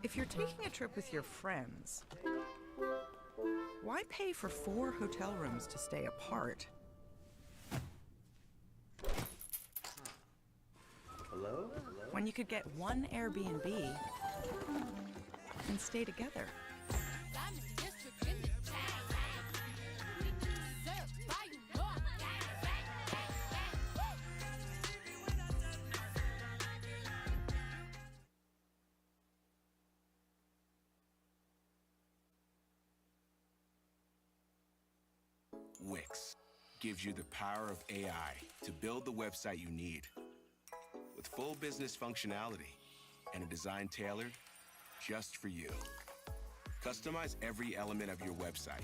If you're taking a trip with your friends, why pay for 4 hotel rooms to stay apart? Hello? When you could get one Airbnb and stay together. Wix gives you the power of AI to build the website you need. With full business functionality and a design tailored just for you. Customize every element of your website.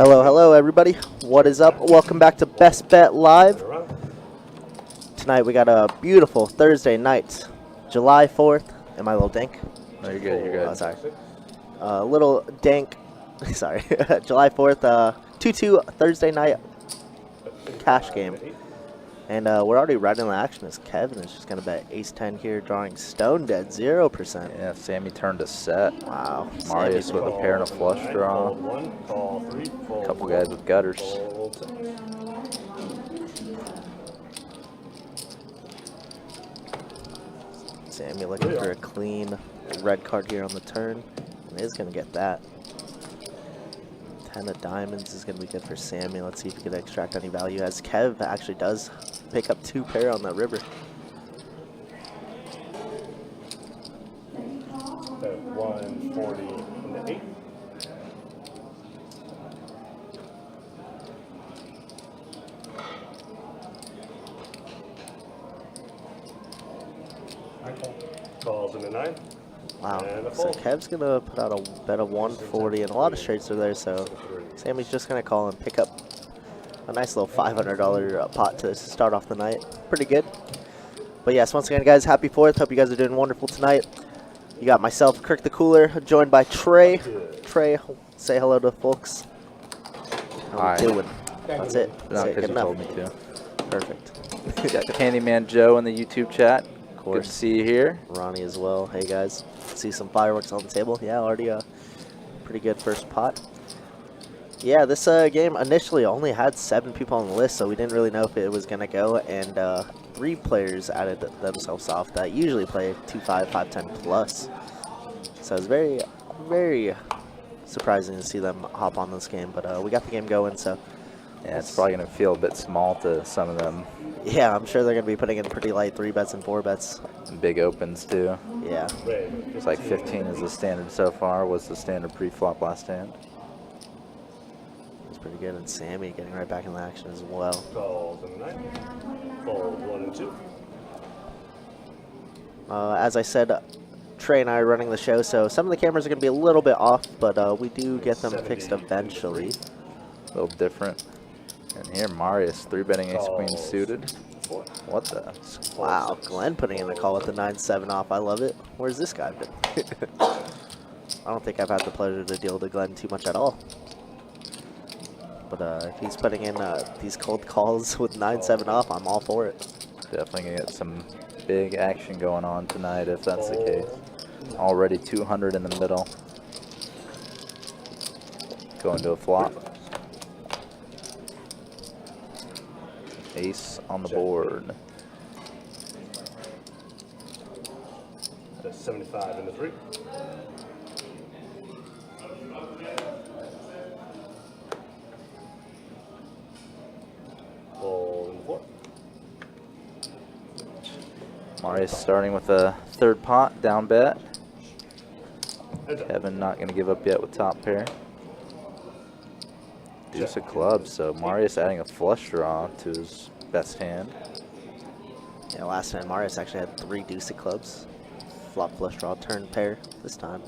Hello, hello, everybody. What is up? Welcome back to Best Bet Live. Tonight we got a beautiful Thursday night, July 4th. Am I a little dank? No, you're good. You're good. Oh, sorry. Little dank. Sorry. July 4th, 2-2 Thursday night cash game. And we're already right in the action as Kevin is just going to bet ace-10 here, drawing stone dead, 0%. Yeah, Sammy turned a set. Wow. Marius with a pair and a flush draw. A couple guys with gutters. Sammy looking for a clean red card here on the turn. And is going to get that. 10 of diamonds is going to be good for Sammy. Let's see if he can extract any value, as Kev actually does pick up 2 pair on that river. So 140 into 8. Calls into 9. Wow. And a So fold. Kev's going to put out a bet of 140, and a lot of straights are there, so Sammy's just going to call and pick up a nice little $500 pot to start off the night. Pretty good. But yes, once again, guys, happy 4th. Hope you guys are doing wonderful tonight. You got myself, Kirk the Cooler, joined by Trey. Trey, say hello to folks. How we doing? That's it. Not That's it. because Good you enough. told me to. Perfect. Got Candyman Joe in the YouTube chat. Of Good to course. see you here. Ronnie as well. Hey, guys. See some fireworks on the table. Yeah, already a pretty good first pot. Yeah, this game initially only had 7 people on the list, so we didn't really know if it was going to go, and 3 players added themselves off that usually play 2-5, 5-10 plus. So it was very, very surprising to see them hop on this game, but we got the game going, so Yeah, it's probably going to feel a bit small to some of them. yeah, I'm sure they're going to be putting in pretty light 3-bets and 4-bets. And big opens, too. Yeah. It's like 15 is the standard so far. Was the standard pre-flop last hand. It's pretty good, and Sammy getting right back in the action as well. Calls into 9. Fold 1 and 2. As I said, Trey and I are running the show, so some of the cameras are going to be a little bit off, but we do get them fixed eventually. A little different. And here, Marius 3-betting ace-queen suited. What the? Wow, Glenn putting in a call with the 9-7 off. I love it. Where's this guy been? I don't think I've had the pleasure to deal with Glenn too much at all. But if he's putting in these cold calls with 9-7 off, I'm all for it. Definitely going to get some big action going on tonight if that's the case. Already 200 in the middle. Going to a flop. Ace on the board. That's 75 into 3. Fold into 4. Marius starting with a 3rd pot, down bet. Heads up. Kevin not going to give up yet with top pair. Deuce of clubs, so Marius adding a flush draw to his best hand. Yeah, last time Marius actually had 3 deuce of clubs. Flop, flush draw, turn pair this time.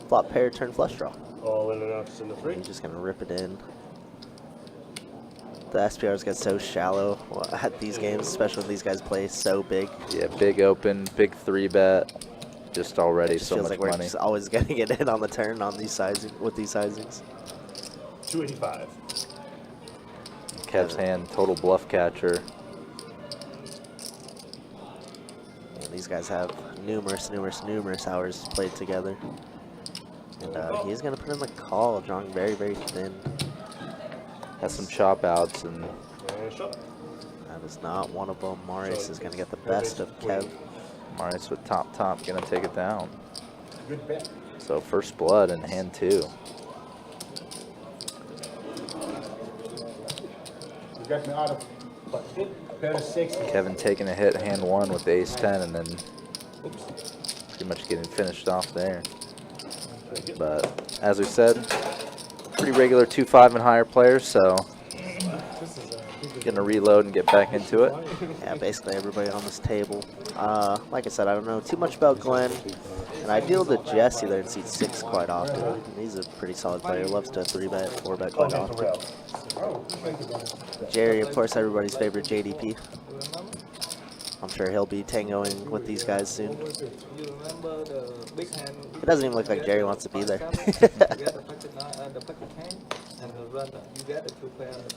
Flop, pair, turn, flush draw. All in and outs into 3. He's just going to rip it in. The SPRs get so shallow at these games, especially when these guys play so big. Yeah, big open, big 3-bet. Just already It just so feels much like we're money. just always getting it in on the turn on these sizing with these sizings. 285. Kev's hand, total bluff catcher. And these guys have numerous hours played together. And he's going to put in the call, drawing very, very thin. Has some chop outs, and And shut. That is not one of them. Marius is going to get the best of Kev. Marius with top, gonna take it down. Good bet. So first blood in hand 2. You got me out of pair of 6. Kevin taking a hit hand 1 with the ace-10, and then pretty much getting finished off there. But as we said, pretty regular 2-5 and higher players, so gonna reload and get back into it. Yeah, basically everybody on this table. Like I said, I don't know too much about Glenn, and And I deal to Jesse there in seat 6 quite often. He's a pretty solid player. Loves to 3-bet, 4-bet quite often. Jerry, of course, everybody's favorite JDP. I'm sure he'll be tangoing with these guys soon. It doesn't even look like Jerry wants to be there.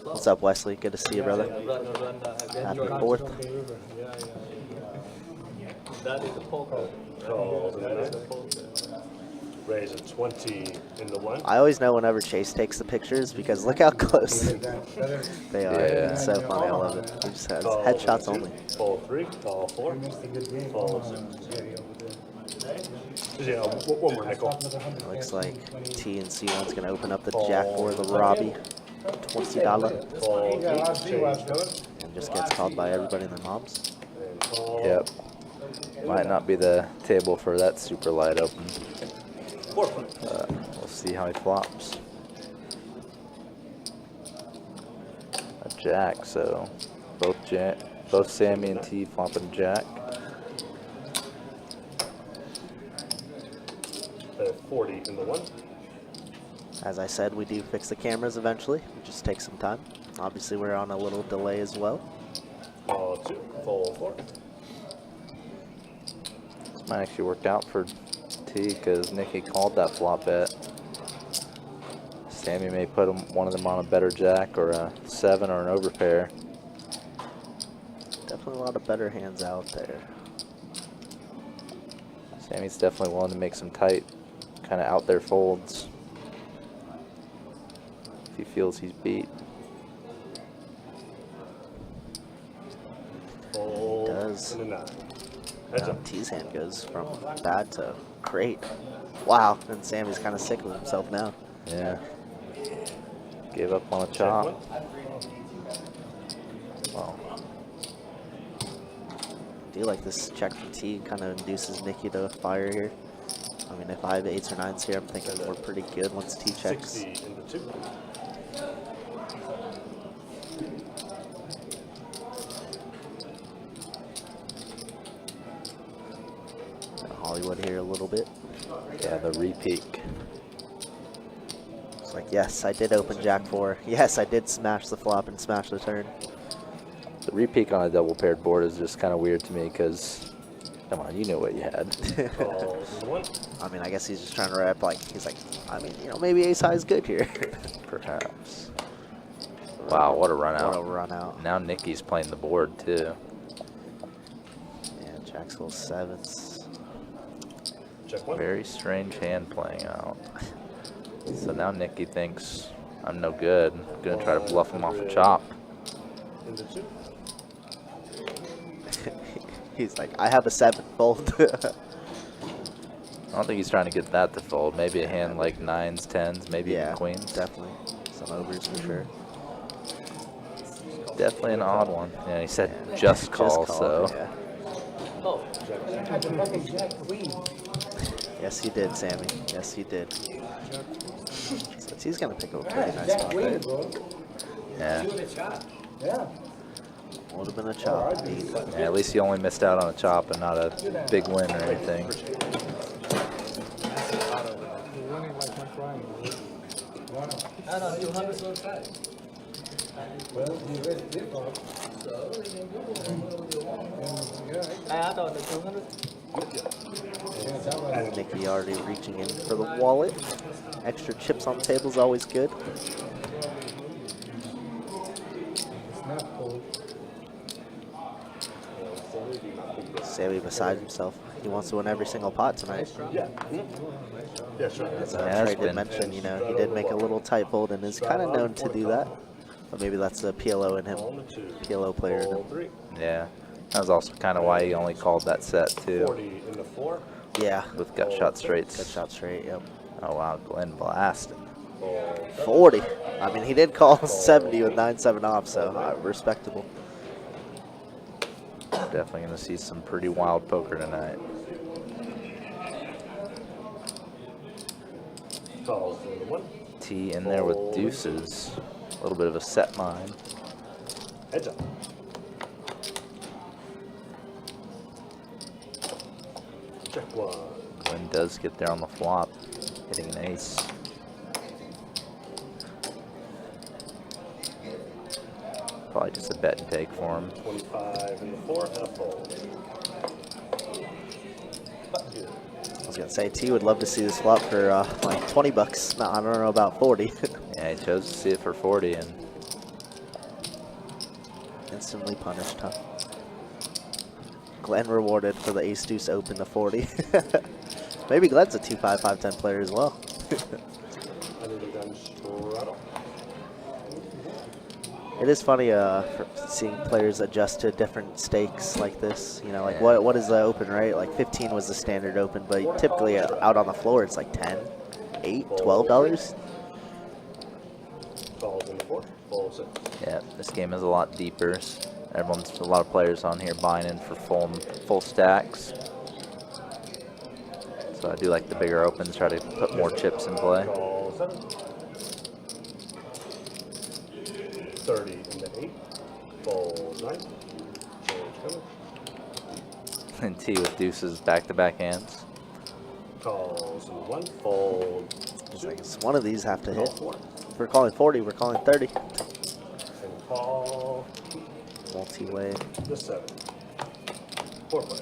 What's up, Wesley? Good to see you, brother. Happy 4th. Raise a 20 in the 1. I always know whenever Chase takes the pictures because look how close they are. Yeah. It's so funny. I love it. He just has headshots only. Fold 3, call 4. Fold 6. Yeah, one more nickel. Looks like T and C1's going to open up the Jack or the Robbie. $20. Fold 8, change color. And just gets called by everybody and their moms. And call Yep. Might not be the table for that super light open. 4. We'll see how he flops. A jack, so both Sammy and T flopping jack. 40 in the 1. As I said, we do fix the cameras eventually. It just takes some time. Obviously, we're on a little delay as well. Call 2, fold 4. This might actually work out for T because Nikki called that flop bet. Sammy may put one of them on a better jack or a 7 or an overpair. Definitely a lot of better hands out there. Sammy's definitely willing to make some tight, kind of out there folds if he feels he's beat. Fold Does. and a 9. Heads Now up. T's hand goes from bad to great. Wow, and Sammy's kind of sick of himself now. Yeah. Gave up on a Check chop. 1. Well, I do like this check from T, kind of induces Nikki to fire here. I mean, if I have 8s or 9s here, I'm thinking we're pretty good once T checks. 60 in the 2. Hollywood here a little bit. yeah, the repeat. It's like, yes, I did open Jack 4. Yes, I did smash the flop and smash the turn. The repeat on a double paired board is just kind of weird to me because, come on, you knew what you had. Call 1. I mean, I guess he's just trying to rep, like, he's like, I mean, you know, maybe ace high is good here. Perhaps. Wow, what a run What a out. run out. Now Nikki's playing the board too. Yeah, Jack's little 7s. Check 1. Very strange hand playing out. So now Nikki thinks I'm no good. I'm gonna try to bluff him off a chop. In the 2. He's like, I have a 7, fold. I don't think he's trying to get that to fold. Maybe a hand like 9s, 10s, maybe Yeah, even queens. definitely. Some overs for sure. Definitely an odd one. Yeah, he said just call, so. Yeah. Yes, he did, Sammy. Yes, he did. So he's gonna pick up a pretty nice spot there. Yeah. Yeah. Would have been a chop, indeed. Yeah, at least he only missed out on a chop and not a big win or anything. Nikki already reaching in for the wallet. Extra chips on the table is always good. Sammy beside himself. He wants to win every single pot tonight. Yeah. Yeah, sure. As Has Trey did been. mention, you know, he did make a little tight fold and is kind of known to do that. But maybe that's the PLO in him. On the 2. PLO player in him. Fold 3. Yeah. That was also kind of why he only called that set too, 40 in the 4. Yeah. with gut shot Good straights. shot straight, yep. Oh wow, Glenn blasted. Fold 40. I mean, he did call 70 with 9-7 off, so respectable. Definitely gonna see some pretty wild poker tonight. Calls in the 1. T in there with deuces. A little bit of a set line. Heads up. Check one. Glenn does get there on the flop, hitting an ace. Probably just a bet and take for him. 25 in the 4 and a fold. I was gonna say T would love to see this flop for like 20 bucks. No, I don't know about 40. Yeah, he chose to see it for 40 and Instantly punished, huh? Glenn rewarded for the ace deuce open to 40. Maybe Glenn's a 2-5, 5-10 player as well. Under the gun, Straddle. It is funny for seeing players adjust to different stakes like this. You know, like Yeah. what is the open rate? Like 15 was the standard open, but typically out on the floor it's like 10, 8, $12. Calls in the 4. Fold 6. yeah, this game is a lot deeper. A lot of players on here buying in for full stacks. So I do like the bigger opens, try to put more chips in play. Call 7. 30 in the 8. Fold 9. Change coming. And T with deuces back-to-back hands. Calls in the 1. Fold. It's like one of these have to Call hit. 4. If we're calling 40, we're calling 30. And call Multi-way. the 7. 4 players.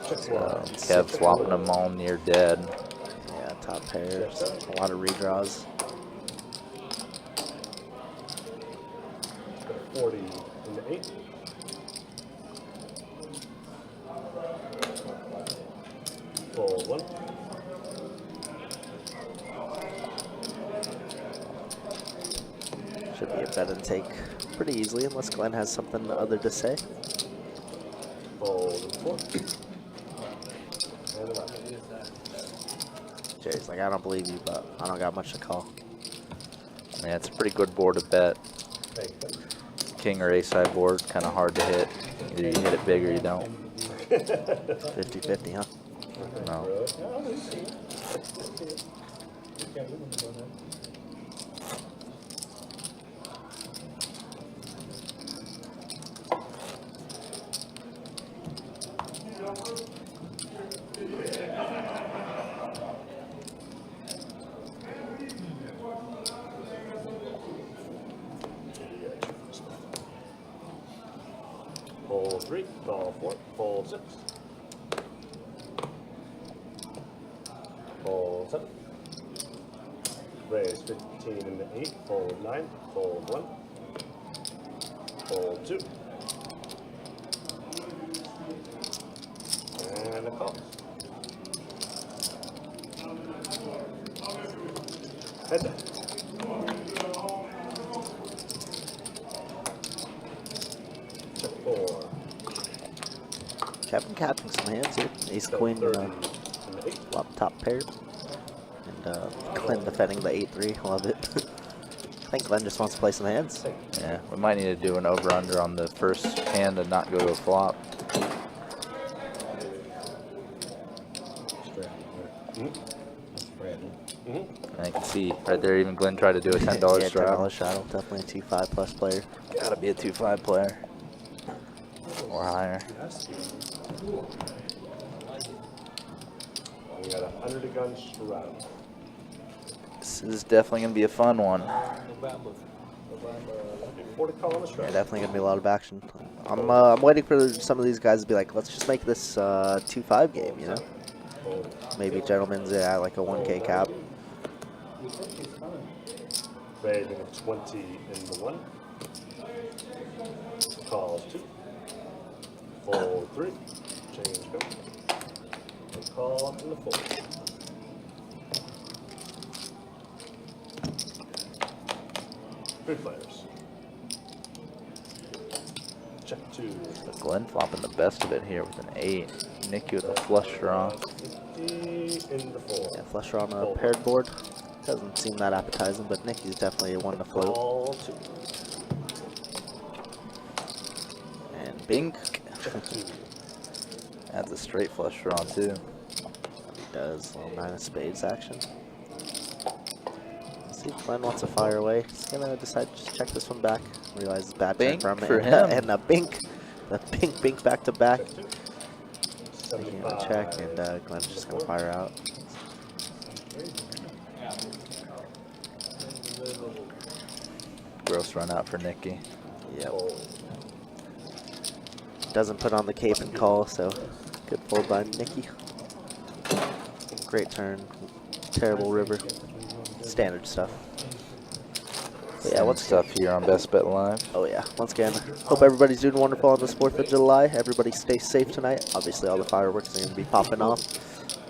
Check So one. Kev flopping them all near dead. Yeah, top pair. A lot of redraws. 40 in the 8. Fold 1. Should be a bet and take pretty easily unless Glenn has something other to say. Fold 4. And 11. Jerry's like, I don't believe you, but I don't got much to call. Yeah, it's a pretty good board to bet. Thank you. King or ace high board, kind of hard to hit. Either you hit it big or you don't. 50-50, huh? No. Fold 3. Call 4. Fold 6. Fold 7. Raise 15 in the 8. Fold 9. Fold 1. Fold 2. And a call. Head down. Check 4. Kevin capping some hands here. Ace queen 30 in the 8. flop top pair. And Glenn defending the 8-3. Love it. I think Glenn just wants to play some hands. Yeah, we might need to do an over-under on the first hand and not go to a flop. I can see right there, even Glenn tried to do a $10 Yeah, straddle. $10 straddle. Definitely a 2-5 plus player. Gotta be a 2-5 player. Or higher. We got a under the gun straddle. This is definitely gonna be a fun one. 40 call on the Yeah, straddle. definitely gonna be a lot of action. I'm waiting for some of these guys to be like, let's just make this 2-5 game, you know? Maybe gentlemen's like a 1K cap. Raising a 20 in the 1. Calls 2. Fold 3. Change go. And call in the 4. Three players. Check 2. Glenn flopping the best of it here with an 8. Nicky with a flush draw. 50 in the 4. Yeah, flush draw on a paired board. Doesn't seem that appetizing, but Nicky's definitely a one to float. Call 2. And bink. Check 2. Adds a straight flush draw too. He does. A little 9 of spades action. Let's see if Glenn wants to fire away. He's gonna decide to just check this one back. Realize it's bad turn Bink from for it. him. And a bink. The bink back to back. Check 2. Making a check, and Glenn's just gonna fire out. Gross run out for Nicky. Yep. Doesn't put on the cape and call, so good fold by Nicky. Great turn. Terrible river. Standard stuff. But yeah, what's stuff here on Best Bet Live. Oh yeah, once again, hope everybody's doing wonderful on this 4th of July. Everybody stay safe tonight. Obviously all the fireworks are going to be popping off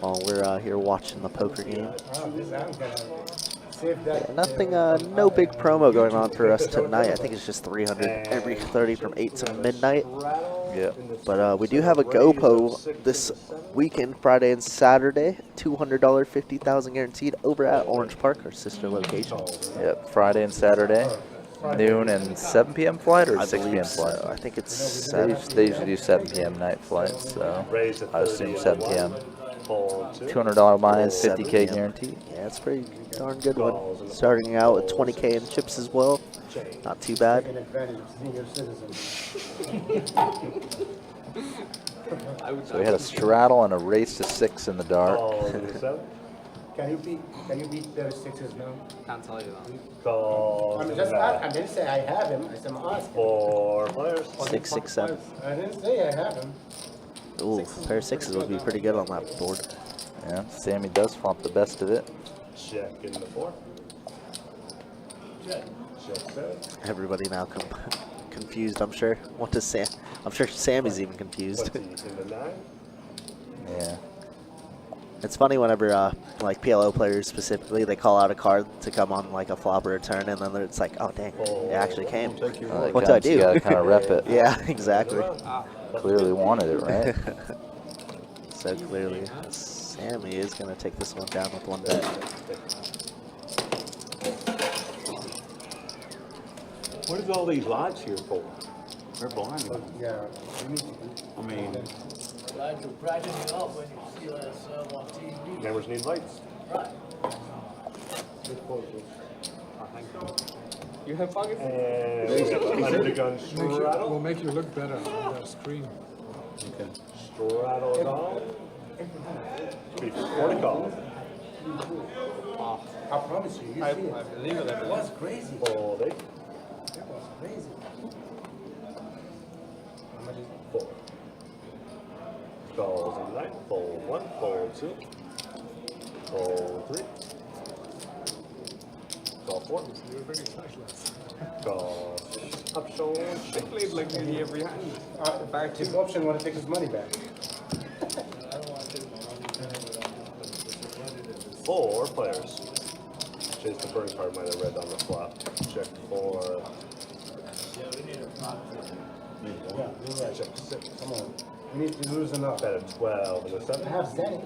while we're here watching the poker game. Yeah, nothing, no big promo going on for us tonight. I think it's just 300 every 30 from 8 to midnight. Yeah. But we do have a GoPro this weekend, Friday and Saturday. $200, 50,000 guaranteed over at Orange Park, our sister location. Yep, Friday and Saturday, noon and 7 p.m. flight or I 6 p.m. believe flight? so. I think it's They usually do 7 p.m. night flights, so I assume 7 p.m. Fold 2. $200 buy-in, 7 50K p.m. guaranteed. Yeah, it's a pretty darn good one. Starting out with 20K in chips as well. Not too bad. Taking advantage of senior citizens. So we had a straddle and a race to 6 in the dark. Calls in the 7. Can you beat their sixes now? Can't tell you that. Calls I in mean, the just 9. I didn't say I have him. I said I'm asking. 4 players. 6, 6, 7. I didn't say I have him. Ooh, pair of 6s would be pretty good on that board. Yeah, Sammy does flop the best of it. Check in the 4. Check 7. Everybody now confused, I'm sure. What does Sam? I'm sure Sammy's even confused. 20 in the 9. Yeah. It's funny whenever like PLO players specifically, they call out a card to come on like a flop or a turn, and then it's like, oh dang, it actually came. What do I do? You gotta kind of rep it. Yeah, exactly. Clearly wanted it, right? So clearly, Sammy is gonna take this one down with one bet. What is all these lights here for? They're blind. Yeah. You need to I mean, Like to brighten you up when you see us on TV. Members need lights. Right. you have pockets? And we got the under the gun Will straddle. make you look better on the screen. Straddle on. Be 40 calls. I promise you, you see it. I believe it. It was crazy. Fold 8. It was crazy. How much is it? 4. Calls in the 9. Fold 1. Fold 2. Fold 3. Call 4. You're very specialist. Call up shoulder. They played like nearly every hand. Bar two. This option want to take his money back. 4 players. Chase the first card might have read on the flop. Check for. Yeah, you're right. Check 6. Come on. We need to lose enough. Bet a 12 and a 7. I have Zenny.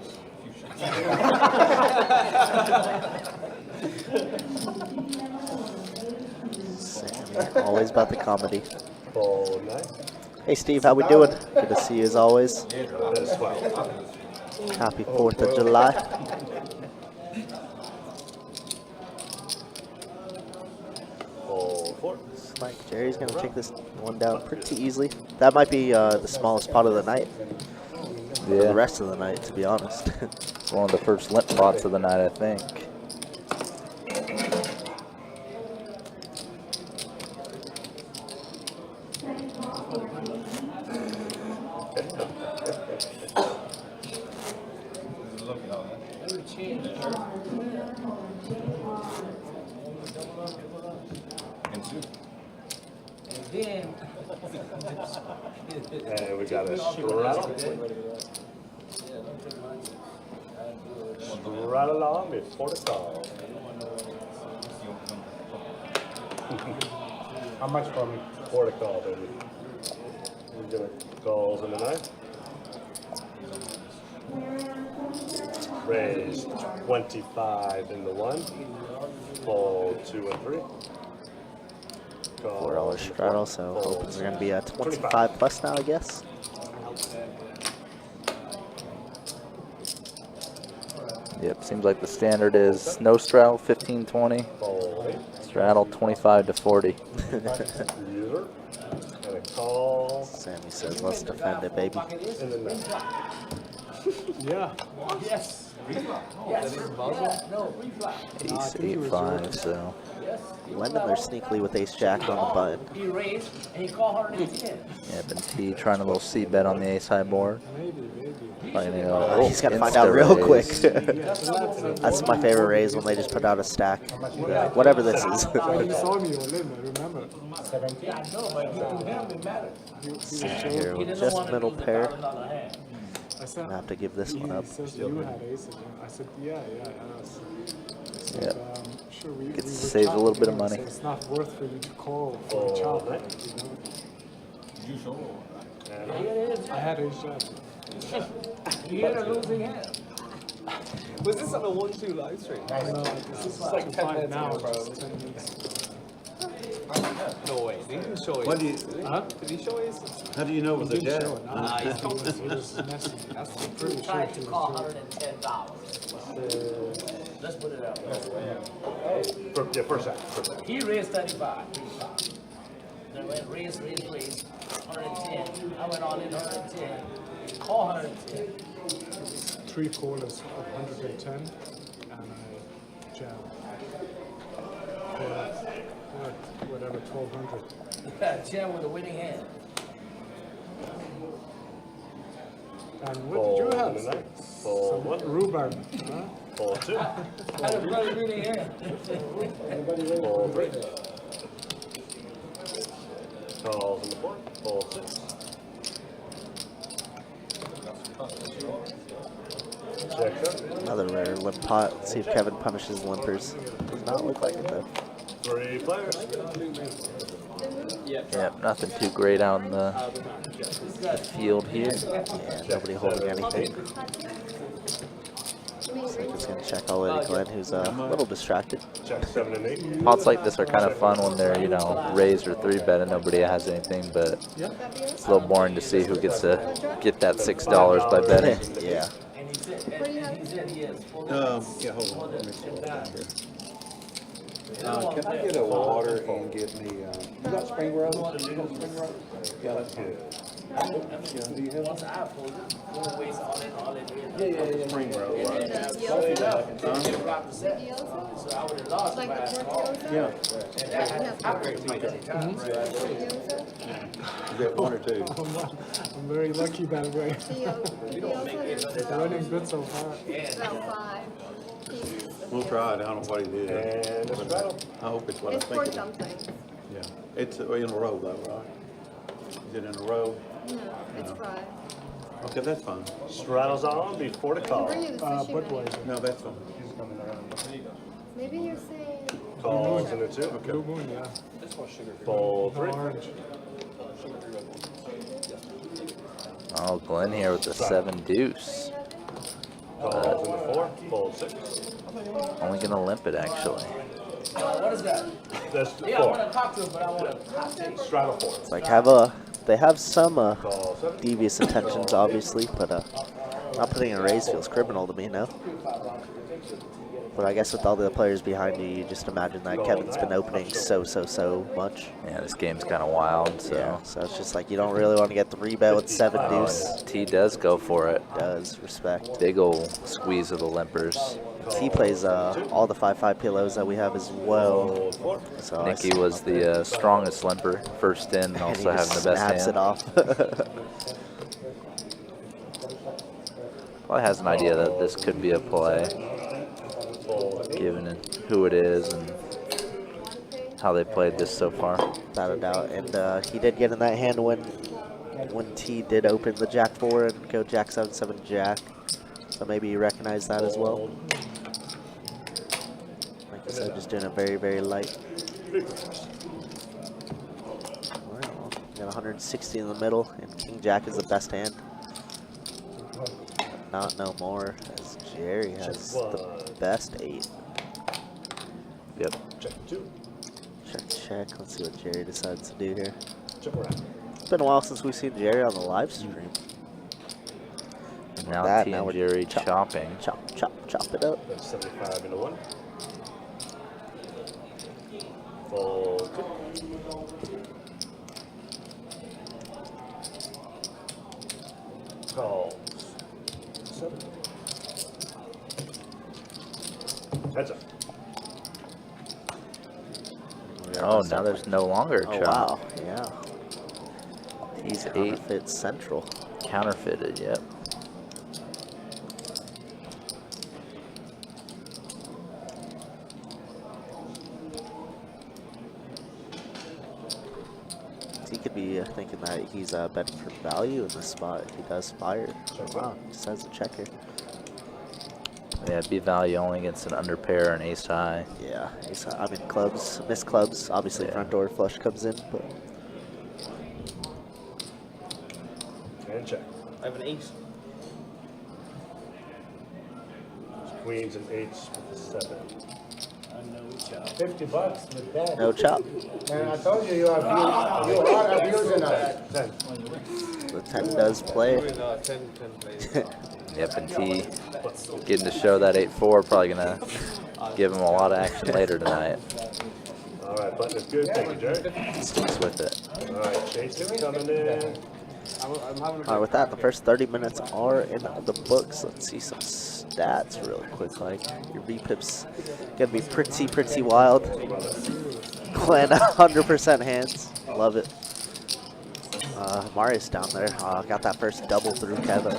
Sammy, always about the comedy. Fold 9. Hey Steve, how we doing? Good to see you as always. Bet a 12. Happy 4th of July. Fold 4. Like Jerry's gonna take this one down pretty easily. That might be the smallest pot of the night. For the Yeah. rest of the night, to be honest. One of the first limp pots of the night, I think. Then And we got a straddle. Straddle on before the call. How much for me? For the call, baby. We're gonna calls in the 9. Raise 25 in the 1. Fold 2 and 3. $4 straddle, so opens are gonna be at 25 plus now, I guess. Yep, seems like the standard is no straddle 15-20, Fold 8. straddle 25 to 40. User. And a call Sammy says, let's defend it, baby. in the 9. Yeah. Yes. Yes. Yeah, no, reflop. Ace 8-5, so Went in there sneakily with ace jack on the button. He raised and he called 110. yeah, been T trying a little C bet on the ace high board. Maybe. Finding out, He's got to find out real quick. insta-raise. That's my favorite raise when they just put out a stack. Whatever this is. When you saw me, you were living, I remember. Yeah, I know, but to him it matters. Here with just middle pair. hand. I said, I have to give this one up. he says you had ace again. I said, yeah. Yeah. Sure, we Gets were saved a little bit of chatting, money. so it's not worth for you to call for a chop. You know? I had ace jack. He had a losing hand. Was this on a 1-2 live stream? No, this is like 10 minutes now, ago, bro. it's 10 minutes. No way. Did he show What do you, Huh? Did he show ace? how do you know it was a He didn't jab? show it. No, it was messy. That's I'm pretty sure Tried he to was call doing it. $110. Let's put it out. First shot. He raised 35. Then went raise, 110. I went all in 110. Call 110. 3 quarters of 110, and I jam. Whatever, 1200. Jam with a winning hand. And what did you have? Fold Some one. rhubarb, huh? Fold two. I had a bloody winning hand. Fold three. Calls in the four. Fold six. Check up. Another rare limp pot. Let's see if Kevin punishes limpers. Does not look like it though. 3 players. Yep, nothing too great out in the field here. Yeah, nobody holding anything. So I'm just gonna check all the way to Glenn, who's a little distracted. Check 7 and 8. Pots like this are kind of fun when they're, you know, raised or 3-bet and nobody has anything, but it's a little boring to see who gets to get that $6 by betting. Yeah. And he said yes. Yeah, hold on. Let me see what I got here. Can I get a water and get me, you got spring rolls? You got spring rolls? Yeah, that's fine. Do you have Once I pulled it, we'll waste all in. Yeah. Spring roll, And right. then it dropped the set. So I would have lost by a call. Yeah. And that had happened to me many times. Is that 1 or 2? I'm very lucky that way. Running good so far. About 5. We'll try it. I don't know what it is. And a straddle. I hope it's what I It's think for it is. something. Yeah. It's in a row though, right? Is it in a row? No, it's 5. Okay, that's fine. Straddles on before the call. Bring you the sushi menu. Budweiser. No, that's fine. Maybe you're saying Calls in a 2. Blue moon, yeah. Fold No 3. orange. Oh, Glenn here with the 7 deuce. Calls in the 4. Fold 6. Only gonna limp it actually. What is that? That's the Yeah, I 4. want a cocktail, but I want a cocktail. Straddle 4. Like they have some Call 7. devious intentions, obviously, but not putting a raise feels criminal to me, no. But I guess with all the players behind you just imagine that Kevin's been opening so much. Yeah, this game's kind of wild, so. Yeah, so it's just like you don't really want to get 3-bet with 7 deuce. T does go for it. Does respect. Big ol' squeeze of the limpers. He plays all the 5-5 pillows that we have as well. Fold 4. So I Nicky was the strongest limper, first in, and and also he having just the best snaps hand. it off. Probably has an idea that this could be a play, given who it is and how they played this so far. Without a doubt. And he did get in that hand when T did open the Jack 4 and go Jack 7-7 Jack. So maybe you recognize that as well. Like I said, just doing it very light. Well, got 160 in the middle, and King Jack is the best hand. Not no more, as Jerry has the best 8. Yep. Check 2. Check. Let's see what Jerry decides to do here. Check around. It's been a while since we've seen Jerry on the live stream. And now That, T now and we're Jerry chopping. Chop it up. That's 75 into 1. Fold 2. Calls. 7. Heads up. Oh, now there's no longer a Oh, chop. wow. Yeah. He's 8. Counterfeit Central. Counterfeited, yep. He could be thinking that he's betting for value in this spot if he does fire. Oh, wow, he decides to check here. Yeah, it'd be value only against an under pair and ace high. Yeah, ace high. I mean clubs, missed clubs. Obviously Yeah. front door flush comes in, but And check. I have an ace. Queens and 8s with the 7. $50 with that. no chop. Man, I told you you are abusing us. 10. The 10 does play. 10 plays. Yep, and T getting to show that 8-4, probably gonna give him a lot of action later tonight. All right, button is good. Thank you, Jerry. He sticks with it. All right, Chase is coming in. I'm having All right, with that, the first 30 minutes are in the books. Let's see some stats real quick. Like your VPIP's gonna be pretty wild. Clan 100% hands. Love it. Marius down there. Got that first double through Kevin.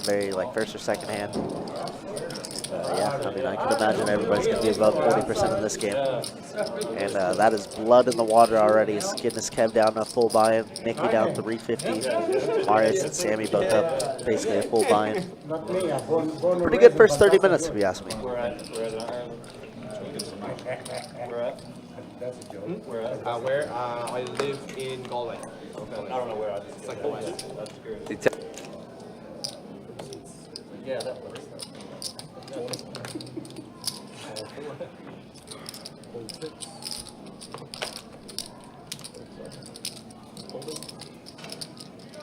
Very like first or second hand. Yeah, I mean, I can imagine everybody's going to be above 40% in this game. And that is blood in the water already. He's getting his Kev down to a full buy-in. Nicky down 350. Marius and Sammy both up basically a full buy-in. Not me, I'm born Pretty good first 30 minutes, if you ask me. We're at That's a joke. where I live in Galway. Okay. I don't know where. It's like the west. Yeah, that works.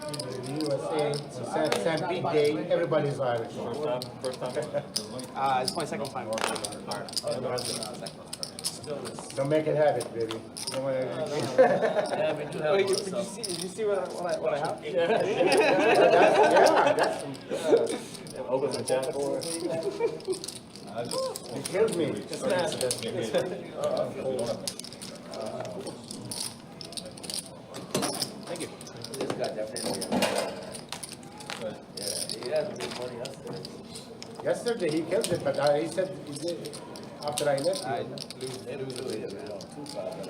In the USA, St. Pete Day, everybody's Irish. First time? It's my second time. Don't make it habit, baby. Yeah, we do have Wait, one, did so. you see what I have? That's Open the chat for it kills me. It's massive. Thank you. This guy definitely. Yeah, he has big money yesterday. Yesterday he killed it, but he said he did after I left. I You. lose. They lose it, man, on 2 sides.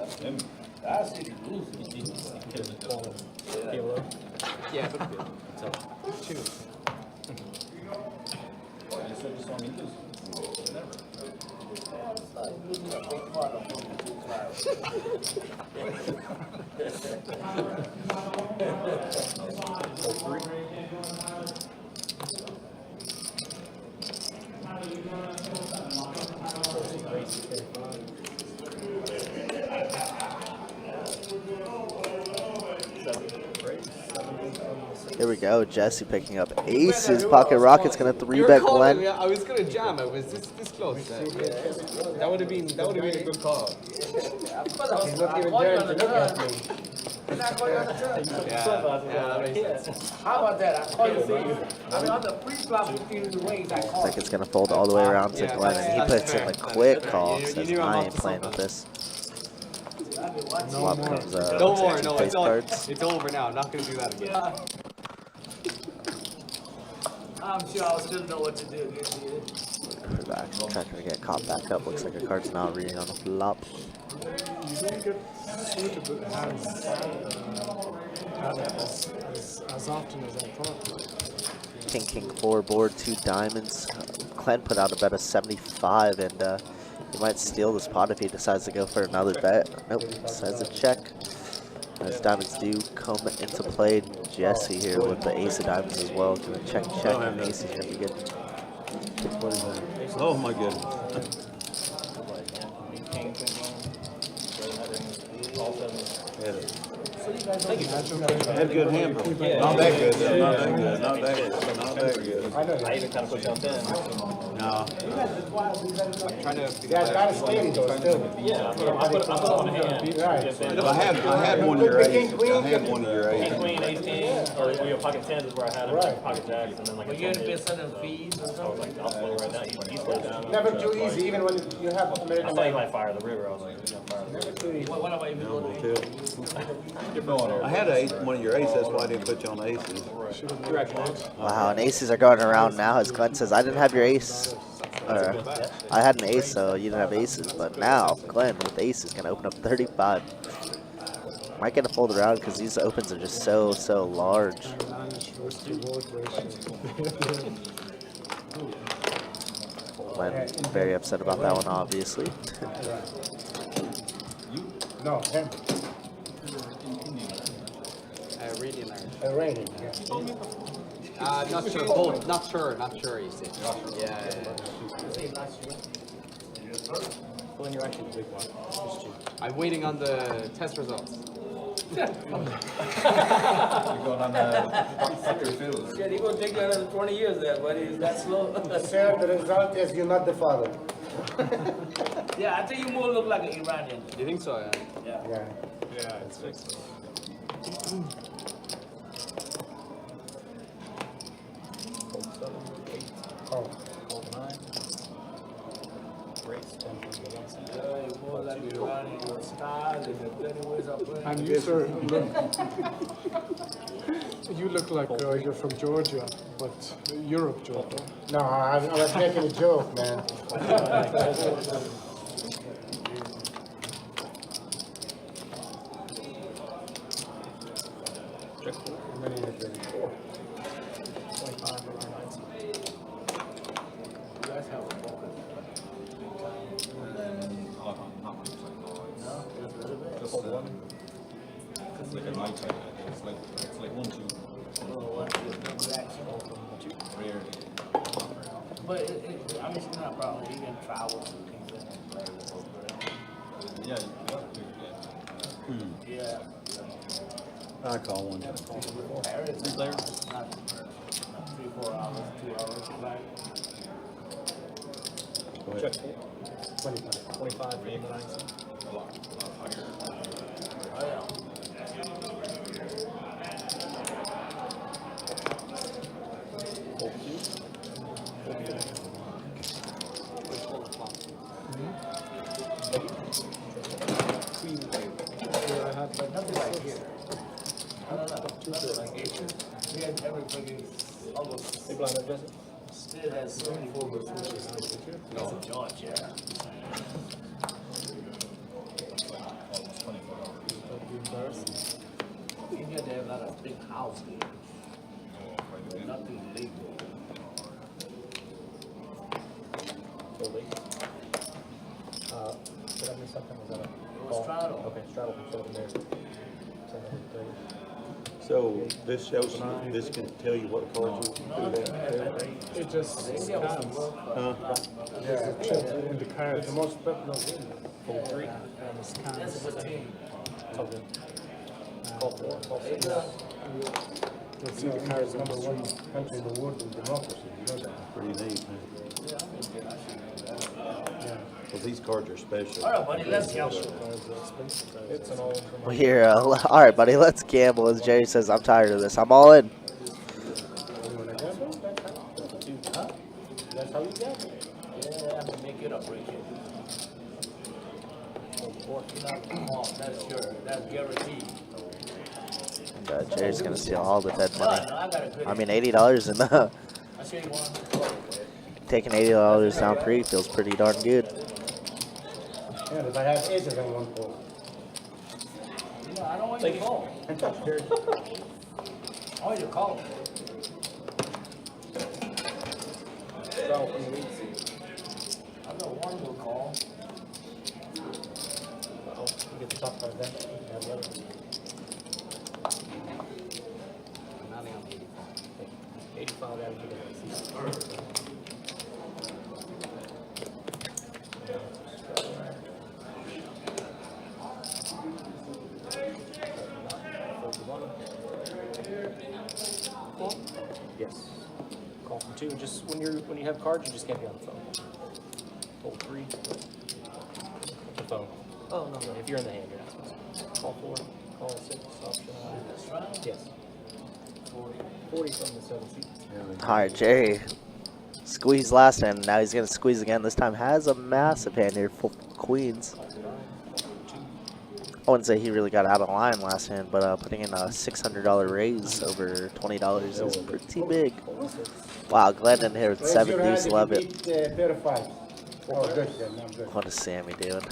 I see he loses. Yeah, but good. Two. Here we go. Jesse picking up aces. Pocket Rocket's going to 3-bet Glenn. I was gonna jam. I was this close. That would have been a good call. He's not even daring to look at me. Yeah, that makes sense. How about that? I call you. I mean, on the pre-flop, you the range, I Looks call like it's going to fold all the way around to Glenn, and he puts in a quick call. You Says, knew I'm I up ain't to playing with something. this. you. Flop comes No more. face No, it's cards. it's over now. I'm not gonna do that again. I'm sure I'll still know what to do. For the action checker to get caught back up. Looks like a card's not reading on the flop. You don't get suitable hands as often as I thought. King 4 board, 2 diamonds. Glenn put out a bet of 75, and he might steal this pot if he decides to go for another bet. Nope, decides to check. As diamonds do come into play, Jesse here with the ace of diamonds as well. Gonna check, and ace is gonna be good. What is that? Oh my goodness. Had good hand, bro. Not that good, though. Not that good. Not that good. Not that good. I even kind of put you on 10. No. Trying to. Yeah, it's kind of scary though, still. Yeah, I put on a hand. Right. I had one of your aces. I had one of your King, aces. queen, ace, king, or we have pocket 10s is where I had them, like pocket jacks, and then like a But you had 10 to hit. pay certain fees or I was something? like, I'll slow right now. You slow down. Never So too it's like- easy, even when you have I American thought you man. might fire the river. I was like, you're gonna fire the river. What about if you go to I had one of your aces, that's why I didn't put you on aces. Wow, and aces are going around now. As Glenn says, I didn't have your ace. Or, I had an ace, so you didn't have aces. But now, Glenn with ace is going to open up 35. Might get a fold around because these opens are just so large. Glenn very upset about that one, obviously. No, him. Reading there. Raining, yeah. Not sure. Both. Not sure. You see. Yeah. Well, you're actually the big one. I'm waiting on the test results. You're going on the field. Yeah, they're gonna take you another 20 years there, buddy. Is that slow? Sir, the result is you're not the father. Yeah, I think you more look like an Iranian. You think so? Yeah. Yeah. Yeah, it's fixed. Oh. Yeah, you're more like an Iranian. Your style and your plenty ways of playing. And you, sir, you look like you're from Georgia, but Europe, Georgia. No, I was making a joke, man. How many is it? 4. 25 or 19. You guys have a focus. No, just a little bit. Just one. It's like a night type. It's like 1, 2. Oh, what's your reaction? Rarely. But I mean, it's not a problem. You can travel to things and play with poker. Yeah, you got to do Yeah. I call one. Paris, 3 players. not 3, 4 hours, 2 hours. Like, Go ahead. Check 25 for the 19. A lot higher. oh yeah. But nothing like here. I don't know. Nothing like here. We had everything almost. Still has so many focus, which is that's a George, yeah. India, they have a lot of big house there. Nothing legal. Did I miss something? Was that a It was Straddle. Okay, straddle can show there. So this shows, this can tell you what cards you No, put in. It just India was scans. work. Yeah. Chip in the cards. The most popular And it That's scans. a good team. Call 4, call 6. Let's see the cards on number the one street. country in the world in democracy. You know that? Pretty neat, man. Yeah, I mean, I should know that. Yeah. Well, these cards are special. All right, buddy, let's go. It's an all from We're, all right, buddy, let's gamble. As Jerry says, I'm tired of this. I'm all in. You wanna gamble? That's how you gamble. Yeah, I can make it or break it. Come on, that's sure. That's guaranteed. And, Jerry's going to steal all the dead No, money. no, I got a good I mean, $80 and I'll show you one. taking $80 down pre feels pretty darn good. Yeah, but I have aces on one fold. No, I don't want you to call. I want you to call. I know one will call. You get the top card then. You have the other. I'm not on 85. 85 out of the Call for 2. Just when you have cards, you just can't be on the phone. Fold 3. The phone. Oh no, no. If you're in the hand, you're not supposed to. Call 4. Call 6. Option. Yes. 40 from the 7 seat. All right, Jerry. Squeeze last hand. Now he's gonna squeeze again. This time has a massive hand here. Full queens. I wouldn't say he really got out of line last hand, but putting in a $600 raise over $20 is pretty big. Wow, Glendon here with 7 deuce, love it. Pair of 5. Oh, good, then, I'm good. What is Sammy doing?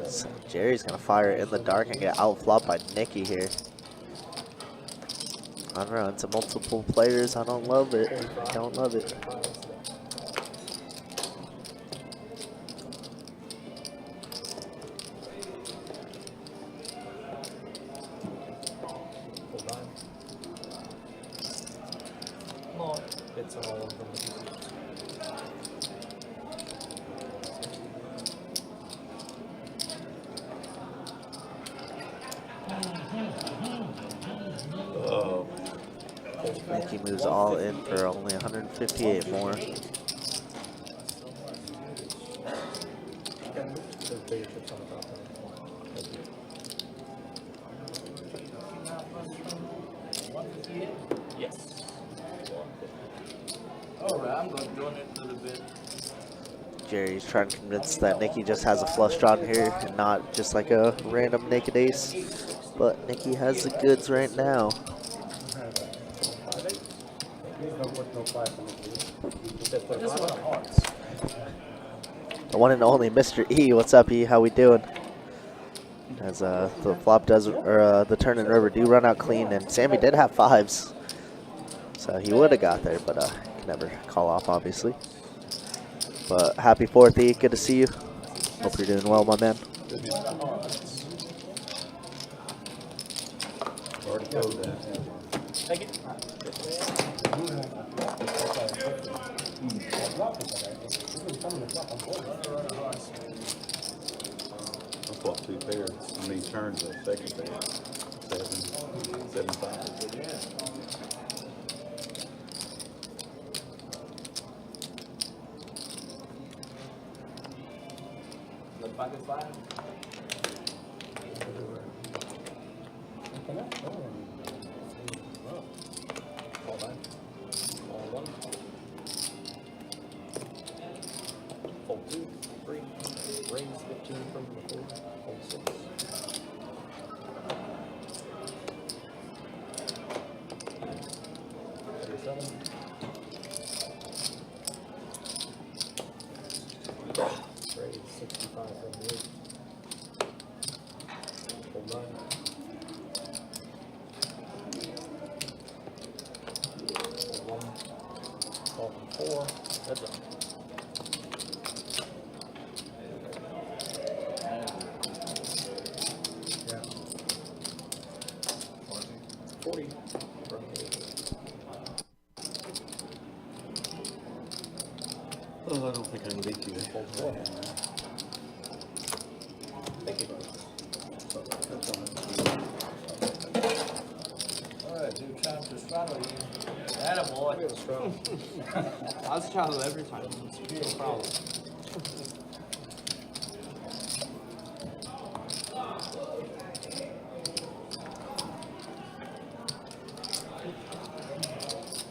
So Jerry's gonna fire it in the dark and get outflopped by Nikki here. I don't know, it's a multiple players. I don't love it. I don't love it. It's all of them. Oh. Nikki moves all in for only 158 more. Yes. Alright, I'm going to join it a little bit. Jerry's trying to convince that Nikki just has a flush drawn here and not just like a random naked ace. But Nikki has the goods right now. The one and only Mr. E. What's up, E? How we doing? As the flop does, or the turn and river do run out clean, and Sammy did have 5s. So he would have got there, but can never call off, obviously. But happy 4th, E. Good to see you. Hope you're doing well, my man. Already told that. Thank you. I bought 2 pairs. I mean, turns of second pair. 7, 5. Yeah. Pocket 5. Call 9. Call 1. Fold 2. 3. Raise 15 from the 4. Fold 6. 37. Raise 65 from the 8. Hold 9. Hold 1. Call from 4. Heads up. Yeah. 40 from the 8. Oh, I don't think I can beat you. Hold 4. Thank you. Alright, do time to straddle you. Attaboy. Look at the straddle. I was straddle every time. No problem.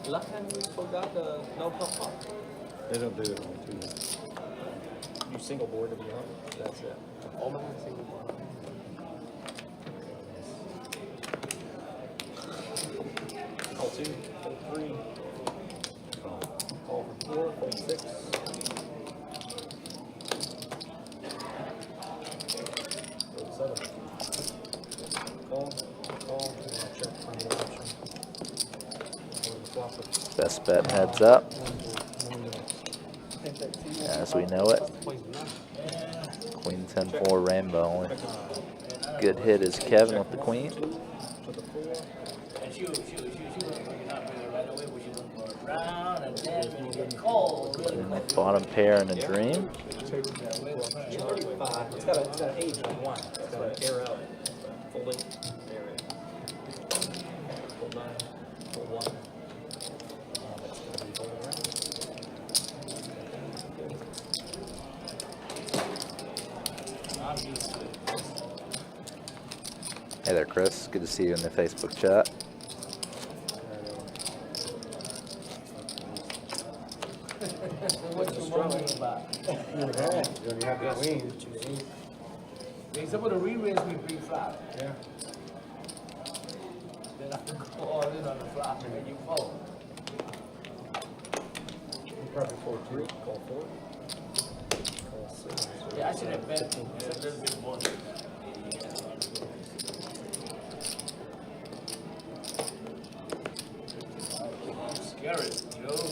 Left hand we forgot the no puff pop. They don't do it on 2. You single board to be on. That's it. All my single board. Call 2, fold 3. Call for 4, fold 6. Fold 7. Call, check from the option. Best bet heads up. As we know it. Queen 10-4 rainbow. Good hit is Kevin with the queen. Bottom pair in a dream. It's got an age on 1. It's got an air out. Fold 8. Fold 9. Hey there, Chris. Good to see you in the Facebook chat. What you mumbling about? You only have the queen. They some of the re-raise me pre-flop. Yeah. Then I go all in on the flop and then you fold. Probably 4-3. Call 4. Call 6. Yeah, I should have bet a little bit more. Scary, Joe.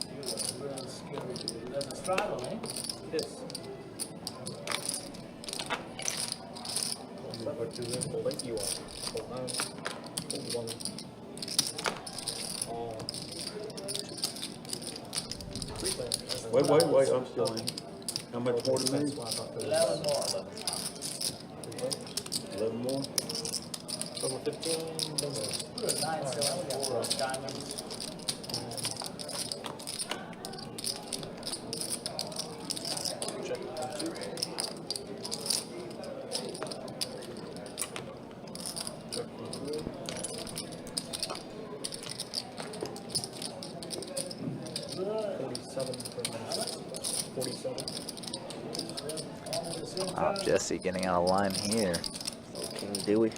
You're real scary. That's a straddle, eh? Yes. Hold 8 you are. Hold 9. Hold 1. Wait, I'm still in. How much more to me? 11 more. 11 more? Over 15. Bingo. Put a 9 still. I got 4 diamonds. Check 2. Check 3. 47 for minutes. 47. Jesse getting out of line here. King Dewey.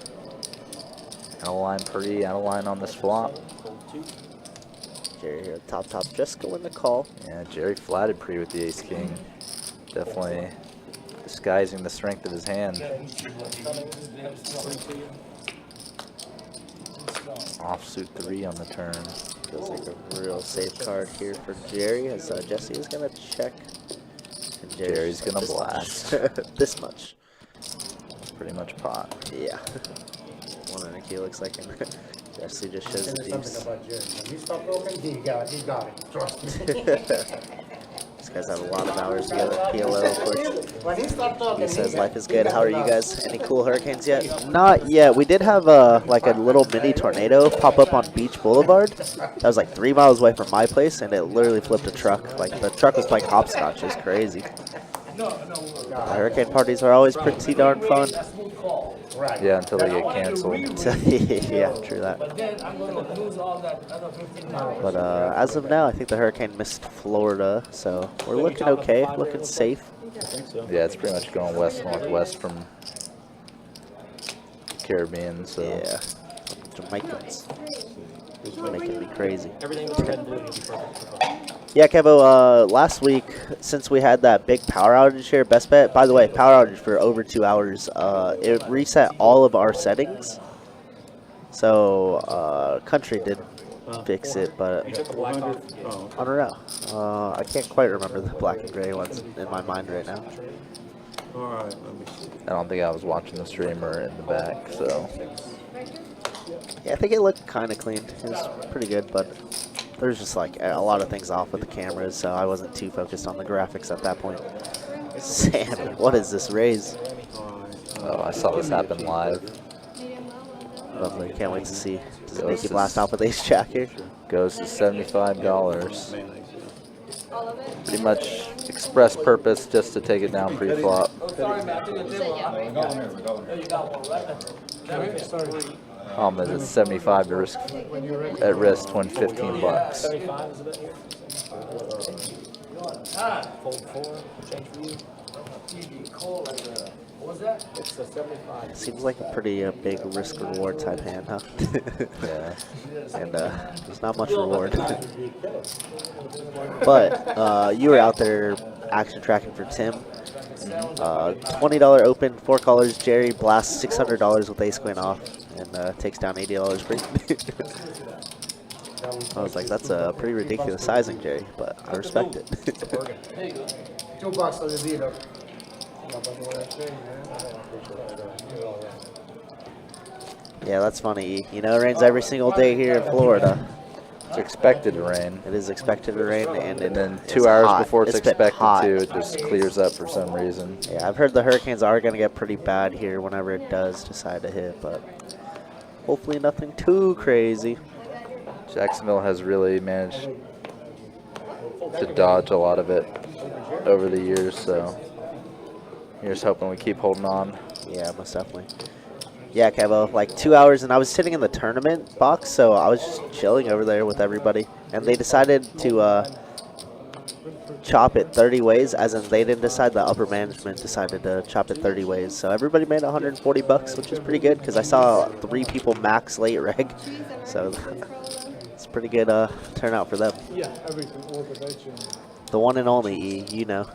Out of line pre, out of line on this flop. Hold 2. Jerry here, top, just going to call. Yeah, Jerry flatted pre with the ace king. Definitely disguising the strength of his hand. Offsuit 3 on the turn. Feels like a real safe card here for Jerry, as Jesse is going to check. And Jerry's just gonna this blast. much. This much. It's pretty much pot. Yeah. 1 and a key looks like him. Jesse just shows the There's something deuce. about Jerry. When he stopped broken, he got it. Trust me. These guys have a lot of hours together. PLO, of course. When he stopped talking, He says got- life is he good. got How are you enough. guys? Any cool hurricanes yet? Not yet. We did have like a little mini tornado pop up on Beach Boulevard. That was like 3 miles away from my place, and it literally flipped a truck. Like the truck was playing hopscotch. It was crazy. The hurricane parties are always pretty darn fun. Right. Yeah, until they get canceled. Yeah, true that. But then I'm going to lose all that other 15 miles. But as of now, I think the hurricane missed Florida, so we're looking okay, looking safe. Yeah, it's pretty much going west-northwest from Caribbean, so. Yeah, Jamaicans. Making me crazy. Everything with red and blue will be perfect for fun. Yeah, Kevo, last week, since we had that big power outage here, best bet, by the way, power outage for over 2 hours, it reset all of our settings. So, country did fix it, but You took the black off. I don't know. I can't quite remember the black and gray ones in my mind right now. All right, let me see. I don't think I was watching the streamer in the back, so. Yeah, I think it looked kind of clean. It was pretty good, but there's just like a lot of things off with the cameras, so I wasn't too focused on the graphics at that point. Sammy, what is this raise? Oh, I saw this happen live. Lovely, can't wait to see. Does it make you blast off with ace jack here? Goes to $75. Pretty much express purpose just to take it down pre-flop. Oh, sorry, man. I think it's Oh, you got one, right? Sorry. Is it's 75 to risk at risk to win 15 bucks. 75 is a bit here. Fold 4. Change for you. TV cold like a, what was that? It's the 75. Seems like a pretty big risk reward type hand, huh? Yeah. And there's not much reward. But you were out there action tracking for Tim. $20 open, 4 callers. Jerry blasts $600 with ace queen off and takes down $80 free. I was like, that's a pretty ridiculous sizing, Jerry, but I respect it. There you go. $2 for the dealer. Yeah, that's funny. You know, it rains every single day here in Florida. It's expected to rain. It is expected to rain, And then 2 hours hot. before it's been expected hot. to, it just clears up for some reason. Yeah, I've heard the hurricanes are going to get pretty bad here whenever it does decide to hit, but hopefully nothing too crazy. Jacksonville has really managed to dodge a lot of it over the years, so you're just hoping we keep holding on. Yeah, most definitely. Yeah, Kevo, like 2 hours, and I was sitting in the tournament box, so I was just chilling over there with everybody. And they decided to chop it 30 ways, as in they didn't decide, the upper management decided to chop it 30 ways. So everybody made 140 bucks, which is pretty good, because I saw 3 people max late reg. So it's pretty good turnout for them. Yeah, everything, all the veg and The one and only E, you know.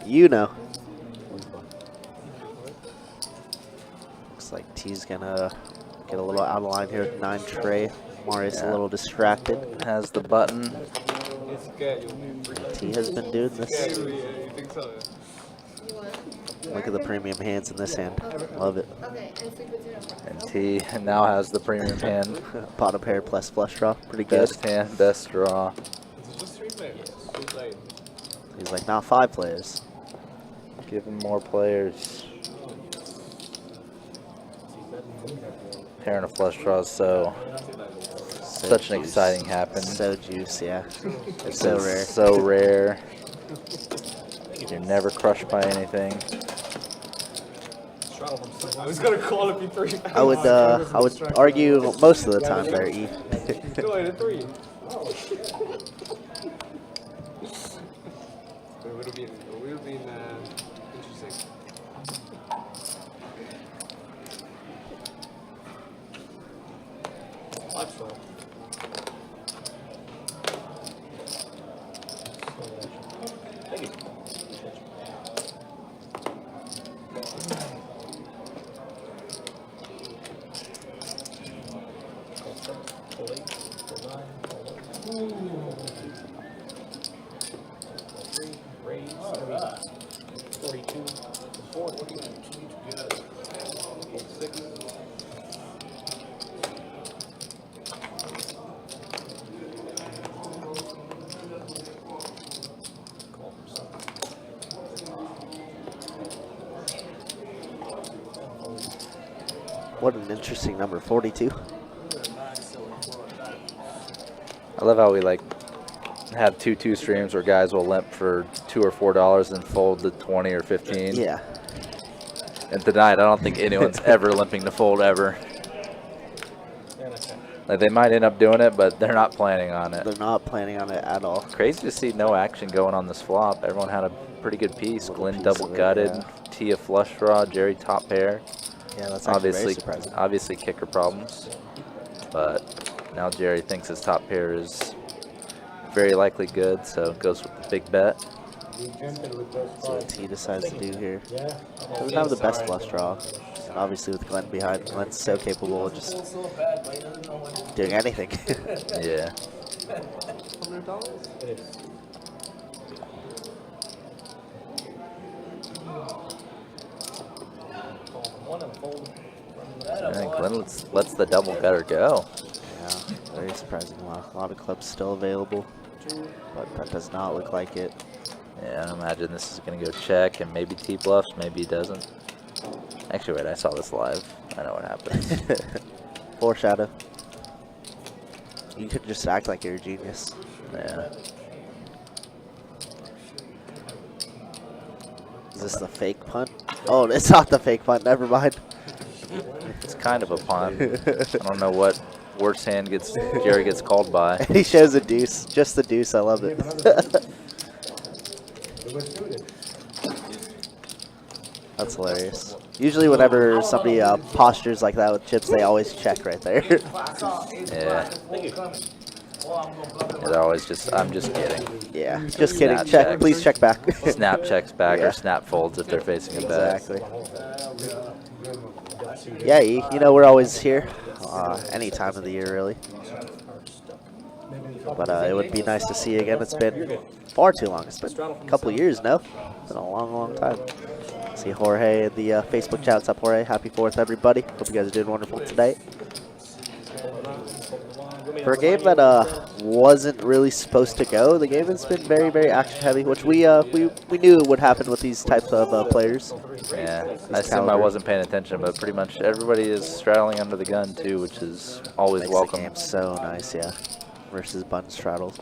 You know. Looks like T's gonna get a little out of line here with 9 tray. Marius a little distracted. Has the button. T has been doing this. Look at the premium hands in this hand. Love it. And T now has the premium hand. Bottom pair plus flush draw. Pretty good. Best hand, best draw. He's like, not 5 players. Give him more players. Pair and a flush draw is such an exciting happen. So juice, yeah. It's so rare. So rare. You're never crushed by anything. I was gonna call if you 3. I would argue most of the time there, E. Go ahead, 3. It would have been interesting. What an interesting number, 42. I love how we like have 2 streams where guys will limp for $2 or $4 and fold to 20 or 15. Yeah. And tonight, I don't think anyone's ever limping to fold ever. Like they might end up doing it, but they're not planning on it. They're not planning on it at all. Crazy to see no action going on this flop. Everyone had a pretty good piece. Glenn double gutted, Tia flush draw, Jerry top pair. Yeah, that's actually very surprising. Obviously kicker problems, but now Jerry thinks his top pair is very likely good, so goes with the big bet. That's what T decides to do here. Doesn't have the best flush draw. And obviously with Glenn behind, Glenn's so capable of just doing anything. Yeah. I think Glenn lets the double gutter go. Yeah, very surprising. A lot of clubs still available, but that does not look like it. Yeah, I imagine this is going to go check and maybe T bluffs, maybe he doesn't. Actually, wait, I saw this live. I know what happened. Foreshadow. You could just act like you're a genius. Yeah. Is this the fake punt? Oh, it's not the fake punt. Never mind. It's kind of a punt. I don't know what worse hand Jerry gets called by. He shows a deuce. Just the deuce. I love it. That's hilarious. Usually whenever somebody postures like that with chips, they always check right there. Yeah. They're always just, I'm just kidding. Yeah, just kidding. Snap Check. checks. Please check back. Snap checks back Yeah. or snap folds if they're facing a bet. Exactly. Yeah, you know we're always here. Any time of the year, really. But it would be nice to see you again. It's been far too long. It's been a couple of years, no? It's been a long, long time. See Jorge in the Facebook chat. What's up, Jorge? Happy 4th, everybody. Hope you guys are doing wonderful tonight. For a game that wasn't really supposed to go, the game has been very, very action-heavy, which we knew would happen with these types of players. Yeah, I assume I wasn't paying attention, but pretty much everybody is straddling under the gun too, which is always Makes welcome. the game so nice, yeah. Versus button straddle.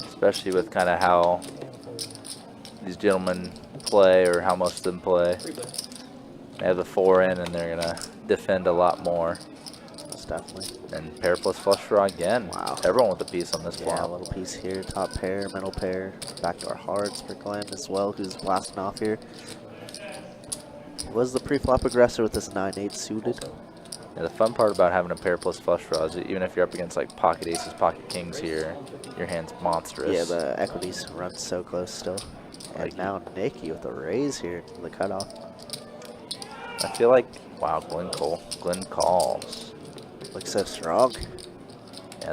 Especially with kind of how these gentlemen play, or how most of them play. They have the 4 in, and they're gonna defend a lot more. Most definitely. And pair plus flush draw again. Wow. Everyone with a piece on this Yeah, flop. a little piece here, top pair, middle pair, backdoor hearts for Glenn as well, who's blasting off here. Was the pre-flop aggressor with this 9-8 suited. Yeah, the fun part about having a pair plus flush draw is that even if you're up against like pocket aces, pocket kings here, your hand's monstrous. Yeah, the equities run so close still. And Like, now Nikki with a raise here in the cutoff. I feel like, wow, Glenn calls. Looks so strong. Yeah,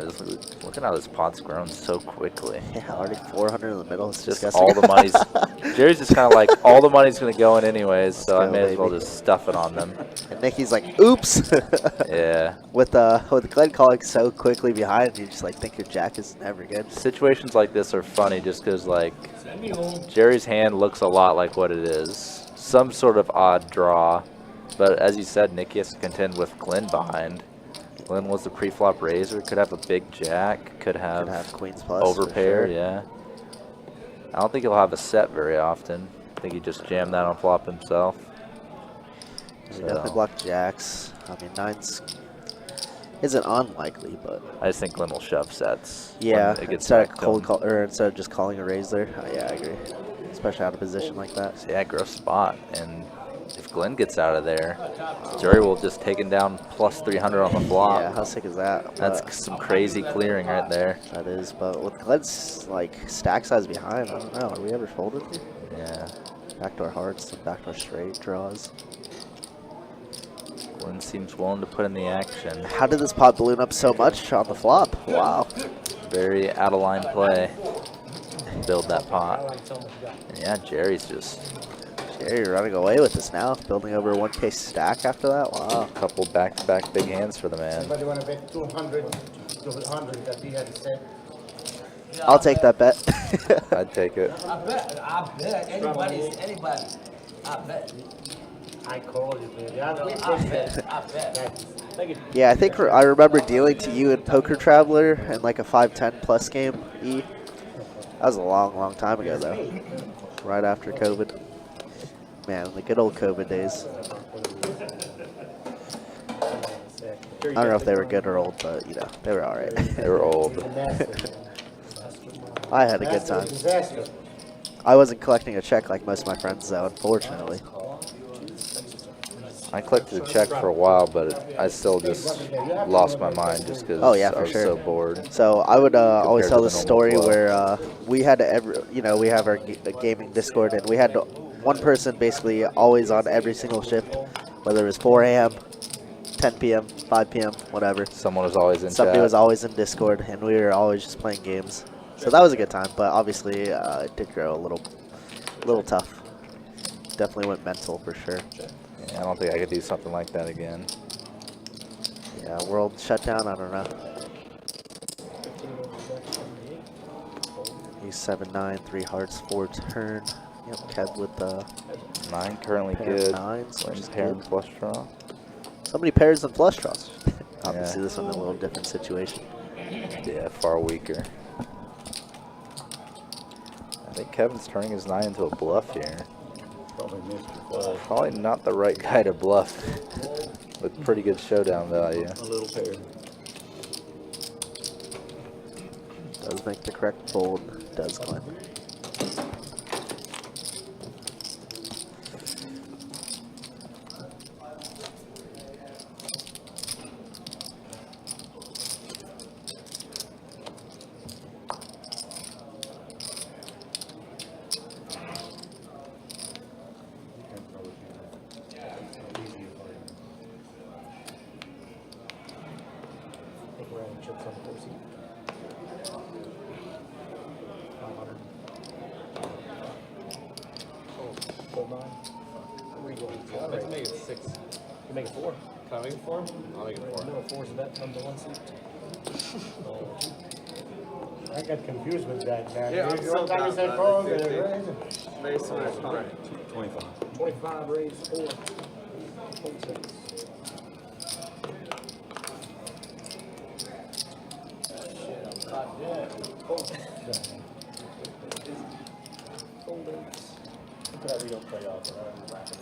look at how this pot's grown so quickly. Yeah, already 400 in the middle. It's Just disgusting. all the money's, Jerry's just kind of like, all the money's going to go in anyways, so I go, may as well baby. just stuff it on them. And Nikki's like, oops. Yeah. With Glenn calling so quickly behind, you just like think your jack is never good. Situations like this are funny just because like Jerry's hand looks a lot like what it is. Some sort of odd draw. But as you said, Nikki has to contend with Glenn behind. Glenn was the pre-flop raiser. Could have a big jack. Could have queens plus. overpair, Sure. yeah. I don't think he'll have a set very often. I think he just jammed that on flop himself. He definitely blocked jacks. I mean, 9s isn't unlikely, but I just think Glenn will shove sets. yeah, when it gets instead of back to him. instead of just calling a raise there. Yeah, I agree. Especially out of position like that. So yeah, gross spot. And if Glenn gets out of there, Jerry will just take him down plus 300 on the flop. Yeah, how sick is that? That's some crazy clearing right there. That is, but with Glenn's like stack size behind, I don't know. Are we ever folded here? Yeah. Backdoor hearts, some backdoor straight draws. Glenn seems willing to put in the action. How did this pot balloon up so much on the flop? Wow. Very out of line play. Build that pot. And yeah, Jerry's running away with this now. Building over a 1K stack after that. Wow. a couple back-to-back big hands for the man. Somebody want to bet 200 that he had said? I'll take that bet. I'd take it. I bet. Anybody. I bet. I call you, baby. I bet. Yeah, I think I remember dealing to you in Poker Traveler in like a 5-10 plus game. E. That was a long, long time ago though. Right after COVID. Man, the good old COVID days. I don't know if they were good or old, but you know, they were alright. They were old. I had a good time. I wasn't collecting a check like most of my friends though, unfortunately. I collected a check for a while, but I still just lost my mind just because Oh yeah, I for was sure. so bored. So I would always to tell the this normal story flow. where we had we have our gaming Discord, and we had one person basically always on every single shift, whether it was 4 a.m., 10 p.m., 5 p.m., whatever. Someone was always in Somebody chat. was always in Discord, and we were always just playing games. So that was a good time, but obviously it did grow a little tough. Definitely went mental for sure. Yeah, I don't think I could do something like that again. Yeah, world shutdown, I don't know. He's 7-9, 3 hearts, 4 turn. Yep, Kev with the 9 currently pair of good. nines, which is Pair good. and flush draw. So many pairs and flush draws. Obviously, Yeah. this one's a little different situation. Yeah, far weaker. I think Kevin's turning his 9 into a bluff here. Probably not the right guy to bluff with pretty good showdown value. A little pair. Does make the correct fold. Does Glenn. Let's make it 6. You make it 4. Can I make it 4? I'll make it 4. No, 4 is a bet from the 1 seat. I got confused with that, man. Yeah, I'm You so one time you bad said at fold, that. and raise. Based on that, right. 25. 25 raise 4. Fold 6. Shit, I'm not dead. Fold. Fold 8. Look at that We don't play off, and I'm laughing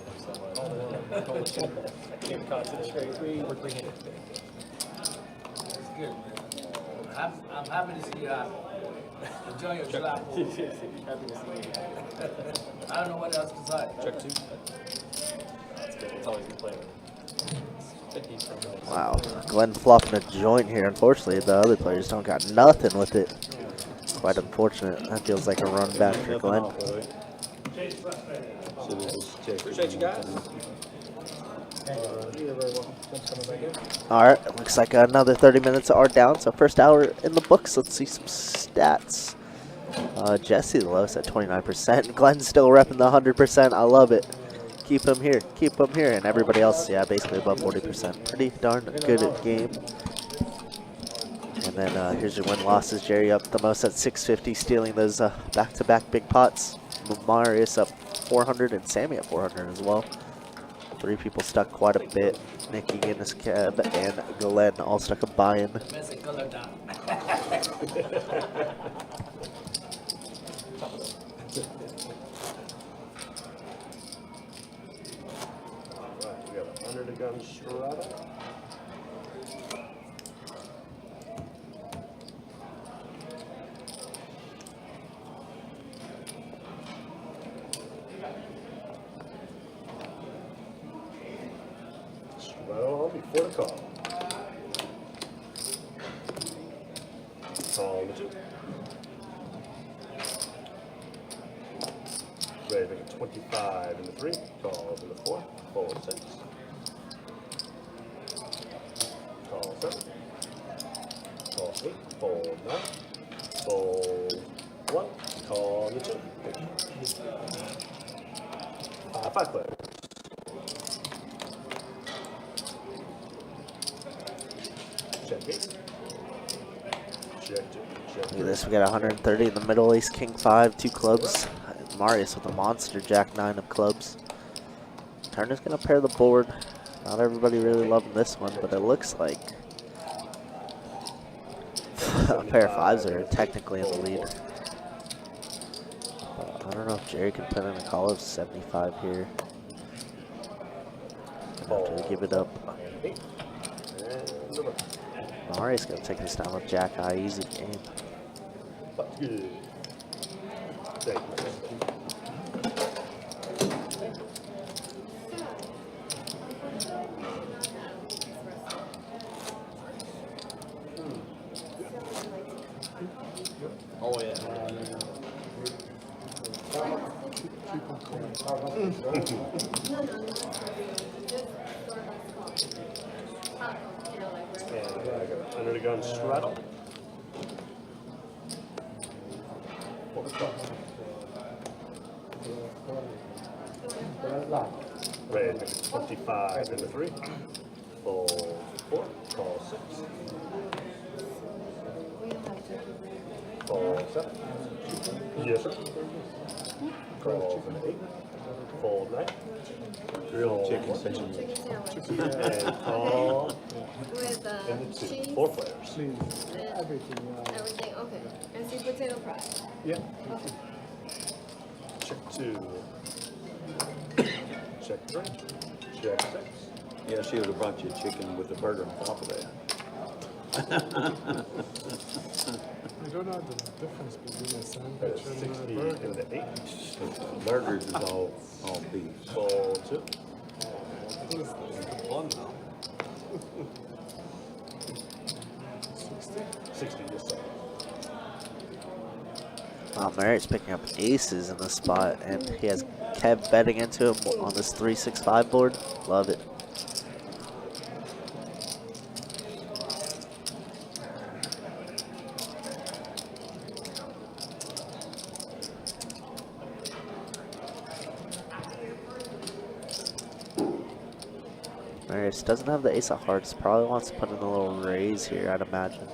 at him so much. I can't concentrate. We're bringing it. It's good, man. I'm happy to see you happy. Enjoy your jalapeno. Happy to see you. I don't know what else to say. Check 2. That's good. It's always good playing. 50 from the next. Wow, Glenn flopping a joint here. Unfortunately, the other players don't got nothing with it. Quite unfortunate. That feels like a run back for Glenn. Appreciate you guys. You're very welcome. Thanks for coming back in. All right, looks like another 30 minutes are down. So first hour in the books. Let's see some stats. Jesse the lowest at 29%. Glenn's still repping the 100%. I love it. Keep him here. Keep him here. And everybody else, yeah, basically above 40%. Pretty darn good game. And then here's your win losses. Jerry up the most at 650, stealing those back-to-back big pots. Marius up 400 and Sammy at 400 as well. 3 people stuck quite a bit. Nicky, Guinness, Cab, and Glenn all stuck a buy-in. We have under the gun Straddle. Straddle before the call. Call the 2. Ready to make it 25 in the 3. Calls in the 4. Fold 6. Call 7. Call 8. Fold 9. Fold 1. Call the 2. 5 players. Check 8. Check 2. Check 3. Look at this, we got 130 in the middle, ace, king 5, 2 clubs. Marius with a monster jack 9 of clubs. Turner's gonna pair the board. Not everybody really loving this one, but it looks like a pair of 5s are technically in the lead. I don't know if Jerry can put in a call of 75 here. Gonna have to give it up. Marius gonna take this down with jack high, easy game. Good. Thank you. Oh yeah. And I got under the gun Straddle. Red 25 in the 3. Fold 4. Call 6. Fold 7. Yes, sir. Call an 8. Fold 9. Drill chicken sandwich. And call With in the 2. cheese 4 players. Please, everything. everything, okay. And sweet potato fry. Yeah. Okay. Check 2. Check 3. Check 6. Yeah, she would have brought you chicken with the burger on top of that. I don't know the difference between a sandwich and a 60 burger. in the 8. Burgers is all beef. Fold 2. It's fun now. 60, yes, sir. Wow, Merritt's picking up aces in the spot, and he has Kev betting into him on this 3-6-5 board. Love it. Marius doesn't have the ace of hearts. Probably wants to put in a little raise here, I'd imagine.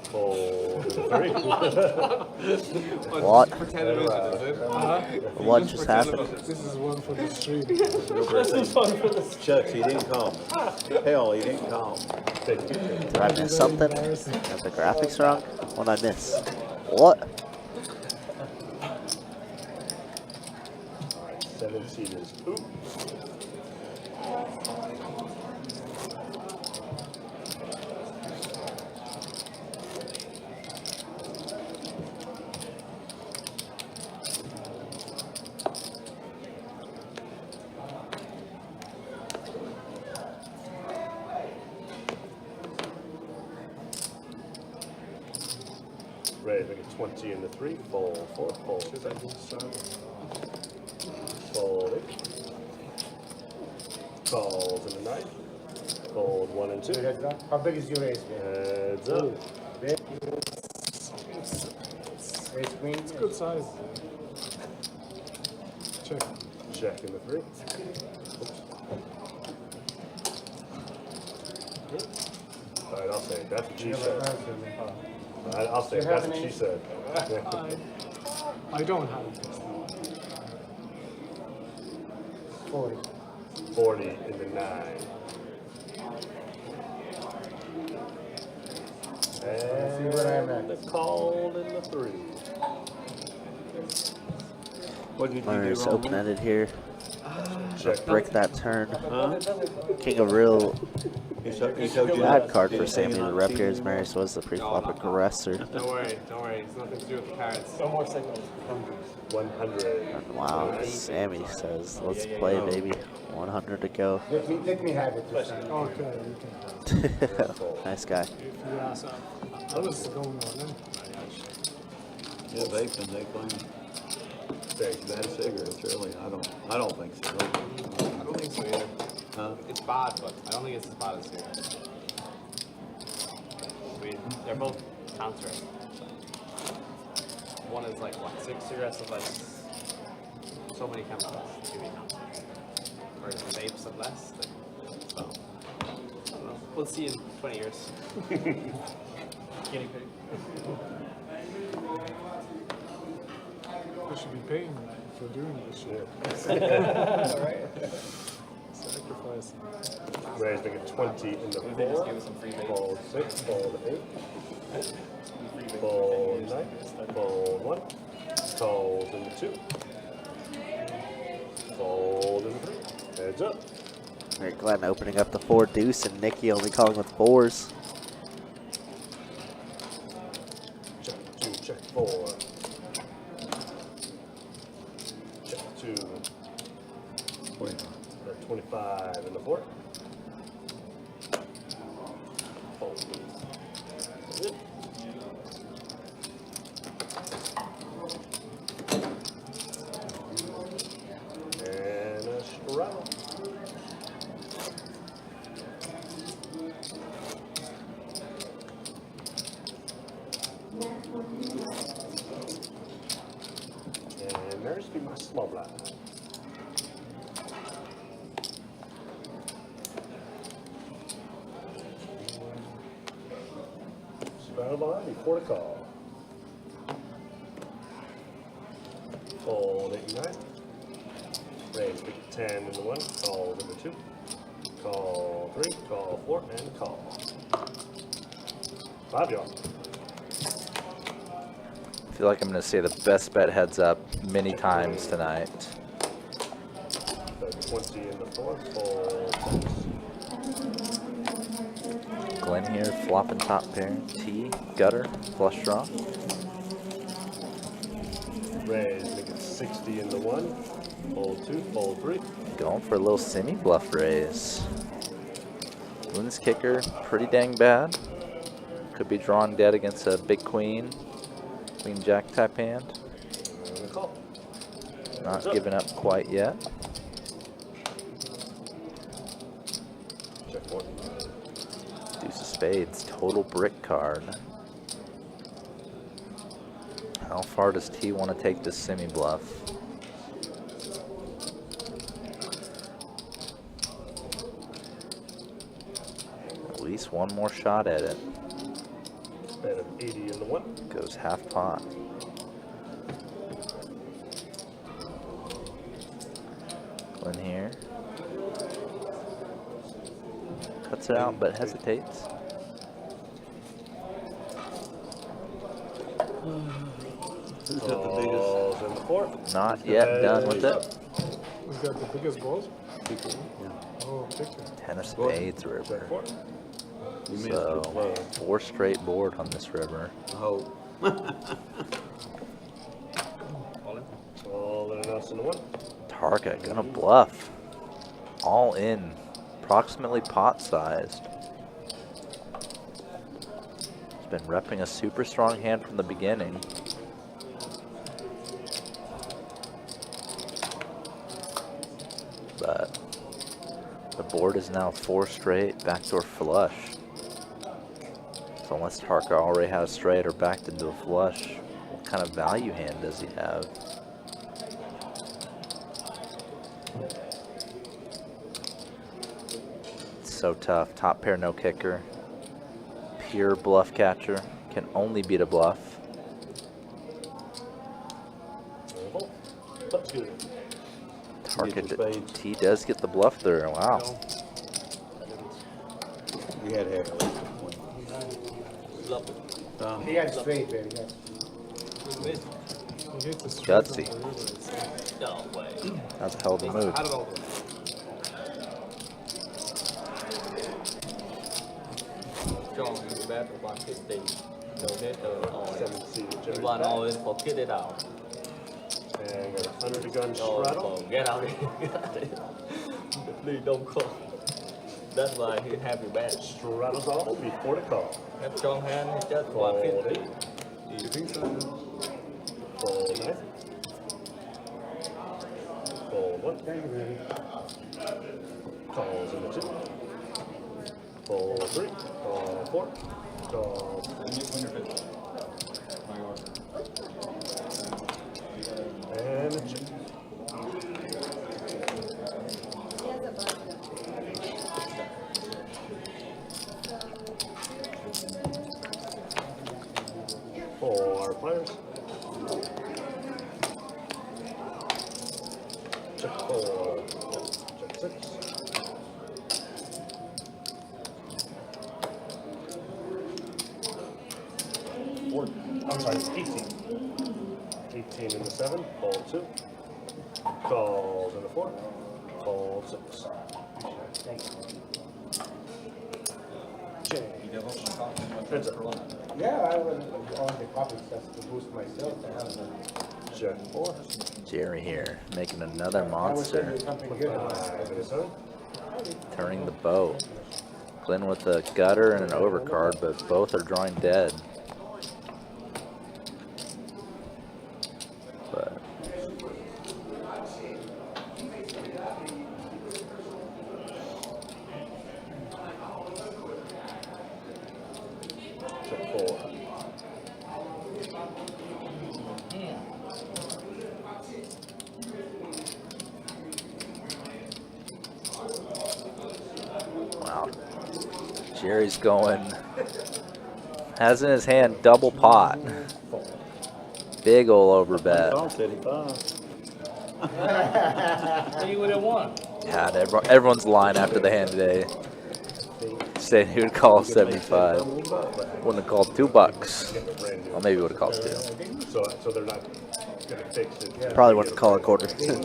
Fold 3. What? For 10 minutes, is it? What just happened? This is one for the stream. This is fun for the Shucks, he didn't come. Hell, he didn't come. Did I miss something? Got the graphics wrong? What did I miss? What? 17 is oop. Raise, make it 20 in the 3, fold 4, fold 6, fold 8, calls in the 9, fold 1 and 2. How big is your raise? Heads up. Big. Raise queen. It's good size. Check. Check in the 3. Alright, I'll say that's what she said. I'll say that's what she said. I don't have it. 40. 40 in the 9. See where I'm at. The call in the 3. What did you do Myers wrong? open-ended here. Check. Brick that turn. King of real bad card for Sammy. The rep here is Marius was the pre-flop aggressor. Don't worry. It's nothing to do with the cards. No more signals. 100. And wow, Sammy says, let's play, baby. 100 to go. Let me have it. Okay, you can. Nice guy. Yeah, so I was going on then. Yeah, they claim bad cigarettes, really. I don't think so. I don't think so either. Huh? It's bad, but I don't think it's as bad as cigarettes. I mean, they're both cancerous. One is like, what, 6 cigarettes of like so many chemicals to give you cancer. Whereas the vapes have less. So, I don't know. We'll see in 20 years. Guinea pig. I should be paying for doing this shit. Alright. Sacrifice. Raise, make it 20 in the 4. Fold 6, fold 8. Fold 9, fold 1. Calls in the 2. Fold in the 3. Heads up. Eric Glenn opening up the 4 deuce and Nikki only calling with 4s. Check 2, check 4. Check 2. 25 in the 4. Fold. Good. And a straddle. And there's be my small blind. Straddle behind before the call. Fold 8 and 9. Raise, pick 10 in the 1. Call in the 2. Call 3. Call 4 and call. 5 y'all. I feel like I'm going to say the best bet heads up many times tonight. 20 in the 4. Fold 6. Glenn here, flopping top pair. T, gutter, flush draw. Raise, make it 60 in the 1. Fold 2, fold 3. Going for a little semi-bluff raise. Glenn's kicker, pretty dang bad. Could be drawing dead against a big queen. Queen jack type hand. And a call. Not giving up quite yet. Check 4. Deuce of spades, total brick card. How far does T want to take this semi-bluff? At least one more shot at it. Bet of 80 in the 1. Goes half pot. Glenn here. Cuts it out, but hesitates. Who's got the biggest? Calls in the 4. Not yet done with it. Is that the biggest balls? Picker, yeah. Oh, picker. 10 of spades river. You missed So, the play. 4 straight board on this river. Oh. All in and outs in the 1. Target gonna bluff. All in. Approximately pot sized. He's been repping a super strong hand from the beginning. But the board is now 4 straight, backdoor flush. So unless Tarka already has straight or backed into a flush, what kind of value hand does he have? It's so tough. Top pair, no kicker. Pure bluff catcher. Can only beat a bluff. Let's go. Target, he does get the bluff through. Wow. We had to have at least a point. He had straight, baby. Gutsy. No way. That's a hell of a move. I don't know. Strong, you bad for 150. Donate all in. 7-seater You want all in, forget it out. And got an under the gun Oh, straddle. get out of here. Get out of here. Please don't call. That's why he have you bad. Straddles all before the call. Have strong hand, he just Fold 150. 8. Fold 9. Fold 1. Calls in the 2. Fold 3. Call 4. Call. And a check. Four players. Check 4. Check 6. I'm sorry, 18. 18 in the 7. Fold 2. Calls in the 4. Fold 6. Heads up. Yeah, I would on the copies just to boost myself. Check 4. Jerry here, making another I was monster. thinking something good about 5 in the 7. Turning the boat. Glenn with a gutter and an overcard, but both are drawing dead. But Check 4. wow. Jerry's going, has in his hand double pot. Big ol' over bet. Call 35. What you would have won? God, everyone's lying after the hand today. Saying he would call 75. Wouldn't have called $2. Well, maybe would have called 2. So they're not gonna fix it. Probably wouldn't call a quarter. Yeah.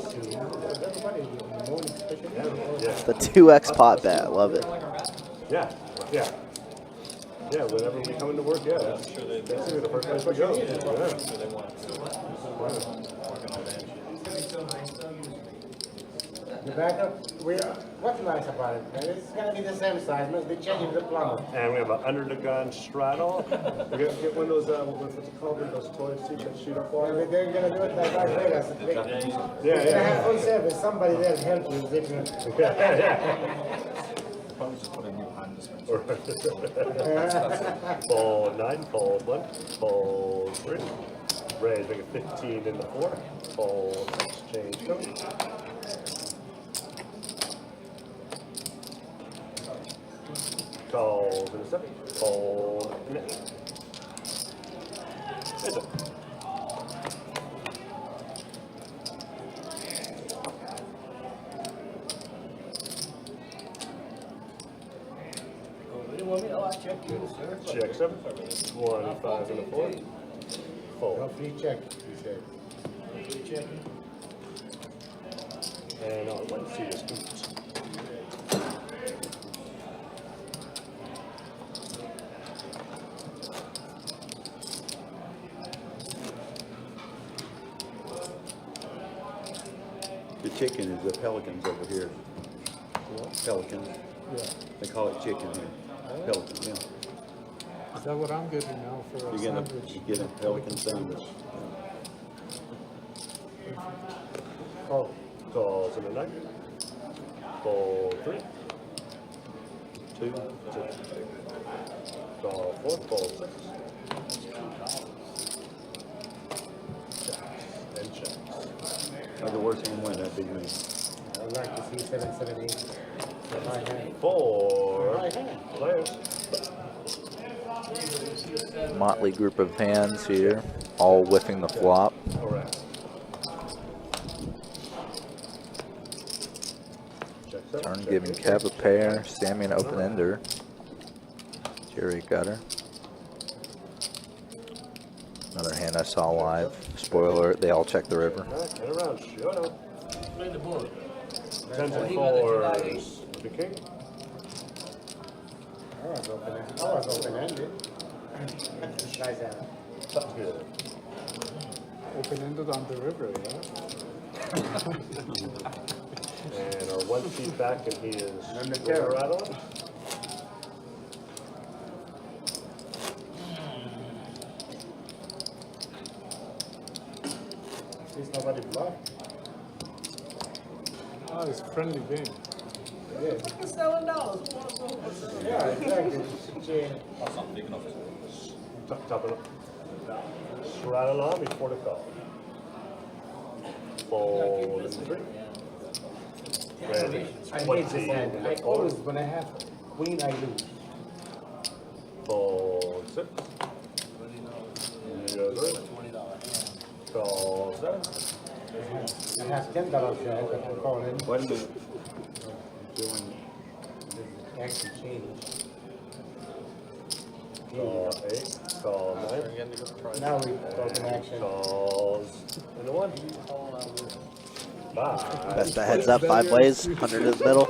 The 2x pot bet. Love it. Yeah. Yeah. Yeah, whenever we come into work, yeah, that's the first place we go. Yeah. The backup, what's nice about it, man? It's gonna be the same size, must be changing the plumber. And we have an under the gun straddle. We get one of those, what's it called, those toy seats that shoot up Yeah, far. they're gonna do it like Las Vegas. They're Yeah, gonna have full yeah. service, somebody there to help you. They can- Probably just put a new hand dispenser. Fold 9, fold 1, fold 3. Raise, make it 15 in the 4. Fold 6, change code. Calls in the 7. Fold in the 8. Heads up. What do you want me? Oh, I check you, sir. Check 7. 25 in the 4. No Fold. free check, he said. Free checking. And our one seat is complete. The chicken is the pelicans over here. Pelicans. Yeah. They call it chicken here. Pelicans, yeah. Is that what I'm getting now for a You sandwich? get a pelican sandwich. Oh, calls in the night. Fold 3. 2. 2. Call 4. Fold 6. And checks. The worst hand win, that'd be me. I'd like to see 778. Right hand. 4 Right hand. players. Motley group of hands here, all whiffing the flop. Correct. Checks out. Turn giving Kev a pair, Sammy an open ender. Jerry gutter. Another hand I saw live. Spoiler alert, they all check the river. Get around, shut up. Play the board. 10s and 4s. The king. I was open-ended. Nice hand. Sounds good. Open-ended on the river, yeah? And our one seat back, and he is Number 2. Straddle. There's nobody bluff. Oh, it's a friendly game. Yeah. It's $7. Yeah, exactly. Top it up. Straddle on before the call. Fold and 3. I hate this hand. I always, when I have queen, I lose. Fold 6. Call 7. I have $10 hand, but I'm calling. Wait a minute. Doing Actually change. Call 8. Call 9. Now we talk in action. Calls and the 1. Bye. Best of heads up, 5 ways, 100 in the middle.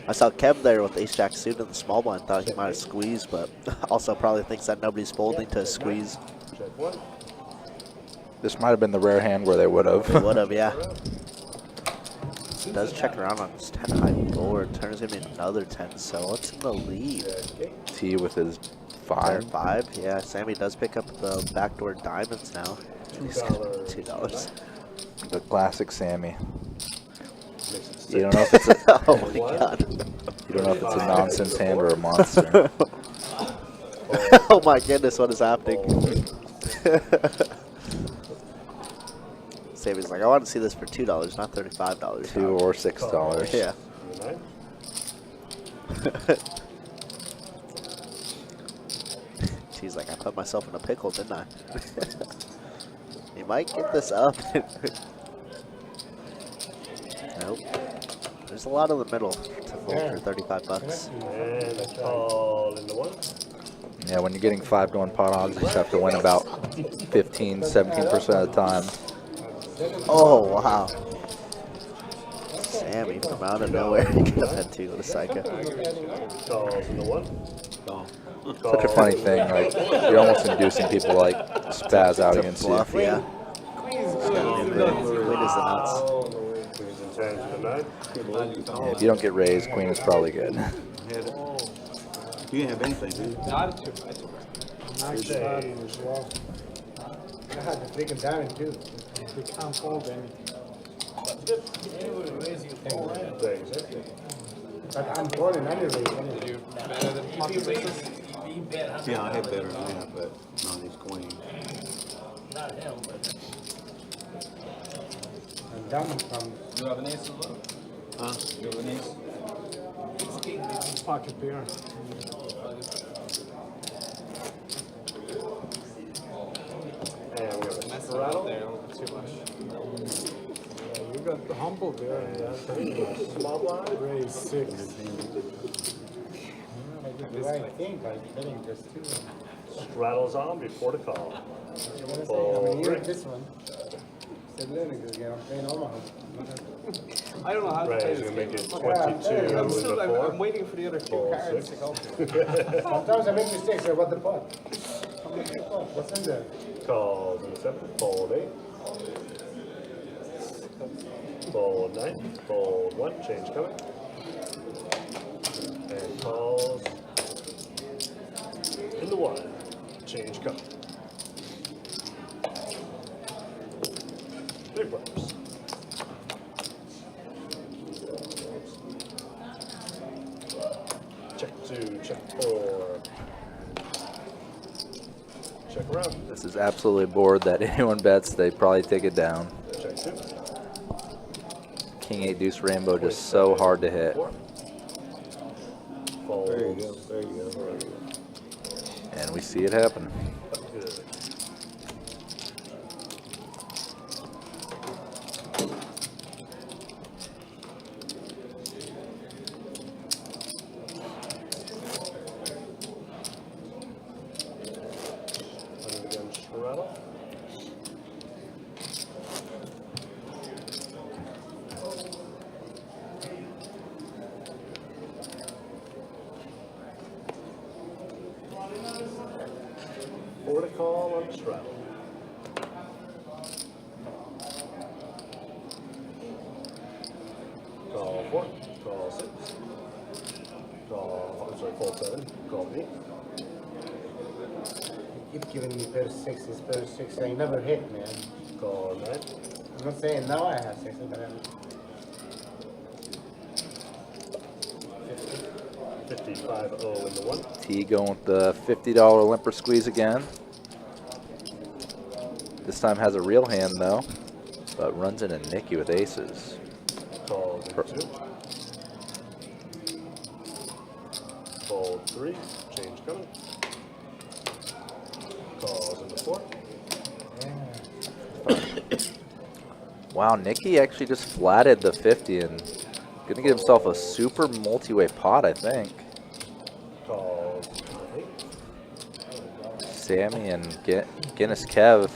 I saw Kev there with ace jack suited in the small blind. Thought he might have squeezed, but also probably thinks that nobody's folding to a squeeze. Check 1. This might have been the rare hand where they would have. Would have, yeah. Does check around on his 10 high board. Turns him another 10. So what's in the lead? T with his Player 5. 5. Yeah, Sammy does pick up the backdoor diamonds now. $2. The classic Sammy. You don't know if it's a Oh my god. You don't know if it's a nonsense hand or a monster. Oh my goodness, what is happening? Sammy's like, I want to see this for $2, not $35. $2 or $6. Yeah. She's like, I put myself in a pickle, didn't I? He might get this up. Nope. There's a lot in the middle to fold for $35. And a call in the 1. Yeah, when you're getting 5-to-1 pot odds, you just have to win about 15, 17% of the time. Oh, wow. Sammy from out of nowhere. He could have had 2 with a psycho. Calls in the 1. Such a funny thing, like, you're almost inducing people to, like, spaz out against you. Bluff, yeah. Queen is the nuts. Queens and 10s to the 9. Yeah, if you don't get raised, queen is probably good. You didn't have anything, did you? Not too much. Max starting as well. I had the freaking diamond too. You can't fold anything. But I'm calling anyway. Yeah, I had better than that, but not his queen. Not him, but. And diamond comes. You have an ace as well? Huh? You have an ace? Pocket pair. And we have a Straddle. Too much. You got the humble there. Small blind. Raise 6. I did the right thing by betting just 2. Straddles on before the call. I'm gonna say, I'm gonna hear this one. learning this game. I'm playing Omaha. I don't know how to Right, play he's this gonna make game. it 22 in I'm the still, 4. I'm waiting for the other two Fold cards 6. to go. Sometimes I make mistakes. I what the pot? I'm making the pot. What's in there? Calls in 7. Fold 8. Fold 9. Fold 1. Change coming. And calls in the 1. Change coming. 3 players. Check 2, check 4. Check around. This is absolutely a board that anyone bets, they probably take it down. Check 2. King 8 deuce rainbow just so hard to hit. Fold. There you go. There you go. There you go. And we see it happen. Good. Running again, Straddle. Four to call on the Straddle. Call 4, call 6, call, I'm sorry, fold 7, call me. You keep giving me pair 6s, pair 6. I never hit, man. Call 9. I'm not saying now I have 6s, but I have 55-0 in the 1. T going with the $50 limper squeeze again. This time has a real hand though, but runs into Nicky with aces. Calls in 2. Fold 3, change coming. Calls in the 4. Wow, Nicky actually just flatted the 50 and gonna get himself a super multi-way pot, I think. Calls in 8. Sammy and Guinness Kev,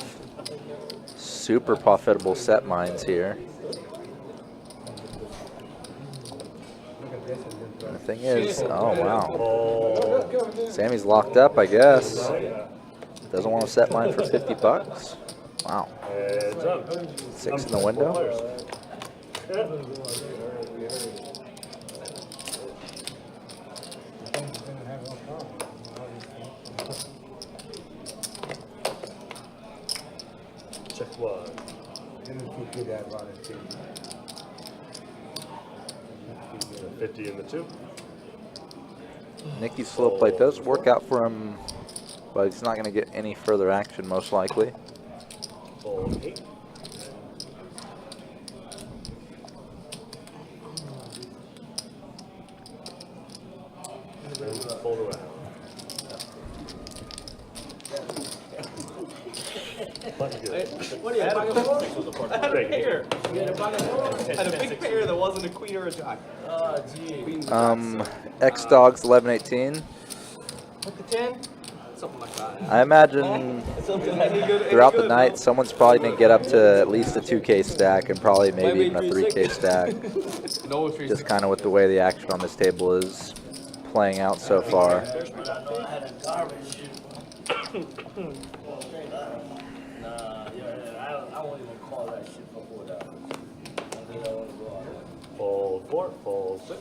super profitable set mines here. And the thing is, oh wow, Sammy's locked up, I guess. Doesn't want to set mine for 50 bucks. Wow. Heads up. 6 in the window. Check 1. didn't think you that about it, too. 50 in the 2. Nicky's slow play does work out for him, but he's not going to get any further action most likely. Fold 8. And fold around. What do you have? I had a pair. I had a big pair that wasn't a queen or a jack. Oh, gee. X-Dogs 1118. Look at 10? Something like that. I imagine throughout the night, someone's probably going to get up to at least a 2K stack and probably maybe even a 3K stack. Just kind of with the way the action on this table is playing out so far. I had a garbage. I won't even call that shit for $4. I think I want to go out. Fold 4, fold 6.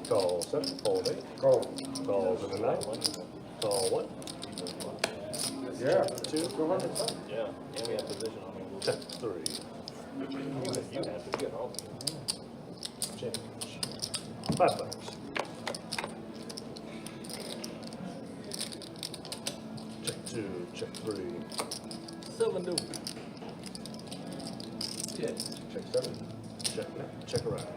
Call 7, fold 8. Call. Calls in the 9. Call 1. Yeah. 2. 200. Yeah, we have position on it. Check 3. You have to get all. Change. 5 players. Check 2, check 3. 7 do. Check 7. Check 9. Check around.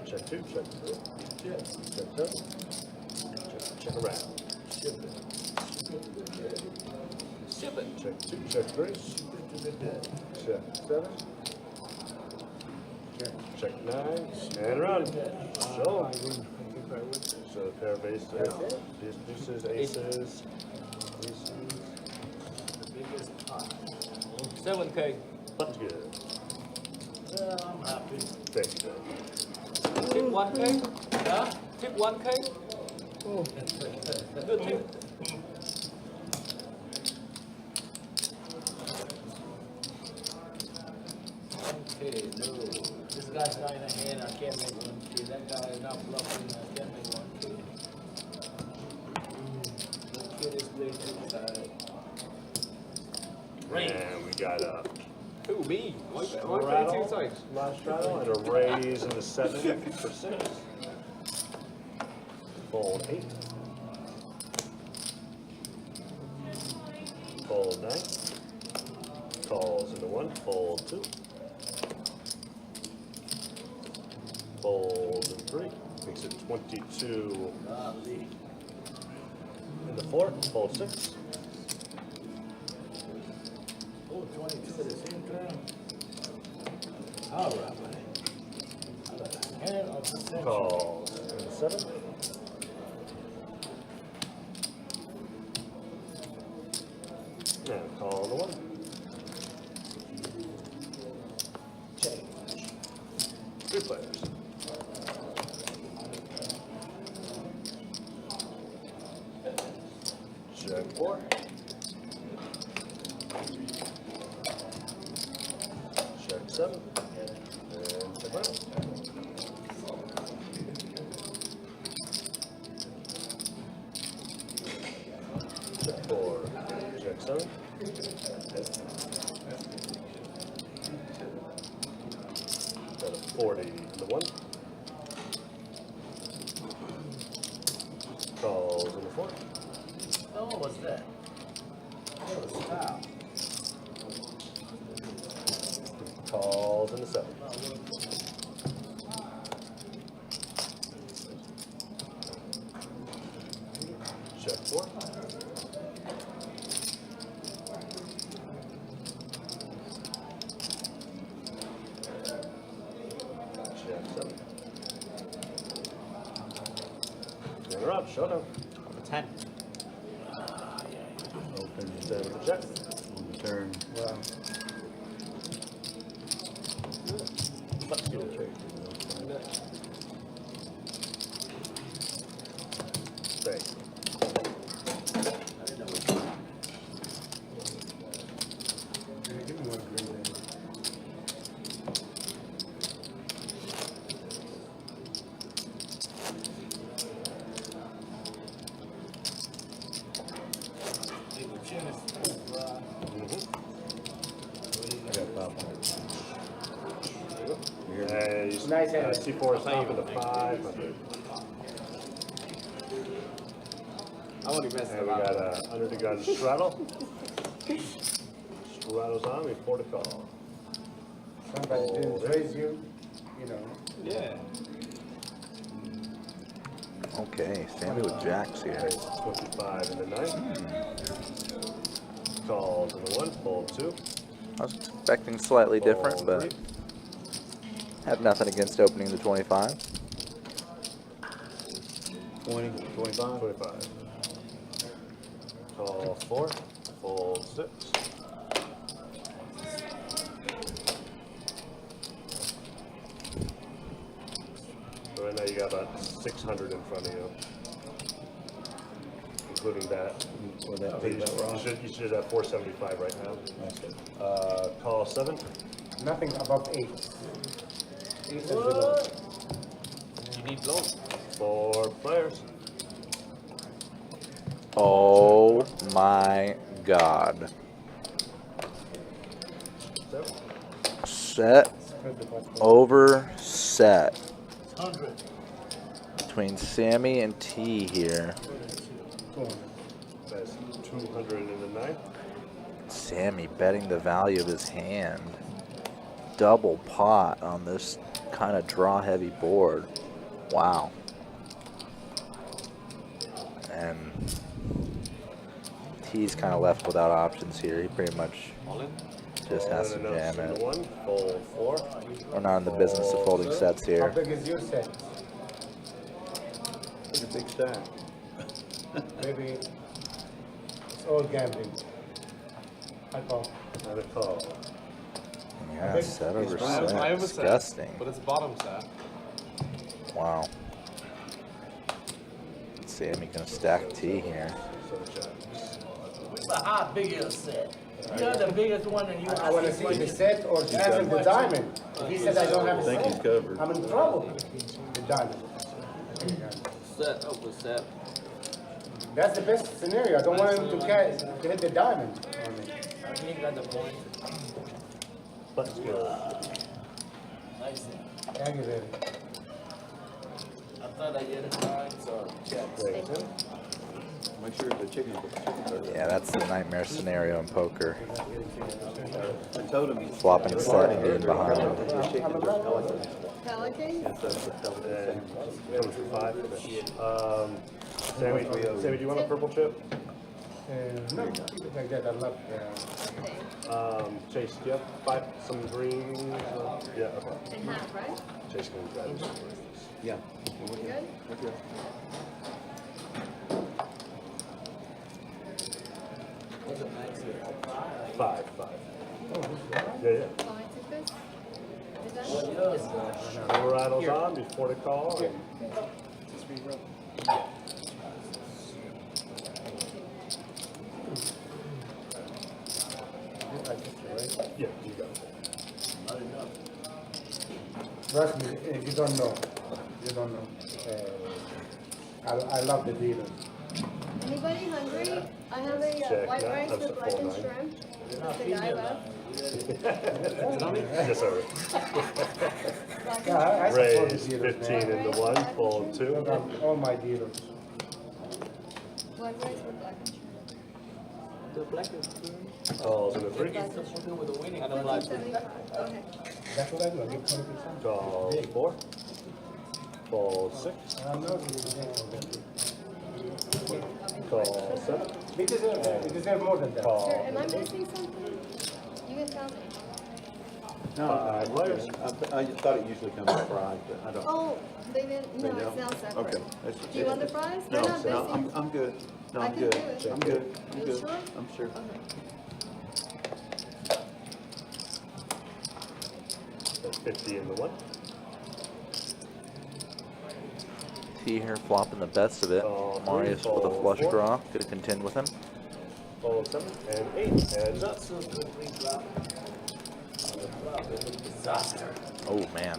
Check 2, check 3. Check 7. Check around. Ship it. Ship it. Check 2, check 3. Check 7. check 9, and run. Show. So a pair of aces, deuces, aces, aces. 7K. That's good. Yeah, I'm happy. Thank you. Tip 1K? Huh? Tip 1K? Oh. Good tip. Okay, no. This guy's not in a hand, I can't make 1K. That guy is not bluffing, I can't make 1K. The kid is way too tired. And we got a Who, me? straddle, last straddle, and a raise in the 7 for 6. Fold 8. Fold 9. Calls into 1. Fold 2. Fold and 3. Makes it 22 in the 4. Fold 6. Oh, 22 at the same time. All right, man. I got a hand of the century. Calls in the 7. And call in the 1. Change. 3 players. Check 4. Check 7. And check out. Check 4. Check 7. Got a 40 in the 1. Calls in the 4. Oh, what was that? That was foul. Calls in the 7. Check 4. Check 7. And we're up, showdown. 10. Open. 7 check. On the turn. Wow. Let's go. Thank you. Give me one green then. Hey, the chin is full, bro. I got 500. Nice hand. C4 is top of the 5. I want to mess And it we up. got under the gun straddle. Straddle's on, we have 4 to call. Somebody didn't raise you, you know. Yeah. Okay, Sammy with jacks here. Raise 25 in the 9. Calls in the 1, fold 2. I was expecting slightly different, but have nothing against opening the 25. 20, 25. 25. Call 4, fold 6. So right now you got about 600 in front of you, including that. Or that, So you should have 475 right now. Call 7. Nothing above 8. 8 and below. What? You need blow. 4 players. Oh my god. 7. Set over set 100. between Sammy and T here. That's 200 in the 9. Sammy betting the value of his hand. Double pot on this kind of draw heavy board. Wow. And T's kind of left without options here. He pretty much All in? Just has to And then jam announce it. number 1, fold 4. We're not in the business of folding sets How here. big is your set? It's a big stack. Maybe it's all gambling. I call. And a call. Yeah, set over I have set. a set, Disgusting. but it's bottom set. Wow. Sammy gonna stack T here. How big is a set? You're the biggest one, and you I want to see the set or having the diamond. If he says I don't have a I think he's set, covered. I'm in trouble. The diamond. set over set. That's the best scenario. I don't want him to hit the diamond on me. I think you got the point. Let's go. Nice. Aggravated. I thought I get it right, so check. Make sure the chicken. Yeah, that's the nightmare scenario in poker. I told him. Flopping a set and being behind. Pelican? Comes for 5. Sammy, do you want a purple chip? No, like that. I love Chase, do you have some green? Yeah, okay. And half, right? Chase can grab some greens. Yeah. You good? Okay. 5. Yeah. Oh, I took this? Is that? Four rattles on before the call. And yeah, you got it. Trust me, you don't know. You don't know. I love the dealers. Anybody hungry? I have a Check, white yeah, rice that's with a rice and 4-9. shrimp. That's the guy left. Yes, sir. Yeah, I support the Raise dealers, 15 man. into 1, fold 2. Look at all my dealers. White rice with black and shrimp. The black is Calls in the 3. That's something with the winning. I don't like it. 75. Okay. That's what I do. I give 20%. Call 4. Fold 6. I'm not Call 7. They deserve more than that. Call. Sir, am I missing something? You can tell me. No, 5 players. I just thought it usually comes fried, but I don't. Oh, they didn't. No, They it's don't? now separate. Okay. Do you want the fries? They're not No, missing. I'm good. No, I I'm can good. do it. I'm good. I'm You good. sure? I'm sure. Okay. 50 into 1. T here flopping the best of it. Marius with a flush draw. Gonna contend with him. Fold 7 and 8. And up. Disaster. Oh man.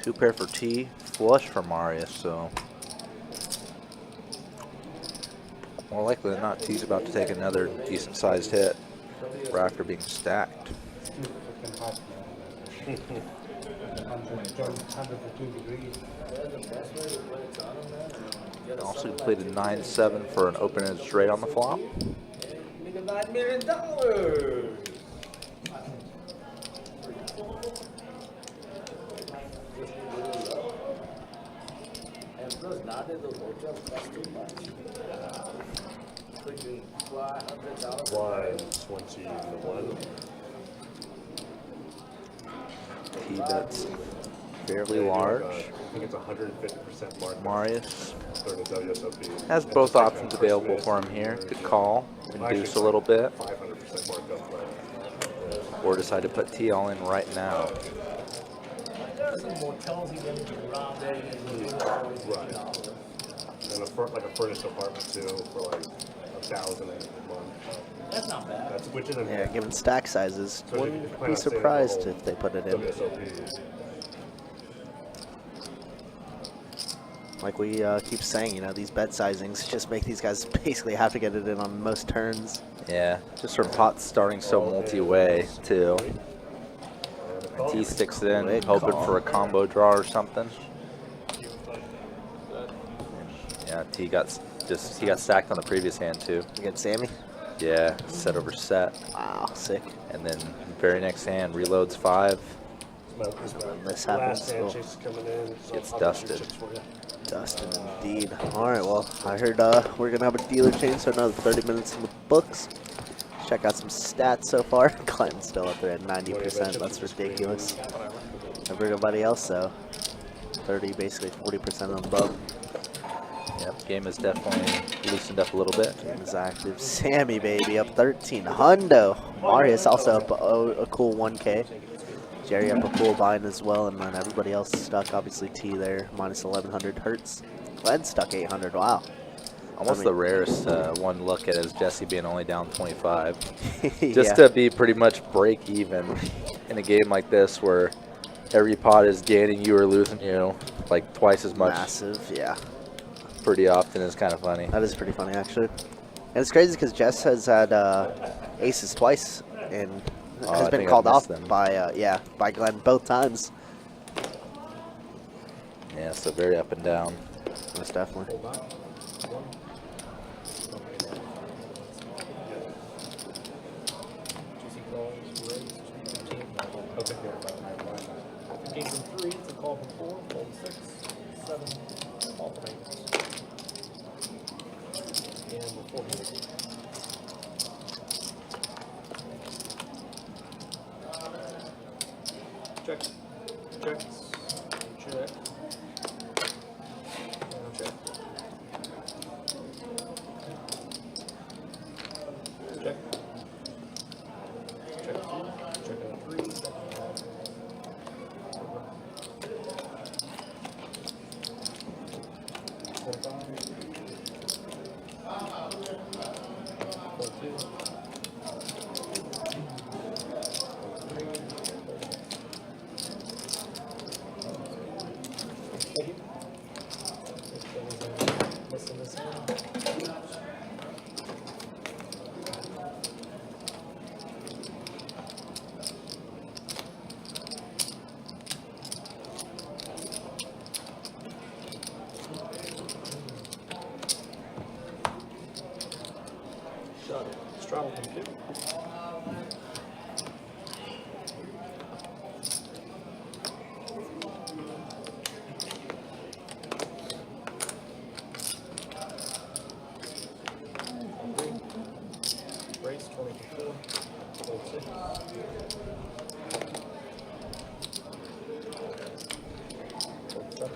2 pair for T, flush for Marius, so more likely than not, T's about to take another decent sized hit right after being stacked. 102 degrees. Also completed 9-7 for an open-ended straight on the flop. Make a $9 million. And plus, nowadays the hotel costs too much. Freaking $100. Blind 20 into 1. T bets fairly large. I think it's 150% market. Marius Third is WSOP. has both options available for him here. Could call, induce a little bit, 500% markup play. or decide to put T all in right now. There are some motels you get around there. Right. And like a furnished apartment too for like $1,000 a month. That's not bad. That's which is Yeah, given stack sizes, So if you wouldn't plan be on staying surprised the whole if they put it in. WSOP. Like we keep saying, you know, these bet sizings just make these guys basically have to get it in on most turns. Yeah, just her pot's starting so multi-way too. T sticks it in, Quick hoping call. for a combo draw or something. Yeah, T got stacked on the previous hand too. Against Sammy? Yeah, set over set. Wow, sick. And then very next hand reloads 5. This happens. Last hand Cool. chase is coming in. So Gets I'll get your dusted. chips for you. Dustin, indeed. All right, well, I heard we're going to have a dealer change, so another 30 minutes in the books. Check out some stats so far. Glenn's still up there at 90%. That's ridiculous. Everybody else, though, 30, basically 40% on the bump. Yep, game is definitely loosened up a little bit. Game is active. Sammy, baby, up 13. Hundo. Marius also up a cool 1K. Jerry up a cool bind as well, and then everybody else stuck. Obviously, T there, minus 1100 hertz. Glenn stuck 800. Wow. Almost the rarest one look at is Jesse being only down 25. Just Yeah. to be pretty much break even in a game like this where every pot is gaining you or losing you like twice as much. Massive, yeah. Pretty often is kind of funny. That is pretty funny, actually. And it's crazy because Jess has had aces twice and has been called off by by Glenn both times. Yeah, so very up and down. Most definitely. Game from 3, it's a call from 4, fold 6, 7, call from 8. And we're 4 minutes. Check. Check. Check. And check. Check. Check 2. Check out 3. Straddle from 2. Race 20 to 4. Fold 6. Fold 7.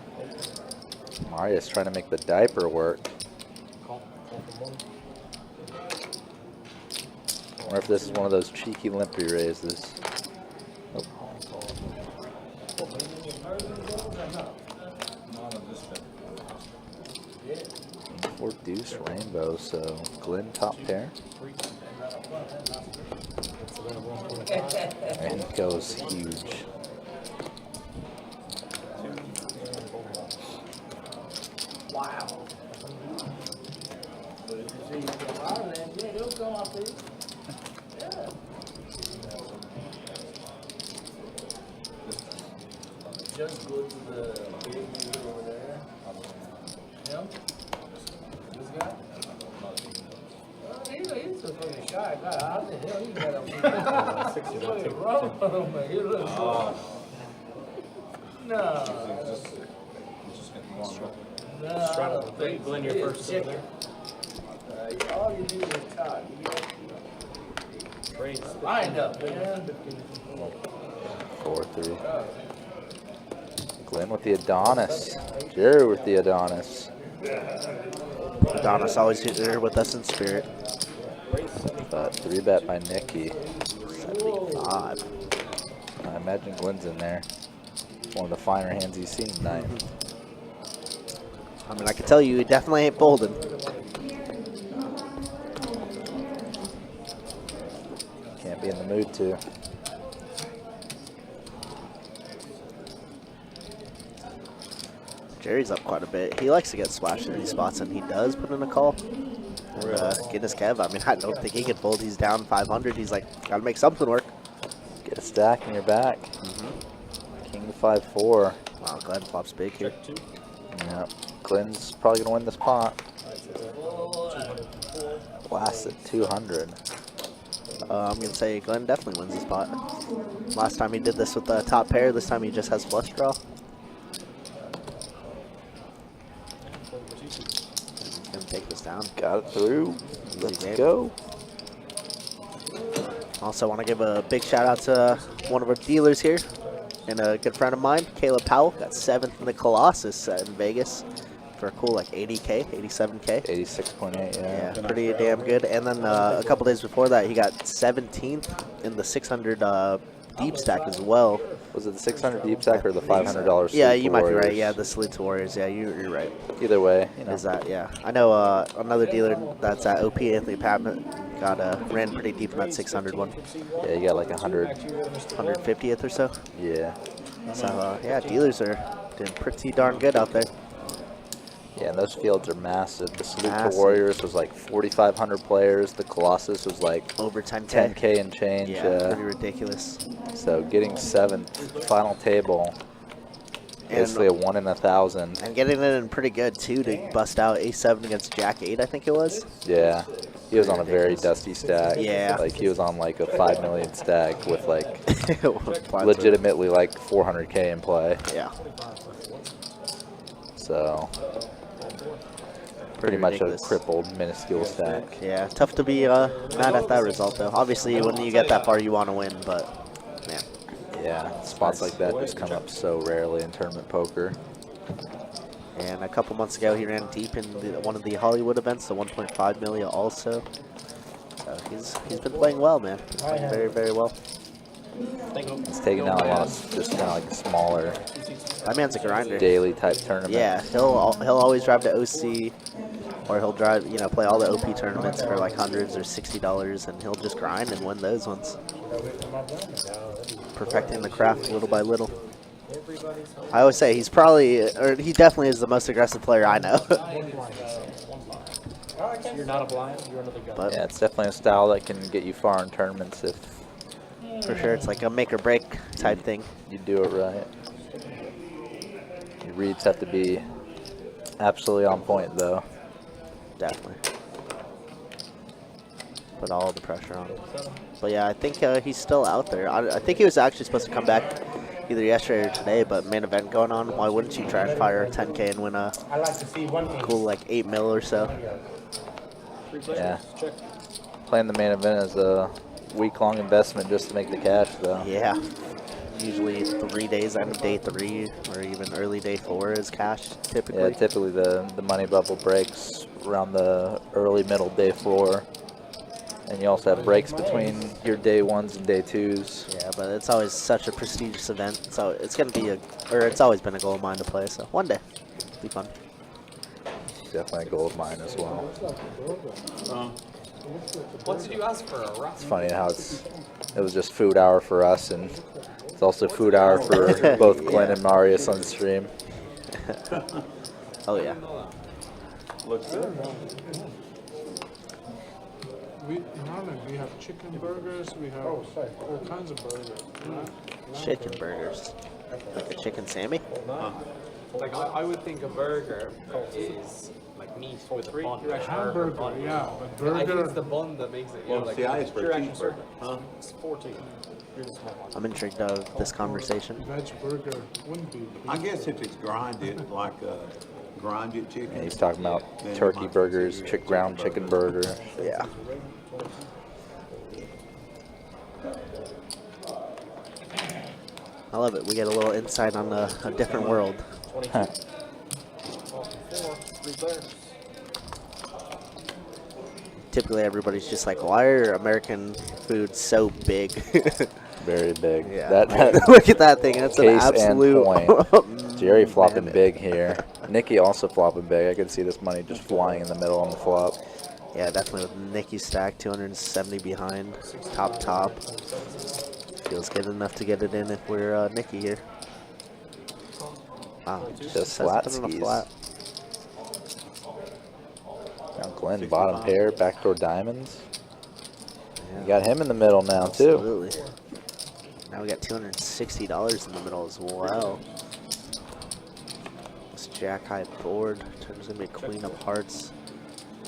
Marius trying to make the diaper work. Call from 1. I wonder if this is one of those cheeky limpy raises. Oh. Four deuce rainbow, so Glenn top pair. And it goes huge. Wow. Just go to the big dude over there. Him? This guy? He's a fucking shy guy. How the hell he got up there? He's fucking wrong with him, man. He looks no. No. Straddle. Glenn, you're first over there. All you do is talk. Raise. Lined up, man. 4-3. Glenn with the Adonis. Jerry with the Adonis. Adonis always here with us in spirit. 3-bet by Nikki. 75. I imagine Glenn's in there. One of the finer hands he's seen tonight. I mean, I can tell you, he definitely ain't folding. Can't be in the mood to. Jerry's up quite a bit. He likes to get splashed in these spots, and he does put in a call. Or get his Kev. I mean, I don't think he can fold. He's down 500. He's like, gotta make something work. Get a stack in your back. King 5-4. Wow, Glenn flops big here. Yep. Glenn's probably gonna win this pot. Blast at 200. I'm gonna say Glenn definitely wins this pot. Last time he did this with the top pair. This time he just has flush draw. He's gonna take this down. Got it through. Easy Let's game. go. Also want to give a big shout out to one of our dealers here and a good friend of mine, Caleb Powell. Got 7th in the Colossus in Vegas for a cool like 80K, 87K. 86.8, yeah. Yeah, pretty damn good. And then a couple days before that, he got 17th in the 600 deep stack as well. Was it the 600 deep stack or the $500 Yeah, Salute you to might Warriors? be right. Yeah, the Salute to Warriors. Yeah, you're right. Either way, you know. Is that, yeah. I know another dealer that's at OP, Anthony Patman, got ran pretty deep in that 600 one. Yeah, you got like 150th or so. Yeah. So, yeah, dealers are doing pretty darn good out there. Yeah, and those fields are massive. The Salute Massive. to Warriors was like 4,500 players. The Colossus was like over 10K. 10K and change. Yeah, pretty ridiculous. So getting 7th, final table, basically a 1 in 1,000. And getting it in pretty good too to bust out A7 against Jack 8, I think it was. Yeah, he was on a very dusty stack. Yeah. Like he was on like a 5 million stack with like legitimately like 400K in play. Yeah. So pretty much ridiculous. a crippled, minuscule stack. Yeah, tough to be mad at that result though. Obviously, when you get that far, you want to win, but man. Yeah, spots like that just come up so rarely in tournament poker. And a couple months ago, he ran deep in one of the Hollywood events, the 1.5 million also. So he's been playing well, man. He's playing very, very well. He's taking out a lot of just kind of like smaller. That man's a grinder. Daily type tournament. Yeah, he'll always drive to OC, or he'll drive, you know, play all the OP tournaments for like $100s or $60, and he'll just grind and win those ones. Perfecting the craft little by little. I always say he's probably, or he definitely is the most aggressive player I know. You're not a blind, you're another guy. But yeah, it's definitely a style that can get you far in tournaments if. For sure, it's like a make or break type thing. You do it right. Your reads have to be absolutely on point, though. Definitely. Put all the pressure on him. But yeah, I think he's still out there. I think he was actually supposed to come back either yesterday or today, but main event going on. Why wouldn't you try and fire 10K and win a cool like 8 mil or so? Yeah. Playing the main event is a week-long investment just to make the cash, though. Yeah. Usually 3 days on day 3 or even early day 4 is cash typically. Yeah, typically the money bubble breaks around the early middle day 4. And you also have breaks between your day 1s and day 2s. Yeah, but it's always such a prestigious event. So it's going to be it's always been a goal of mine to play. So one day, it'll be fun. Definitely a goal of mine as well. What did you ask for? A rock? It's funny how it was just food hour for us, and it's also food hour for both Glenn and Marius on the stream. Oh yeah. Looks good. In Ireland, we have chicken burgers, we have all kinds of burgers. Chicken burgers. Like a chicken Sammy? Like I would think a burger is like meat with a bun. You're actually Hamburger, bun. yeah, but I think burger. it's the bun that makes it. Well, Like see, I asked for pure a action cheeseburger. burger. It's 14. You're the small one. I'm intrigued of this conversation. Veg burger wouldn't be. I guess if it's grinded, like grinded chicken. And he's talking about turkey burgers, ground chicken burger. Yeah. I love it. We get a little insight on a different world. Huh. 3 players. Typically, everybody's just like, why are American food so big? Very big. Yeah. That Look at that thing. That's an case absolute. and point. Jerry flopping Mammoth. big here. Nikki also flopping big. I can see this money just flying in the middle on the flop. Yeah, definitely with Nikki's stack, 270 behind, top. Feels good enough to get it in if we're Nikki here. Wow, Just put flat it on a skis. flat. Now Glenn, bottom pair, backdoor diamonds. You got him in the middle now, too. Absolutely. Now we got $260 in the middle as well. This jack high board turns into a queen of hearts.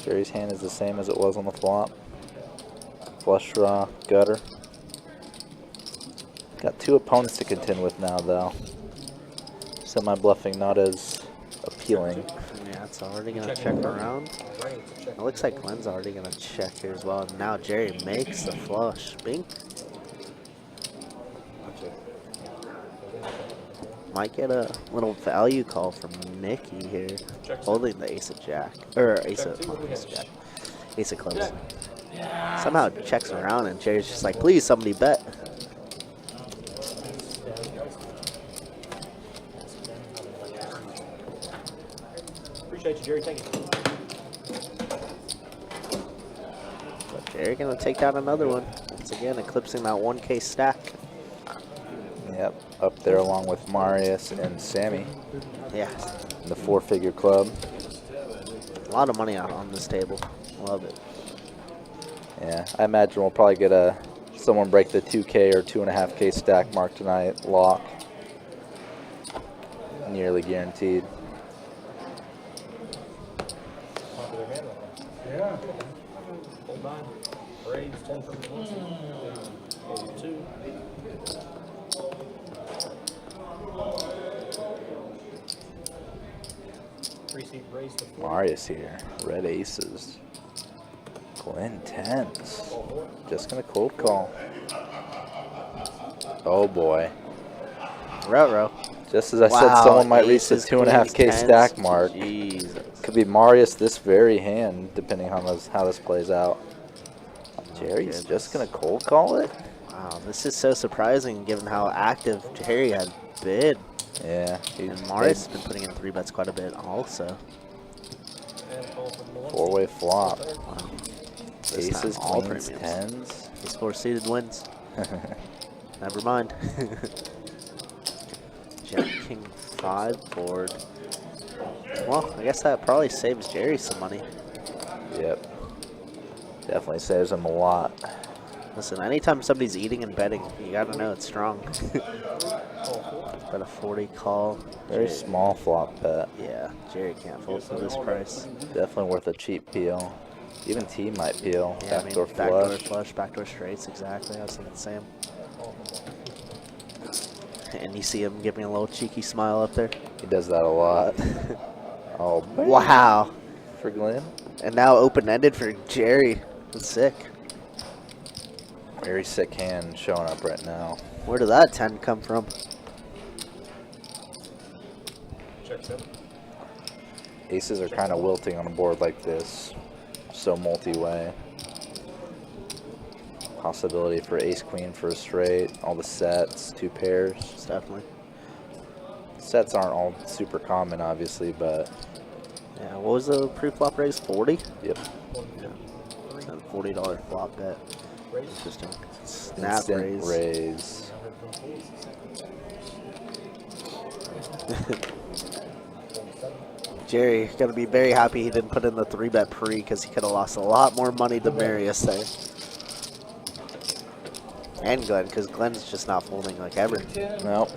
Jerry's hand is the same as it was on the flop. Flush draw, gutter. Got 2 opponents to contend with now, though. Semi-bluffing not as appealing. Yeah, That's already gonna check around. It looks like Glenn's already gonna check here as well. And now Jerry makes the flush. Bing. Might get a little value call from Nicky here, holding the ace of jack, or ace of jack, ace of clubs. Somehow it checks around and Jerry's just like, please somebody bet. Appreciate you, Jerry. Thank you. But Jerry gonna take down another one. Once again, eclipsing that 1K stack. Yep, up there along with Marius and Sammy. Yeah. In the 4-figure club. A lot of money out on this table. Love it. Yeah, I imagine we'll probably get someone break the 2K or 2.5K stack mark tonight. Lock. Nearly guaranteed. Yeah. Hold on. Raise 10 from the 2. Raise to 4. Marius here. Red aces. Glenn 10s. Just gonna cold call. Oh boy. Ruh-roh. Just as I said, someone might reach the 2.5K stack mark. Jesus. Could be Marius this very hand, depending on how this plays out. Jerry's just gonna cold call it. Wow, this is so surprising given how active Jerry had bid. Yeah. And Marius has been putting in 3-bets quite a bit also. 4-way flop. Wow. Aces, all queens, premiums. 10s. He's 4-seated wins. Never mind. Jack, King 5 board. Well, I guess that probably saves Jerry some money. Yep. Definitely saves him a lot. Listen, anytime somebody's eating and betting, you gotta know it's strong. But a 40 call. Very Jerry, small flop bet. Yeah, Jerry can't fold for this price. Definitely worth a cheap peel. Even T might peel. Yeah, Backdoor I mean, backdoor flush. flush, backdoor straights, exactly. I was thinking the same. And you see him give me a little cheeky smile up there. He does that a lot. Oh, man. Wow. For Glenn. And now open-ended for Jerry. That's sick. Very sick hand showing up right now. Where did that 10 come from? Aces are kind of wilting on a board like this. So multi-way. Possibility for ace-queen for a straight. All the sets, 2 pairs. Definitely. Sets aren't all super common, obviously, but... Yeah, what was the pre-flop raise? 40? Yep. Yeah. $40 flop bet. Interesting. Snap Instant raise. Jerry gonna be very happy he didn't put in the 3-bet pre because he could have lost a lot more money than Marius there. And Glenn, because Glenn's just not folding like ever. Nope.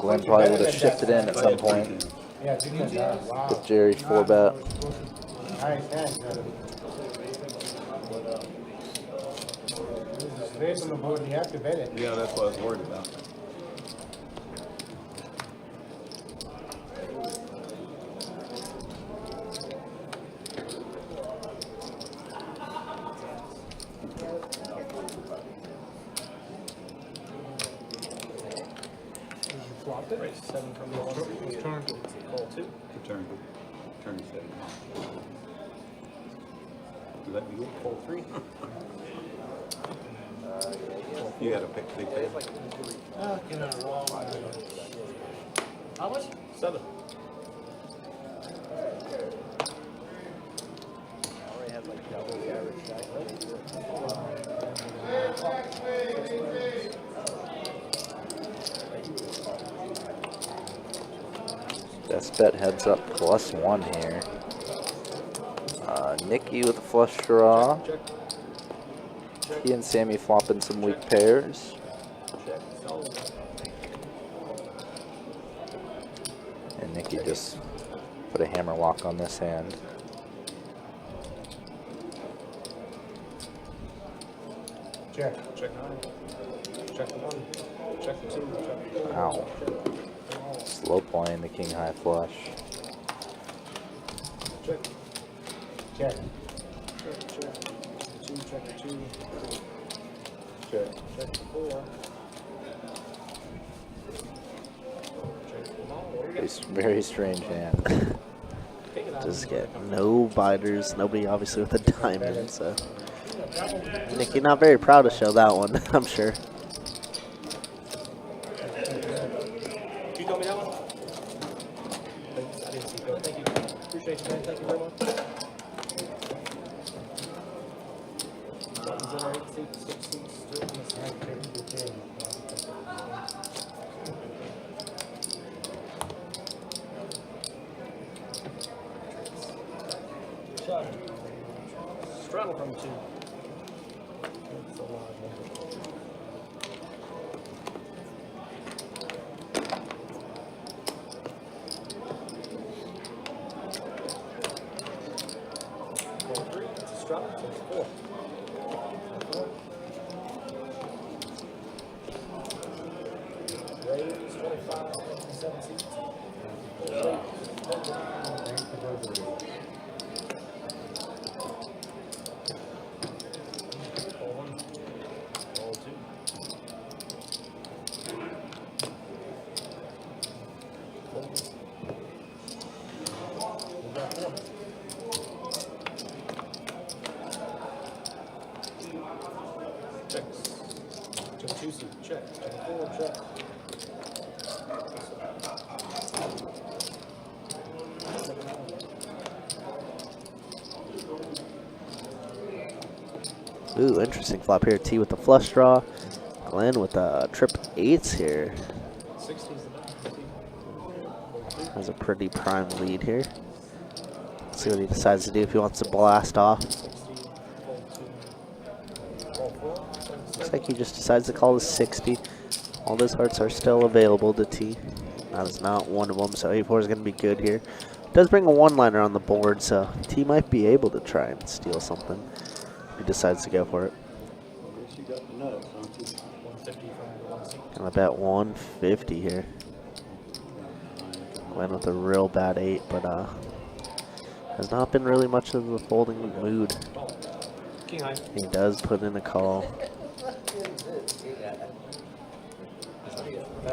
Glenn probably would have shifted in at some point. With Jerry's 4-bet. Raise on the board, you have to bet it. Yeah, that's what I was worried about. Flop it. Raise 7 from the 1. Return. Call 2. Turn 7. Let me go. Call 3. You gotta pick big pay. How much? 7. Best bet heads up +1 here. Nicky with a flush draw. He and Sammy flopping some weak pairs. And Nicky just put a hammer lock on this hand. Check. Check 9. Check the 1. Check the 2. Check the 4. Wow. Slow playing the king high flush. Check. Check. Check. 2, check 2. Check. Check 4. Check them all. What do we got? It's very strange hand. Just get no biters, nobody obviously with a diamond, so. Nick, you're not very proud to show that one, I'm sure. You told me that one? Thanks. I didn't see that. Thank you. Appreciate you, man. Thank you very much. Buttons in our 8 seats, 6 seats, still in this hand. Shot. Straddle from 2. That's a lot of numbers. It's a straddle, so it's 4. Raise 25, 7 seats. Checks. Check 2 seat, check. Check 4, check. Ooh, interesting flop here. T with the flush draw. Glenn with the trip 8s here. 60's the back. Has a pretty prime lead here. Let's see what he decides to do if he wants to blast off. 60, fold 4. Looks like he just decides to call the 60. All those hearts are still available to T. That is not one of them, so A4 is going to be good here. Does bring a one-liner on the board, so T might be able to try and steal something if he decides to go for it. You got the nuts, don't you? 150 from the 1 seat. Gonna bet 150 here. Went with a real bad 8, but has not been really much of a folding mood. King high. He does put in a call.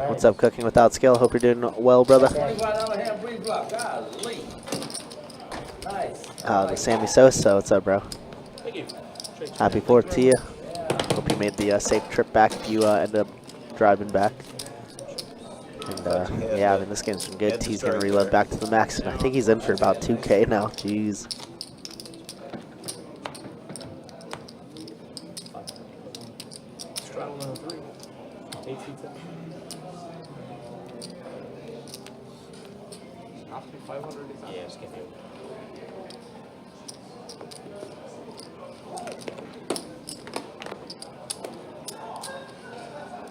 What's up, Cooking Without Skill? Hope you're doing well, brother. The Sammy Sosa, what's up, bro? Thank you. Happy 4th to you. Hope you made the safe trip back if you end up driving back. And yeah, I mean, this game's been good. T's gonna reload back to the max, and I think he's in for about 2K now. Jeez. Straddle number 3. 8 seats in. Have to be 500, is that? Yeah, just get you.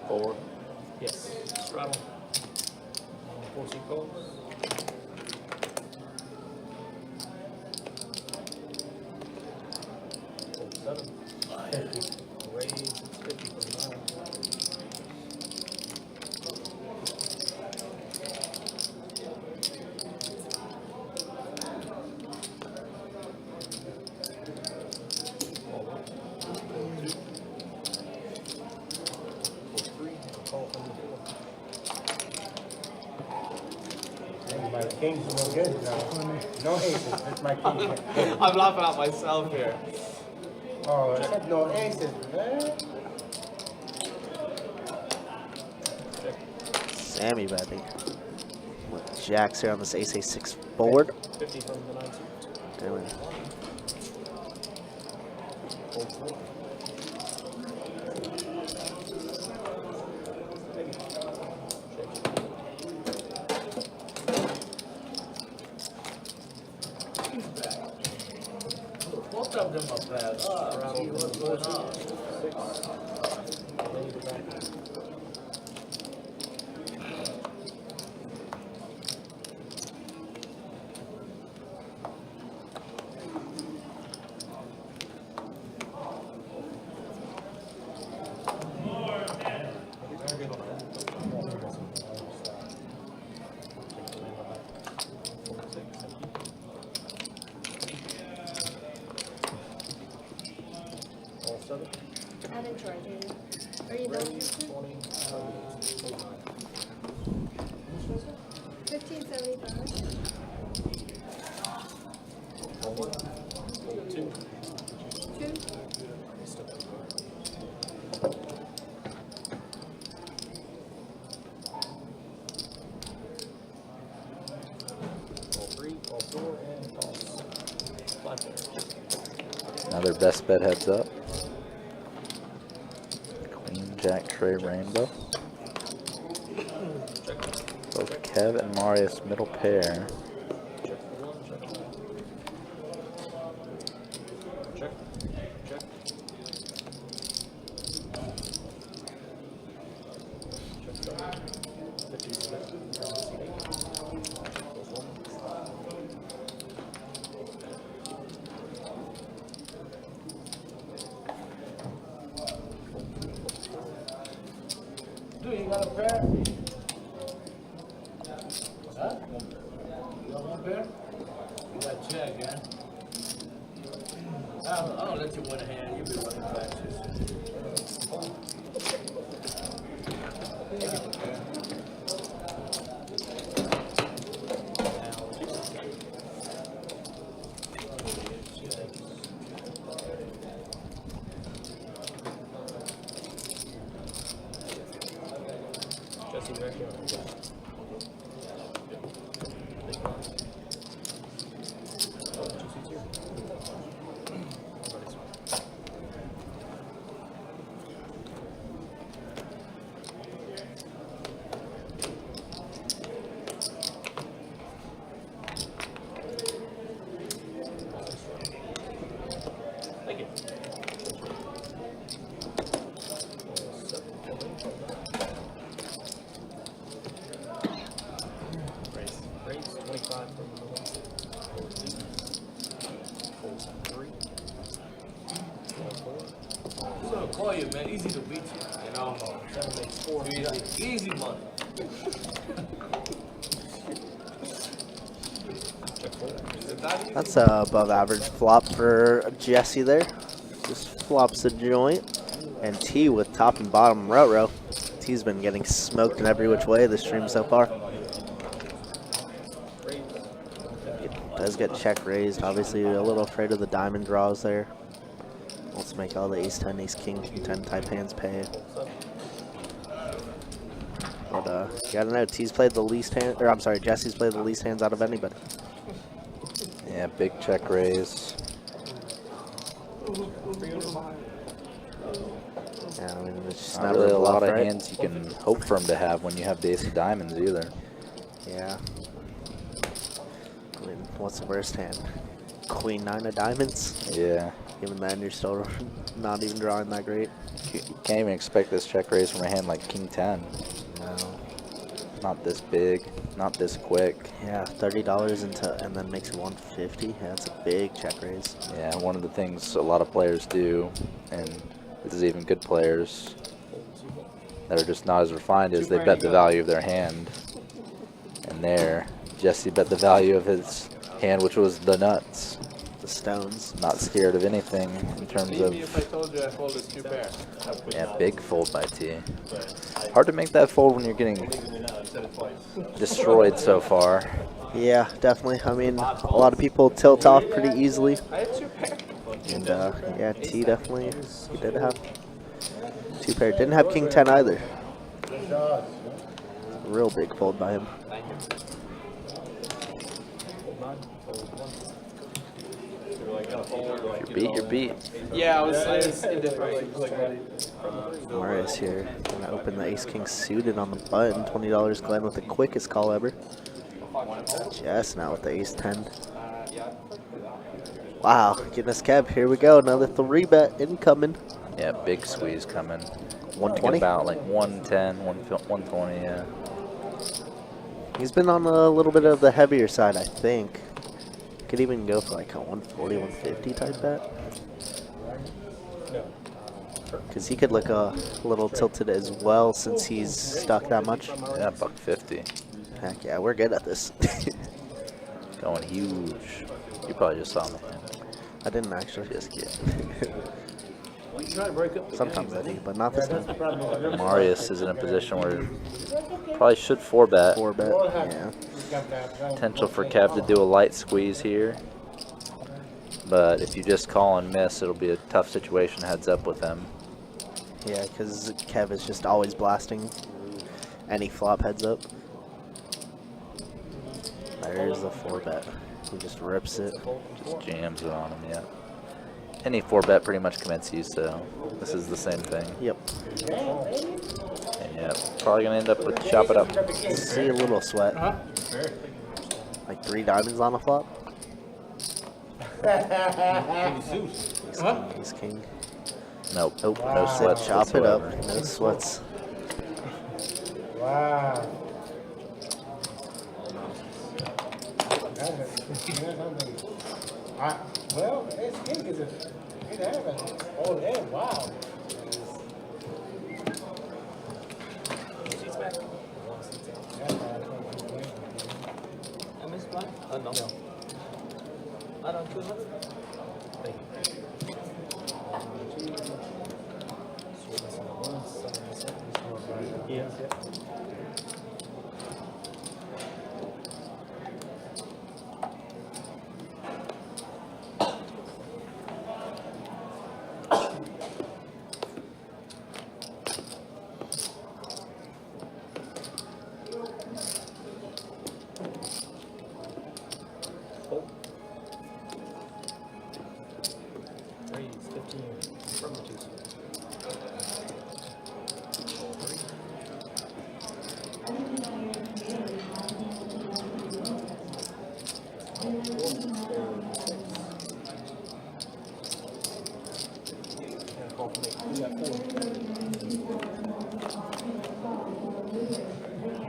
Four. Yes. Straddle. 4 seat calls. Fold 7. 50. Raise, it's 50 from 9. Fold 1. Fold 2. Fold 3. Call from the 4. My king's no good now. No aces. That's my king. I'm laughing at myself here. Oh, I said no aces, man. Sammy betting. With jacks here on this ace a6 board. 50 from the 9 seat. Really. Fold 4. Both of them are bad. See what's going on. 6. Lay the back. Another best bet heads up. Queen, Jack, Trey, Rainbow. Both Kev and Marius middle pair. Dude, you got a pair? Huh? You got one pair? You got check, yeah? I'll let you win a hand. You'll be running practice. I'm gonna call you, man. Easy to beat you. You know, 7 makes 4. Easy money. That's a above average flop for Jesse there. Just flops a joint. And T with top and bottom row. T's been getting smoked in every which way this stream so far. It does get check raised. Obviously a little afraid of the diamond draws there. Let's make all the ace 10, ace king, king 10 type hands pay. But you gotta know, T's played the least hand, or I'm sorry, Jesse's played the least hands out of anybody. Yeah, big check raise. Yeah, I mean, it's just not really a lot of hands you can hope for him to have when you have the ace of diamonds either. Yeah. I mean, what's the worst hand? Queen 9 of diamonds? Yeah. Even then, you're still not even drawing that great. You can't even expect this check raise from a hand like king 10. No. Not this big, not this quick. Yeah, $30 into, and then makes it 150. Yeah, that's a big check raise. Yeah, one of the things a lot of players do, and this is even good players that are just not as refined, is they bet the value of their hand. And there, Jesse bet the value of his hand, which was the nuts. The stones. Not scared of anything in terms of... If I told you I folded 2 pairs. Yeah, big fold by T. Hard to make that fold when you're getting destroyed so far. Yeah, definitely. I mean, a lot of people tilt off pretty easily. And yeah, T definitely, he did have 2 pair. Didn't have king 10 either. Real big fold by him. You're beat, you're beat. Yeah, I was indifferent. Marius here. Gonna open the ace king suited on the button. $20 Glenn with the quickest call ever. Jess now with the ace 10. Wow, goodness Kev, here we go. Another 3-bet incoming. Yeah, big squeeze coming. 120? About like 110, 120, yeah. He's been on a little bit of the heavier side, I think. Could even go for like a 140, 150 type bet. Because he could look a little tilted as well since he's stuck that much. Yeah, $150. Heck yeah, we're good at this. Going huge. You probably just saw me. I didn't actually. Just kidding. Sometimes I do, but not this time. Marius is in a position where probably should 4-bet. 4-bet, yeah. Potential for Kev to do a light squeeze here. But if you just call and miss, it'll be a tough situation heads up with him. Yeah, because Kev is just always blasting any flop heads up. There's the 4-bet. He just rips it. Just jams it on him, yeah. Any 4-bet pretty much commits you, so this is the same thing. Yep. And yeah, probably going to end up with chop it up. See a little sweat. Like 3 diamonds on a flop. He's king. Nope. Nope. No sweats. Chop it up. whatsoever. No sweats. Wow. Well, it's king is it happened. Oh, yeah, wow. I missed one? No. I don't choose it. Thank you. Yeah.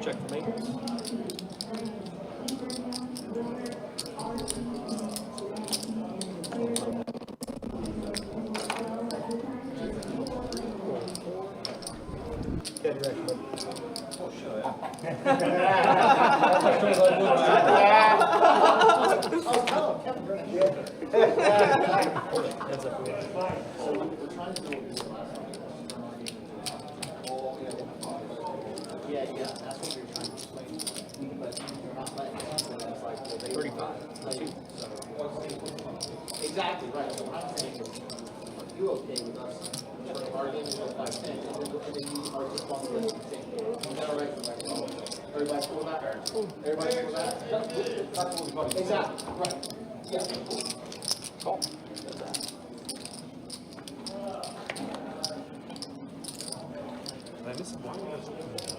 Check for me. Exactly right. So what I'm saying is, are you okay with us? Our game is 5-10, and then you are just on the list and saying, is that all right? Everybody cool with that? Everybody cool with that? Exactly, right. Yeah. Cool. This is one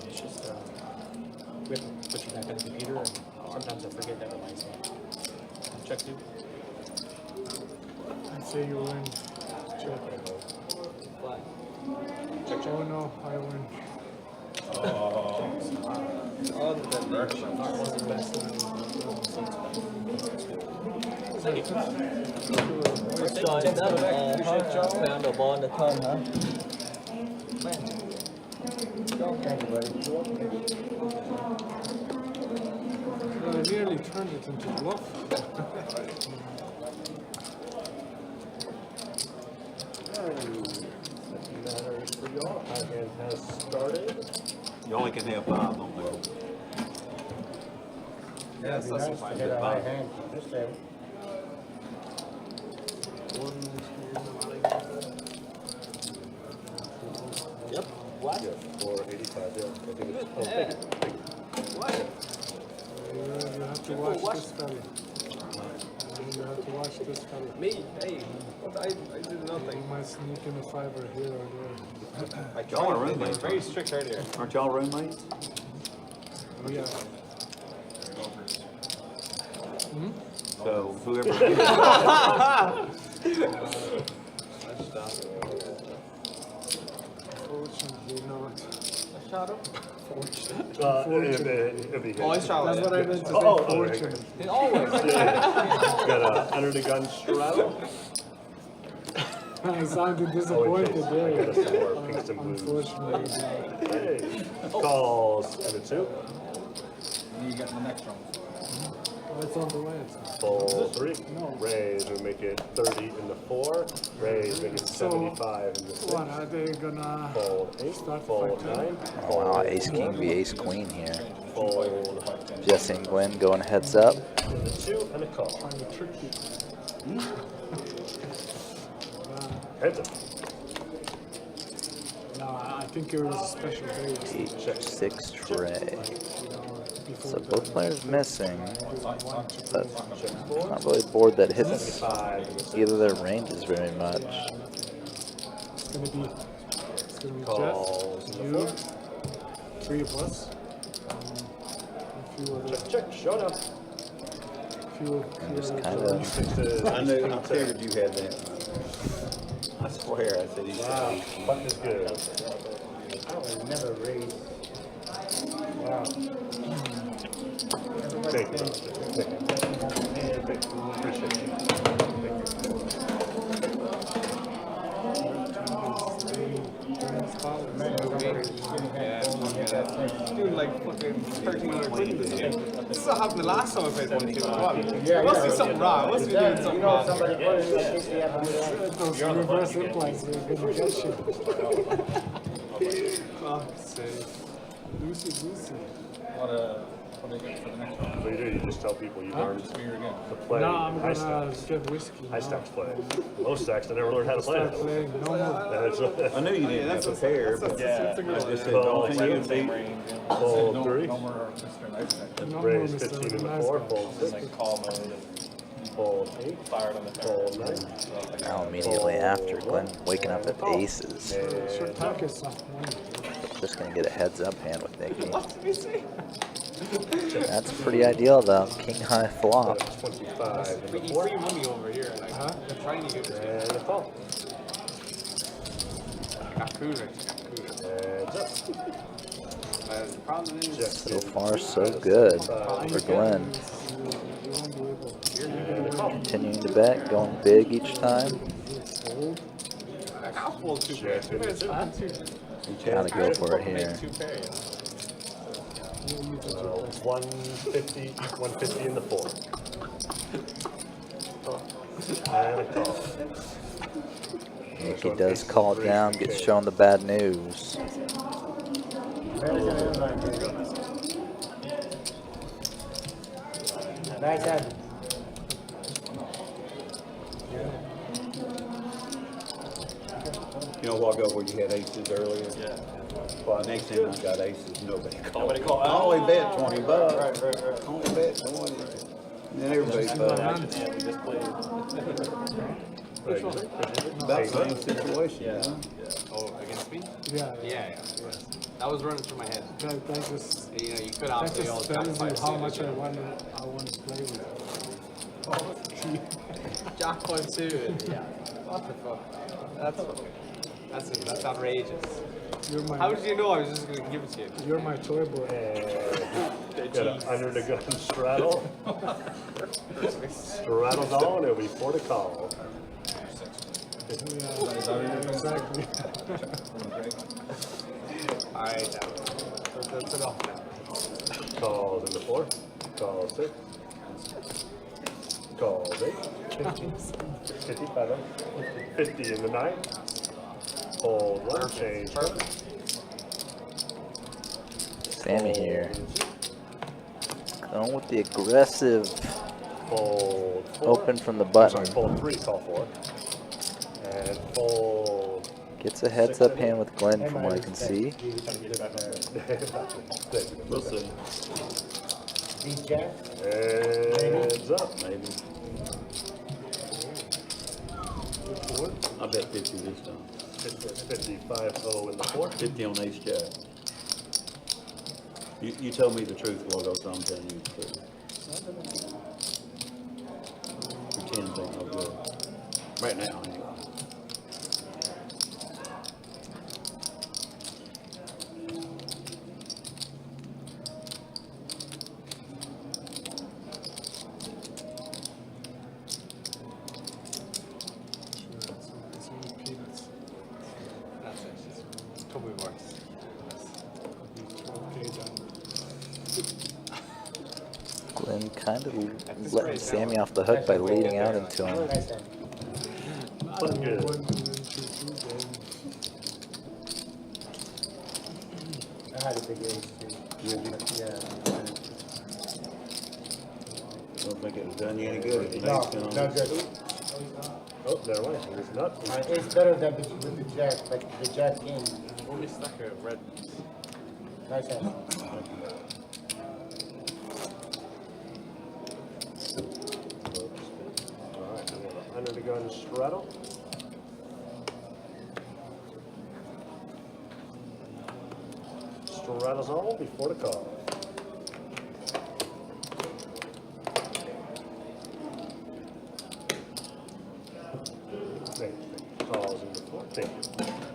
it's just we have to put you back on the computer, and sometimes I forget that reminds me. Check 2. I'd say you win. Check. What? Oh no, I win. Found a ball in the ton, huh? Thank you, buddy. I nearly turned it into bluff. Our hand has started. You only can have 5 on there. Yeah, it'd be nice to hit a high hand from this table. Yep. What? Yeah, 485. Yeah, I think it's. What? You have to watch this fella. You have to watch this fella. Me? Hey, I did nothing. You might sneak in a fiver here or there. Y'all are roommates. Very strict earlier. Aren't y'all roommates? Yeah. So whoever. Fortunately not. Shot him? It'll be That's what I meant to say, fortunate. It always. Got a under the gun straddle. I sounded disappointed there. Pinks and blues. Unfortunately. Hey, calls and a 2. And you get the next round. It's on the way. Fold 3. Raise, we make it 30 in the 4. Raise, make it 75 in the 6. What are they gonna Fold 8. Fold 9. Oh wow, ace king v ace queen here. Fold Jesse and Glenn going heads up. 2 and a call. trying to trick you? Heads up. No, I think it was a special day. H6 tray. So both players missing, but not really a board that hits either of their ranges very much. It's gonna be Calls Jeff, you, 3 of us, a few other. Check, showdown. Just kind of. I figured you had that. I swear, I said he's Wow, button is good. I would never raise. Wow. Thank you. Appreciate you. Doing like fucking 1300 quid this game. This is what happened the last time I played 1-2. There must be something wrong. I must be doing something wrong. Somebody put it in case they have Those reverse implants, they're gonna get you. Fuck's sake. Lucy. What do you get for the next one? What do? You just tell people you learned Just figure again. to play No, I'm high gonna stacks. get whiskey. High stacks play. Low stacks, I never learned how to play Start it. playing no more. I knew you didn't have to prepare, but Yeah, I just said, Call, don't think same you'd be. Fold 3. No more Mr. Knife Stack. No more Raise Mr. 15 in the Nice 4. Guy. Fold 6. Like call mode and Fold 8. fired on the Fold turn. 9. Now immediately after, Glenn waking up at aces. Short talk is something. Just gonna get a heads up hand with Nicky. What did he say? That's pretty ideal though. King high flop. 25 in Free the 4. money over here. Like, I'm trying to give it to And a call. I got cooler. Heads up. The problem is, Check. So far, so good for Glenn. And a call. Continuing to bet, going big each time. like, I'll fold 2 pairs. 2 pairs. Gotta go for it here. 2 pairs. 150 in the 4. And a call. Nicky does call it down, gets shown the bad news. Nice hand. You know, a while ago where you had aces earlier? Yeah. Well, next time I got aces, nobody called. Nobody called. I only bet $20. Right. Only bet 20. And then everybody bet. Yeah, we just played. About the same situation, huh? Oh, against me? Yeah. Yeah. That was running through my head. That just You know, you could that obviously all just tells you jack how 5 much I suited. want to play with. Jack 5 suited. Yeah. What the fuck? That's outrageous. You're my, How did you know I was just going to give it to you? You're my toy boy. Got an under the gun straddle. Straddle's on, it'll be 4 to call. Yeah, exactly. Alright, that's enough now. Calls in the 4. Call 6. Calls 8. 55. 50 in the 9. Hold 1. Change. Sammy here. Going with the aggressive Fold 4. open from the button. Sorry, fold 3, call 4. And fold. Gets a heads up hand with Glenn from what I can see. We'll see. Heads up. Maybe. I bet 50 this time. 55-0 in the 4. 50 on ace jack. You told me the truth, Waldo, so I'm telling you the truth. Pretend ain't no good. Right now, anyway. That's it. Told me worse. been kind of letting Sammy off the hook by leading out into him. Nice hand. But good. I had a big ace too. Yeah. Don't think it was done you any good if you No, ain't gonna- not good. Oh, never mind. It's not. It's better than with the jack, like the jack king. When we stuck here, red. Nice hand. Alright, I'm under the gun straddle. Straddle's all before the call. Calls in the 4. Thank you.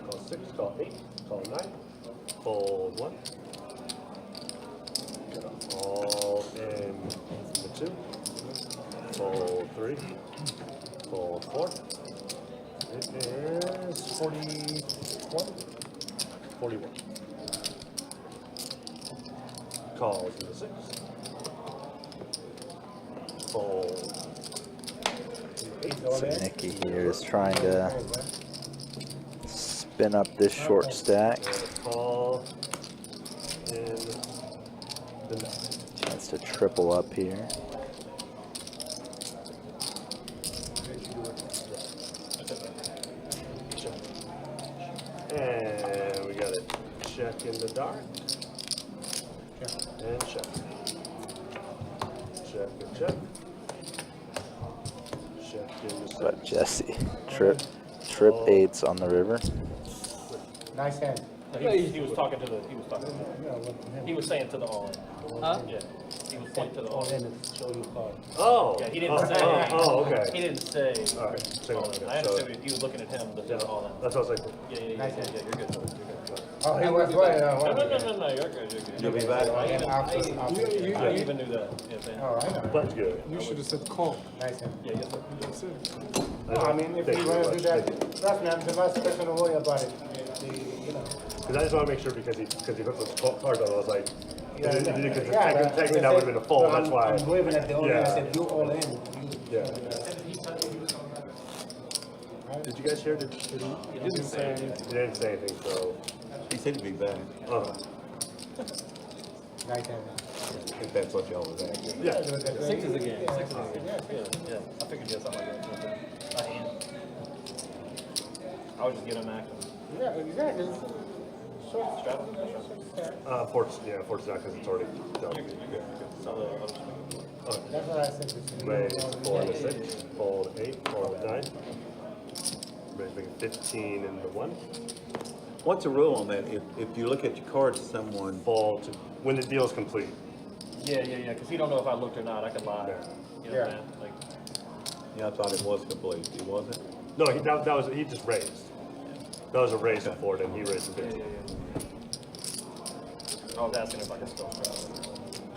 Call 6, call 8, call 9. Fold 1. All in the 2. Fold 3. Fold 4. It is 41. 41. Calls in the 6. Fold. So Nicky here is trying to spin up this short stack. Call in the 9. Chance to triple up here. And we got it. Check in the dark. And check. Check and check. Check in the But 6. Jesse, trip 8s on the river. Nice hand. He was talking to the. He was saying to the all in. Huh? Yeah. He was saying to the all in. Oh. Yeah, he didn't say. Oh, okay. He didn't say. All right. So, all in. I understood he was looking at him to do the all in. that's what I was like. Yeah, you're good. You're good. Oh, he was what? No, you're good. You'll be back. I even knew that. Yeah, Oh, I know. That's good. You should have said call. Nice hand. yeah, yes, sir. That's it. No, I mean, if you want to do that, trust me, I'm the last person to worry about it. You know. Because I just want to make sure because he put those cards on, I was like, Yeah, technically that would have been a fold. That's why. I'm waving at the all in. I said, you all in. Yeah. Did you guys hear? He didn't say anything. He didn't say anything, so. He said he'd be back. Nice hand. If that's what y'all was asking. Yeah. 6 is a game. 6 is a game. Yeah. I figured you had something like that. A hand. I was just giving him action. Yeah, exactly. Short Straddle? Fort's not because it's already done. That's what I said. Raise 4 to 6, fold 8, fold 9. Raise 15 into 1. What's the rule on that? If you look at your cards, someone Fold to, when the deal's complete. Yeah, because he don't know if I looked or not. I could lie. You know what I'm saying? Like, yeah, I thought it was complete. It wasn't? No, that was he just raised. That was a raise in 4, and he raised in 15. I was asking if I could still straddle.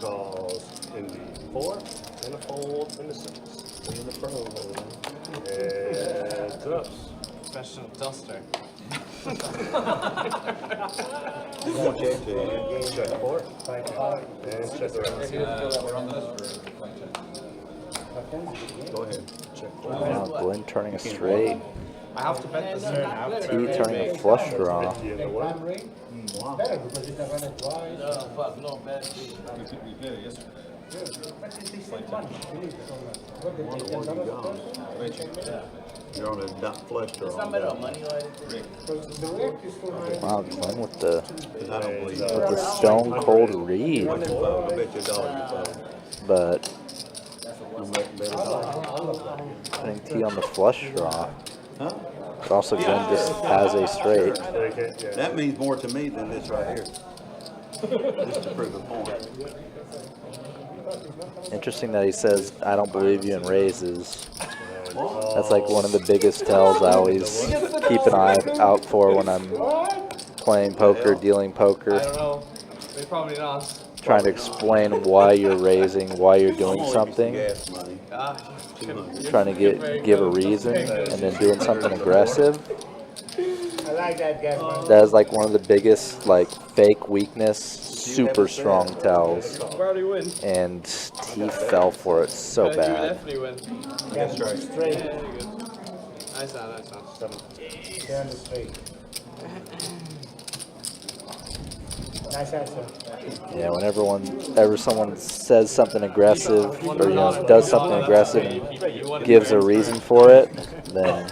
Calls in the 4 and a fold in the 6. In the pro. Heads up. Special duster. I'm going to check to you. Check 4. And check the rest. We're on this for flank check. Go ahead. Check 4. Now Glenn turning a straight. I have to bet this turn after. T turning a flush draw. 50 in the 1. Wow. Better because you can run it twice. We played it yesterday. You're on a flush draw. It's not better on money line. Wow, Glenn with the I don't believe stone cold read. I bet you $1 you But I'm making better dollars. putting T on the flush draw. Huh? But also Glenn just has a straight. That means more to me than this right here. Just to prove a point. Interesting that he says, I don't believe you in raises. That's like one of the biggest tells I always keep an eye out for when I'm playing poker, dealing poker. I don't know. They probably not. Trying to explain why you're raising, why you're doing something. Trying to give a reason and then doing something aggressive. like that, guys. That is like one of the biggest like fake weakness, super strong tells. And he fell for it so You bad. definitely win. Yes, right. Straight. Yeah, you're good. Nice down, nice down. Stay on the straight. Nice answer. Yeah, whenever someone says something aggressive or does something aggressive and gives a reason for it, then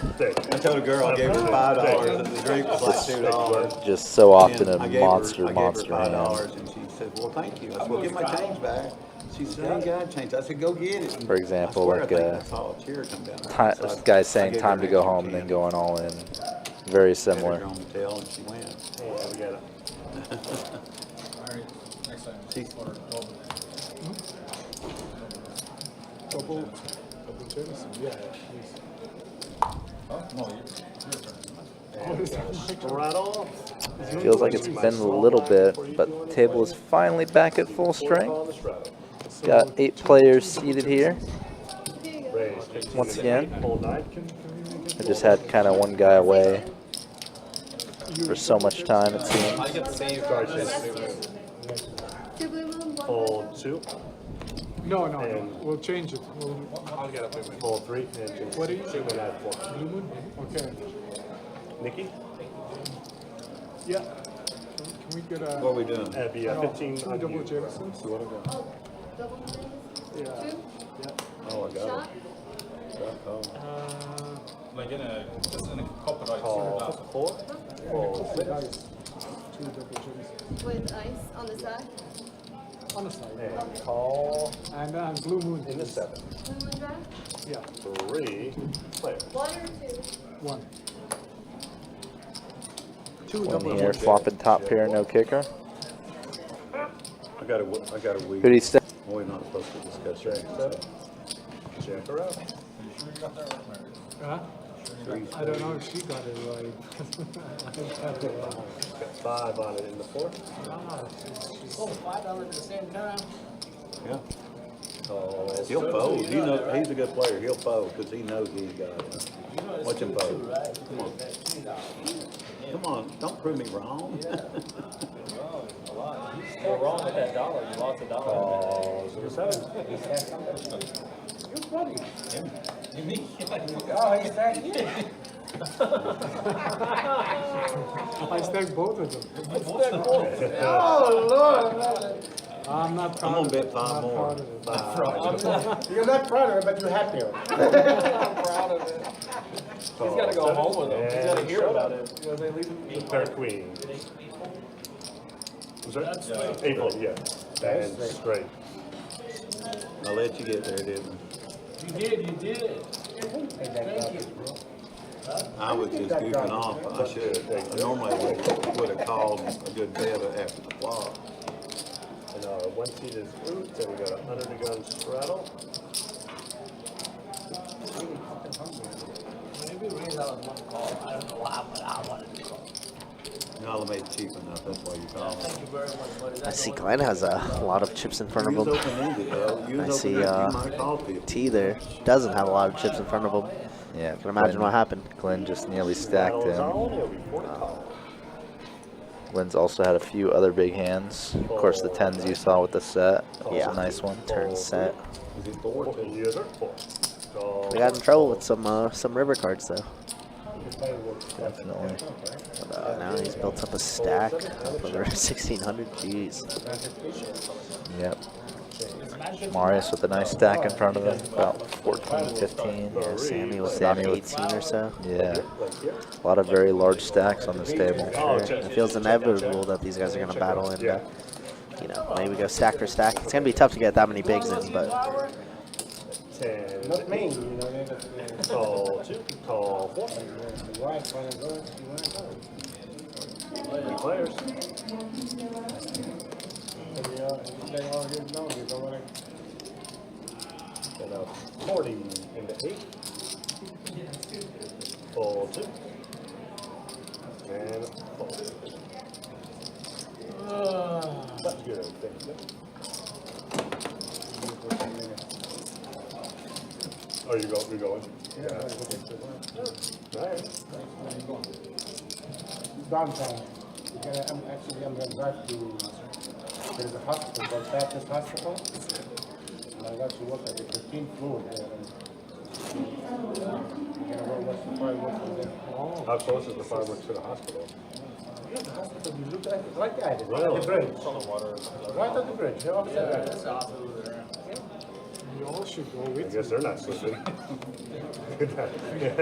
I told a girl I gave her $5 and the drink was like $2. just so often And a I gave monster her hand. $5 and she said, well, thank you. I said, well, get my change back. She said, I ain't got change. I said, go get it. For example, I swear, like I think I saw a tear come down. So this I- guy's I saying gave time her to go an home and then going all in. Very extra similar. on the tail and she went. Yeah, we got it. Alright, next time. She's- Or double. Double Jameson, yeah. Oh, no, your turn. Straddle. Feels like it's been a little bit, but the table is finally back at full strength. Got 8 players seated here. Once again, I just had kind of one guy away for so much time, it seems. I get the same Two blue moon, one Fold 2. No, we'll change it. I'll get up with me. Fold 3. And just What do you shoot and add 4. Blue moon? Okay. Nikki? Yeah. Can we get a... What are we doing? That'd be 15 two on double you. Jamesons? You want to go? oh, double moon, Yeah. two, Oh, I got shot, Like just in a cup of ice. Call 4. Fold 6. Nice. Two double Jamesons. with ice on the side. On the side. And call And blue moon. in the 7. Blue moon draft, Yeah, 3 players. one or two? one. Two One double here, flopping top pair, no kicker. I got a week. Who do you stay? We're not supposed to discuss Check that. 7. Check her out. Huh? I don't know if she got it right. I got it wrong. Got 5 on it in the 4. Oh, $5 at the same time. Yeah. Call He'll 6. fold. You know, he's a good player. He'll fold because he knows he's got it. Watch him fold. Come on. Come on. Don't prove me wrong. You're wrong with that dollar. You lost $1. Call 7. You're funny. You me? Oh, he's back here. I stacked both of them. Oh, Lord. I'm not proud I'm gonna of bet it. 5 I'm not more. proud of it. You're not proud of it, but you're happy. I'm proud of it. He's got to go home with him. He's got to hear about it. You know, they leave him. Pair queen. Was that? April, yeah. And straight. I'll let you get there, didn't You did. Thank you. I was just goofing off. I should. I normally would have called a good bet after the flop. And our 1 seat is Oots, and we got 100 to go in Straddle. Maybe raise out of one call. I don't know why, but I wanted to call. Y'all made it cheap enough. That's why you called. Thank you very much, buddy. I see Glenn has a lot of chips in front of You was him. open-ended, though. You I was see open-ended. You might have called people. T there doesn't have a lot of chips in front of him. Yeah, I can imagine what happened. Glenn just nearly stacked Straddle's him. on, it'll be 40 call. Glenn's also had a few other big hands. Of course, the 10s you saw with the set. That was Yeah. a nice one. Turn set. Is it 4 or 2? Yes, sir. 4. Call We got in trouble with some river cards though. Definitely. But now he's built up a stack up over 1,600. Jeez. Yep. Marius with a nice stack in front of him, about 14, 15. Yeah, Sammy with about 18 or so. Yeah. A lot of very large stacks on this table. It feels inevitable that these guys are going to battle and, you know, maybe go stack for stack. It's going to be tough to get that many bigs in, but 10. Not me, you know. Call 2. Call 4. The wife wanna go, you wanna go. 3 players. They all get known, you don't wanna. And 40 into 8. Fold 2. And fold. That's good, thank you. Oh, you're going? Yeah. All right. downtown. I'm gonna drive to, there's a hospital called Baptist Hospital. And I actually work at the 13th floor there. And, you know, what's the fireworks from there? How close is the fireworks to the hospital? Yeah, the hospital, you look at it right at it, Really? at the bridge. It's on the water. Right at the bridge, you're opposite that. That's the hospital there. You all should go I with guess they're not sleeping.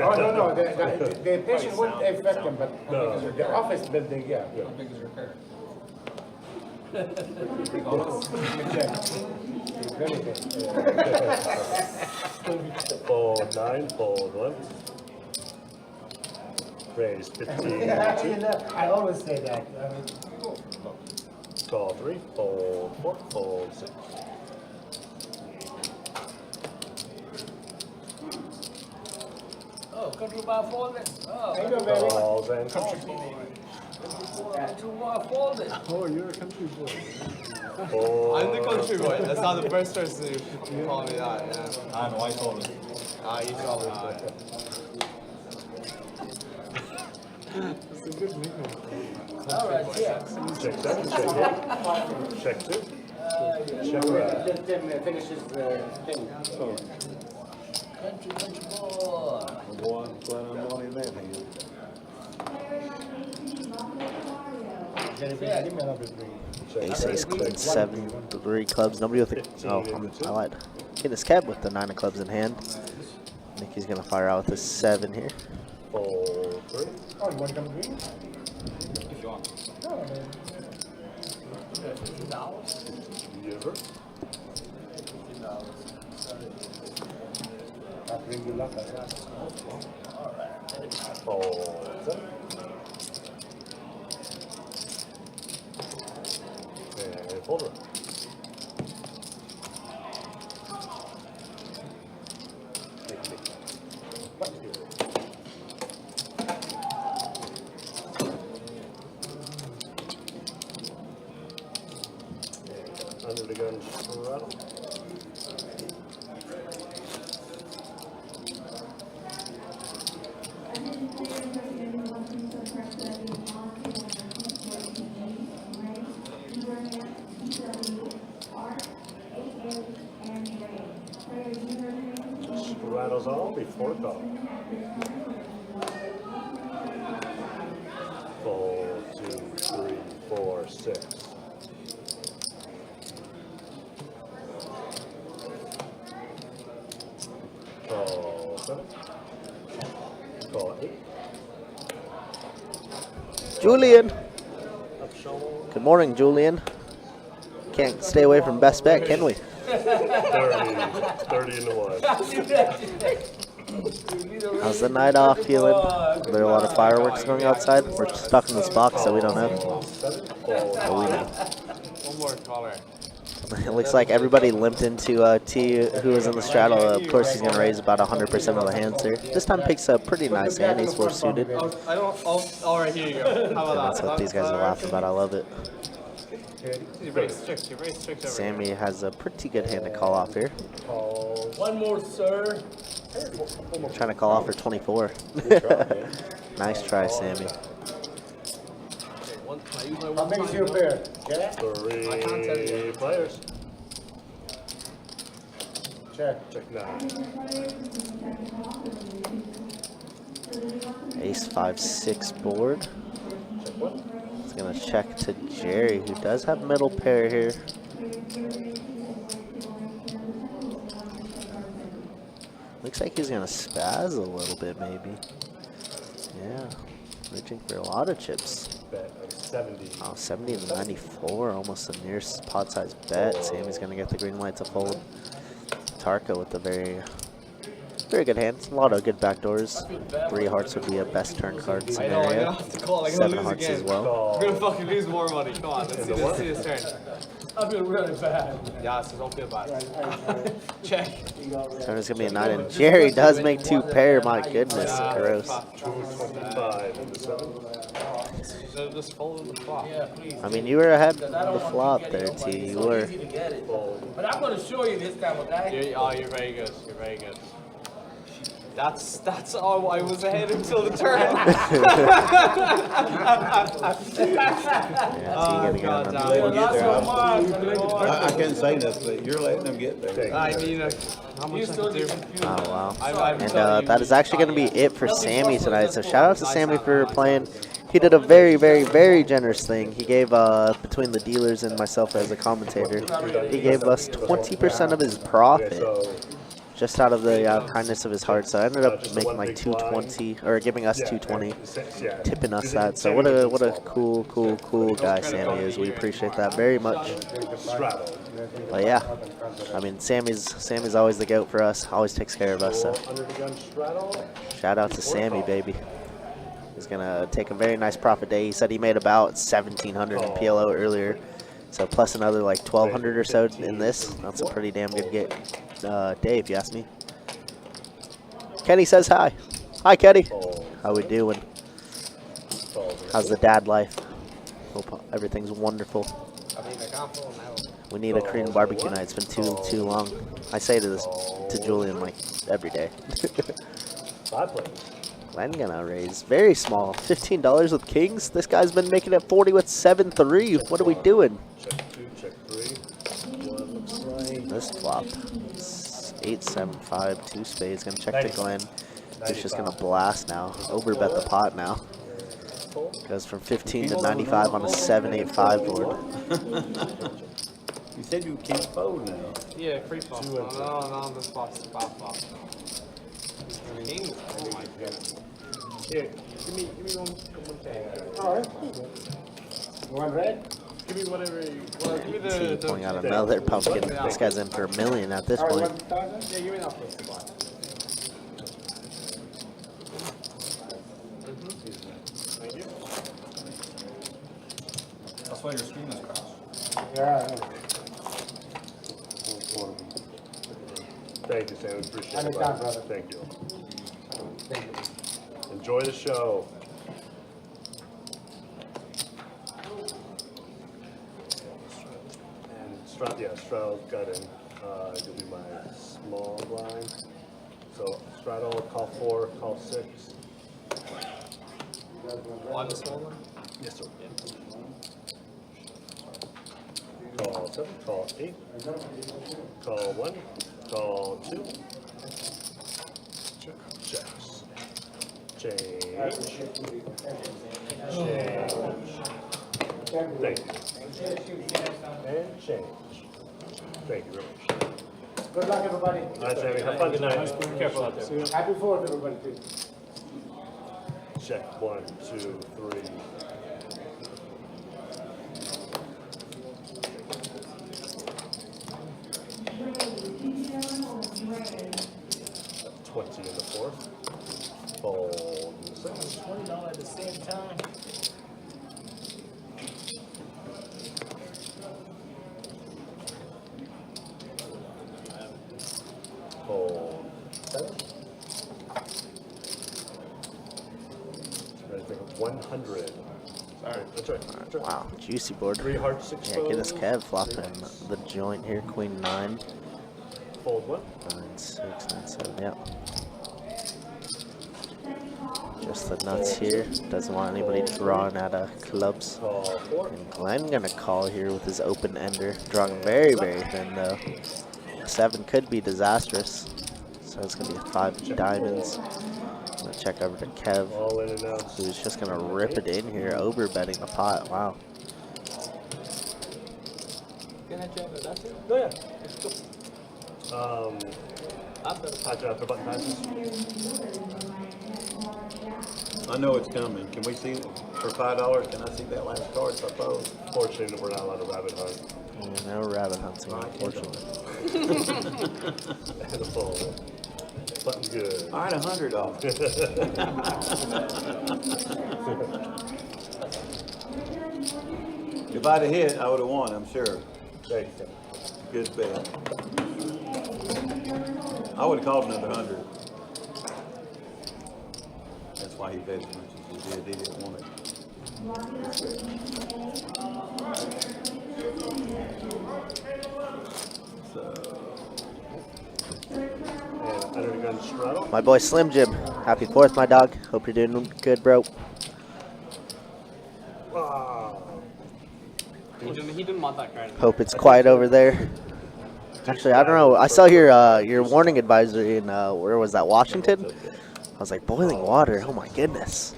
Oh, no, the patient wouldn't affect them, but No. the office building, yeah. How big is your car? Very good. Fold 9, fold 1. Raise 15. Yeah, you know, I always say that. I mean, Call 3, fold 4, fold 6. Oh, country by folding. Oh, I know, baby. Calls and calls. country by folding. Oh, you're a country boy. Fold. I'm the country boy. That's not the first person who called me that. Yeah. I know, I told him. You told me that. It's a good nickname. All right, yeah. Check 7, check 8. Check 2. Check right. Let them finishes the thing. Country boy. Boy, I'm glad I'm not in that hand. Jerry, give me another green. Ace, ace, queen, 7, 3 clubs. Nobody with the. Oh, I lied. Getting his cab with the 9 of clubs in hand. I think he's gonna fire out with a 7 here. Fold 3. Oh, you want to come green? If you want. No, man. $50. Giver. $50. I'll bring you luck. All right. Fold 7. And folder. Under the gun, Straddle. Straddles all before call. Fold 2, 3, 4, 6. Call 7. Call 8. Julian! Up show. Good morning, Julian. Can't stay away from best bet, can we? 30 into 1. How's the night off feeling? Are there a lot of fireworks going outside? We're stuck in this box, so we don't know. But we know. One more caller. It looks like everybody limped into T, who was in the straddle. Of course, he's going to raise about 100% of the hands here. This time picks a pretty nice hand. Ace 4 suited. All right, here you go. How about That's what these guys are laughing about. I love it. You're very strict. You're very strict over Sammy here. has a pretty good hand to call off here. One more, sir. Trying to call off for 24. Nice try, Sammy. How big is your pair? Jack? 3 players. Check. Check 9. Ace 5, 6 board. Check 1. He's going to check to Jerry, who does have middle pair here. Looks like he's going to spaz a little bit, maybe. Yeah. Reaching for a lot of chips. Bet of 70. Oh, 70 to 94, almost the nearest pot size bet. Sammy's going to get the green light to fold. Tarka with a very good hand. A lot of good backdoors. 3 hearts would be a best turn card I know, I'm scenario. gonna have to call. I'm 7 gonna lose hearts again. as well. I'm gonna fucking lose more money. Come on, let's see this turn. I feel really bad. Yeah, so don't feel bad. Check. Turn is going to be a 9, and Jerry does make 2 pair. My goodness, gross. 225 into 7. So just fold the flop. Yeah, please. I mean, you were ahead of the flop there, T. You were. Easy to get it. But I'm going to show you this time, okay? You're very good. You're very good. That's all I was ahead until the turn. I can't say nothing, but you're letting them get there. I mean, how much I can do. Oh, wow. And that is actually going to be it for Sammy tonight. So shout out to Sammy for playing. He did a very, very, very generous thing. He gave, between the dealers and myself as a commentator, he gave us 20% of his profit. Just out of the kindness of his heart. So I ended up making like 220, or giving us 220, tipping us that. So what a cool guy Sammy is. We appreciate that very much. But yeah, I mean Sammy's always the goat for us. Always takes care of us. So shout out to Sammy, baby. He's gonna take a very nice profit day. He said he made about 1,700 in PLO earlier. So plus another like 1,200 or so in this. That's a pretty damn good day, if you ask me. Kenny says hi. Hi, Kenny. How we doing? How's the dad life? Hope everything's wonderful. We need a Korean barbecue night. It's been too long. I say to Julian like every day. I'm gonna raise very small. $15 with kings. This guy's been making it 40 with 7-3. What are we doing? This flop. 8-7-5, 2 spades. Gonna check the Glen. He's just gonna blast now. Overbet the pot now. Goes from 15 to 95 on a 7-8-5 board. You said you can't fold now. Yeah, free flop. No, this flop's the flop. King? Oh my god. Here, give me one thing. Alright. You want red? Give me whatever you want. Give me the Pulling out another pumpkin. This guy's in for $1 million at this point. Yeah, give me that first spot. Thank you. That's why your screen is crossed. Yeah. Thank you, Sam. Appreciate it. Anytime, brother. Thank you. Enjoy the show. And Straddle got in. It'll be my small blind. So Straddle, call 4, call 6. On the small one? Yes, sir. Call 7, call 8, call 1, call 2. Checks. Change. Thank you. And change. Thank you very much. Good luck, everybody. All right, Sammy. Have fun tonight. Careful out there. Happy 4th, everybody, too. Check. 1, 2, 3. $20 in the 4th. Fold in the 6th. $20 at the same time. Fold 7. Ready to take 100. Sorry, that's right. That's right. Wow, juicy board. 3 hearts, 6 Yeah, get this Kev flopping the joint here. Queen 9. Fold 1. 9, 6, 9, 7. Yep. Just the nuts here. Doesn't want anybody drawing out of clubs. And Glenn gonna call here with his open ender. Drawing very, very thin though. 7 could be disastrous. So it's gonna be 5 diamonds. I'm gonna check over to Kev, who's just gonna rip it in here, over betting the pot. Wow. Can I check that? That's it? Oh yeah. After the button passes. I know it's coming. Can we see it for $5? Can I see that last card, suppose? Fortunately, we're not allowed to rabbit hunt. Yeah, no rabbit hunting, unfortunately. And a fold. Button good. All right, $100. If I'd have hit, I would have won, I'm sure. Thank you. Good bet. I would have called another 100. That's why he bet as much as he did. He didn't want it. So. And under the gun Straddle. My boy Slim Jim. Happy 4th, my dog. Hope you're doing good, bro. He didn't want that card. Hope it's quiet over there. Actually, I don't know. I saw your warning advisory in, where was that, Washington? I was like, boiling water. Oh, my goodness.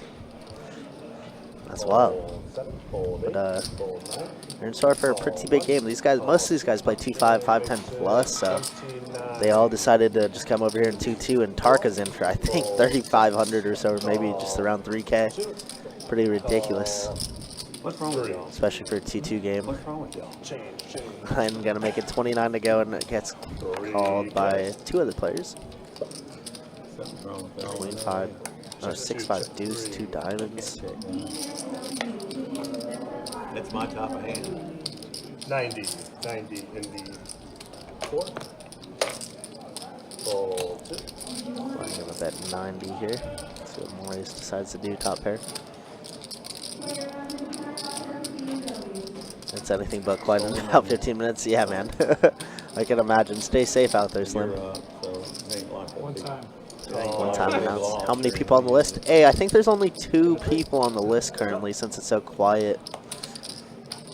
That's wild. But, you're in store for a pretty big game. These guys, most of these guys play 2-5, 5-10 plus, so they all decided to just come over here in 2-2, and Tarka's in for, I think, 3,500 or so, or maybe just around 3K. Pretty ridiculous. What's wrong with y'all? Especially for a 2-2 game. What's wrong with y'all? I'm going to make it 29 to go, and it gets called by 2 other players. Something's wrong with y'all. Queen 5, or 6-5 deuce, 2 diamonds. That's my top of hand. 90 in the 4. Fold 2. I'm going to bet 90 here. See what Maurice decides to do, top pair. It's anything but quiet in about 15 minutes. Yeah, man. I can imagine. Stay safe out there, Slim. One time. One time announced. How many people on the list? Hey, I think there's only 2 people on the list currently since it's so quiet.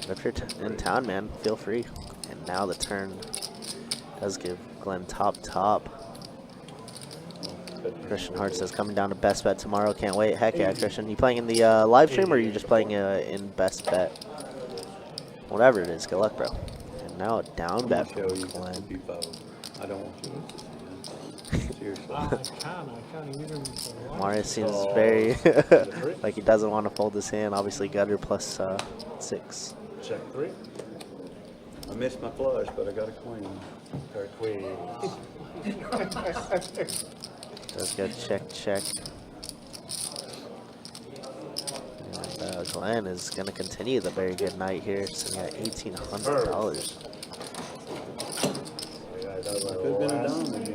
But if you're in town, man, feel free. And now the turn does give Glenn top. Christian Hart says coming down to best bet tomorrow. Can't wait. Heck yeah, Christian. You playing in the live stream or are you just playing in best bet? Whatever it is, good luck, bro. And now a down bet from Glenn. I don't want you to. Seriously. I can't even. Marius seems very like he doesn't want to fold his hand. Obviously, gutter plus 6. Check 3. I missed my flush, but I got a queen. Or queen. Does go check. And Glenn is going to continue the very good night here, sitting at $1,800. Could have been a diamond.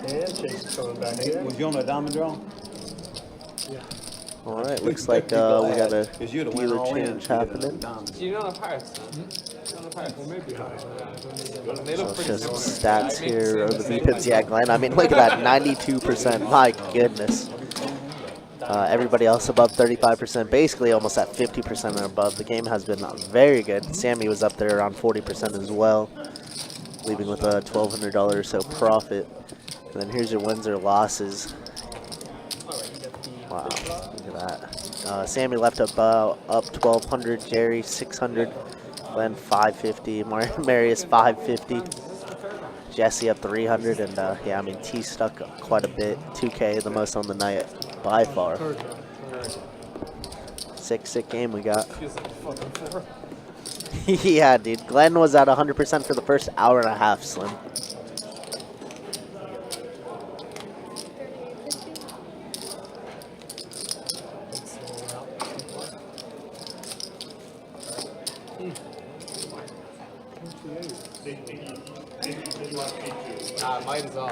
And Chase coming back in. Was you on a diamond draw? Yeah. All right, looks like we got a dealer change happening. Do you know the Pirates? Well, maybe higher. They look So pretty just some similar. stats here of the VPIPs. Yeah, Glenn, I mean, look at that, 92%. My goodness. Everybody else above 35%, basically almost at 50% and above. The game has been very good. Sammy was up there around 40% as well, leaving with a $1,200 or so profit. And then here's your wins or losses. Wow, look at that. Sammy left up 1,200, Jerry 600, Glenn 550, Marius 550, Jesse up 300, and yeah, I mean T stuck quite a bit, 2K, the most on the night by far. Sick game we got. Yeah, dude, Glenn was at 100% for the first hour and a half, Slim. Mine's off.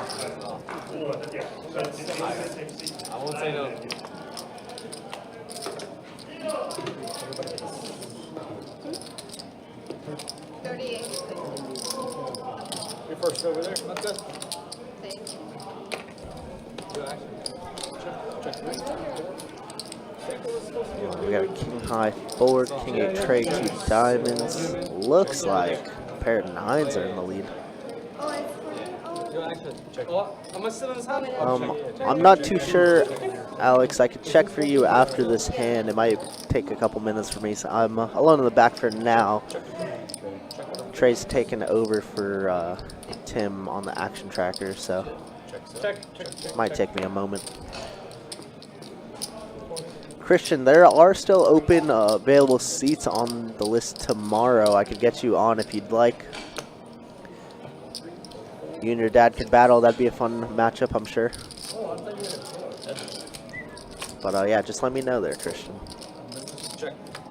I won't say no. You're first over there. That's good. Thank you. We got a king high forward, king 8 trade, 2 diamonds. Looks like a pair of 9s are in the lead. I'm not too sure, Alex. I could check for you after this hand. It might take a couple minutes for me. So I'm alone in the back for now. Trey's taken over for Tim on the action tracker, so might take me a moment. Christian, there are still open available seats on the list tomorrow. I could get you on if you'd like. You and your dad could battle. That'd be a fun matchup, I'm sure. But yeah, just let me know there, Christian.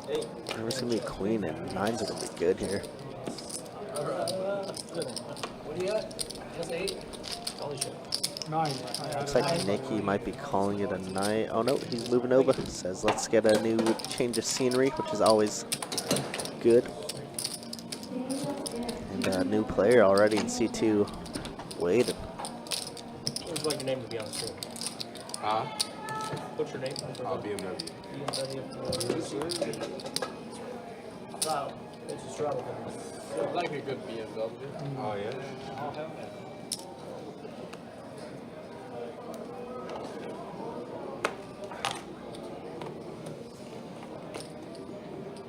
There's gonna be a queen and 9s are gonna be good here. What do you got? Just 8? Holy shit. 9. Looks like Nikki might be calling it a night. Oh no, he's moving over. Says let's get a new change of scenery, which is always good. And a new player already in C2 waiting. would you like your name to be on the screen? What's your name? BMW. Straddle. It's a straddle. I like a good BMW. Oh, yeah? I'll have that.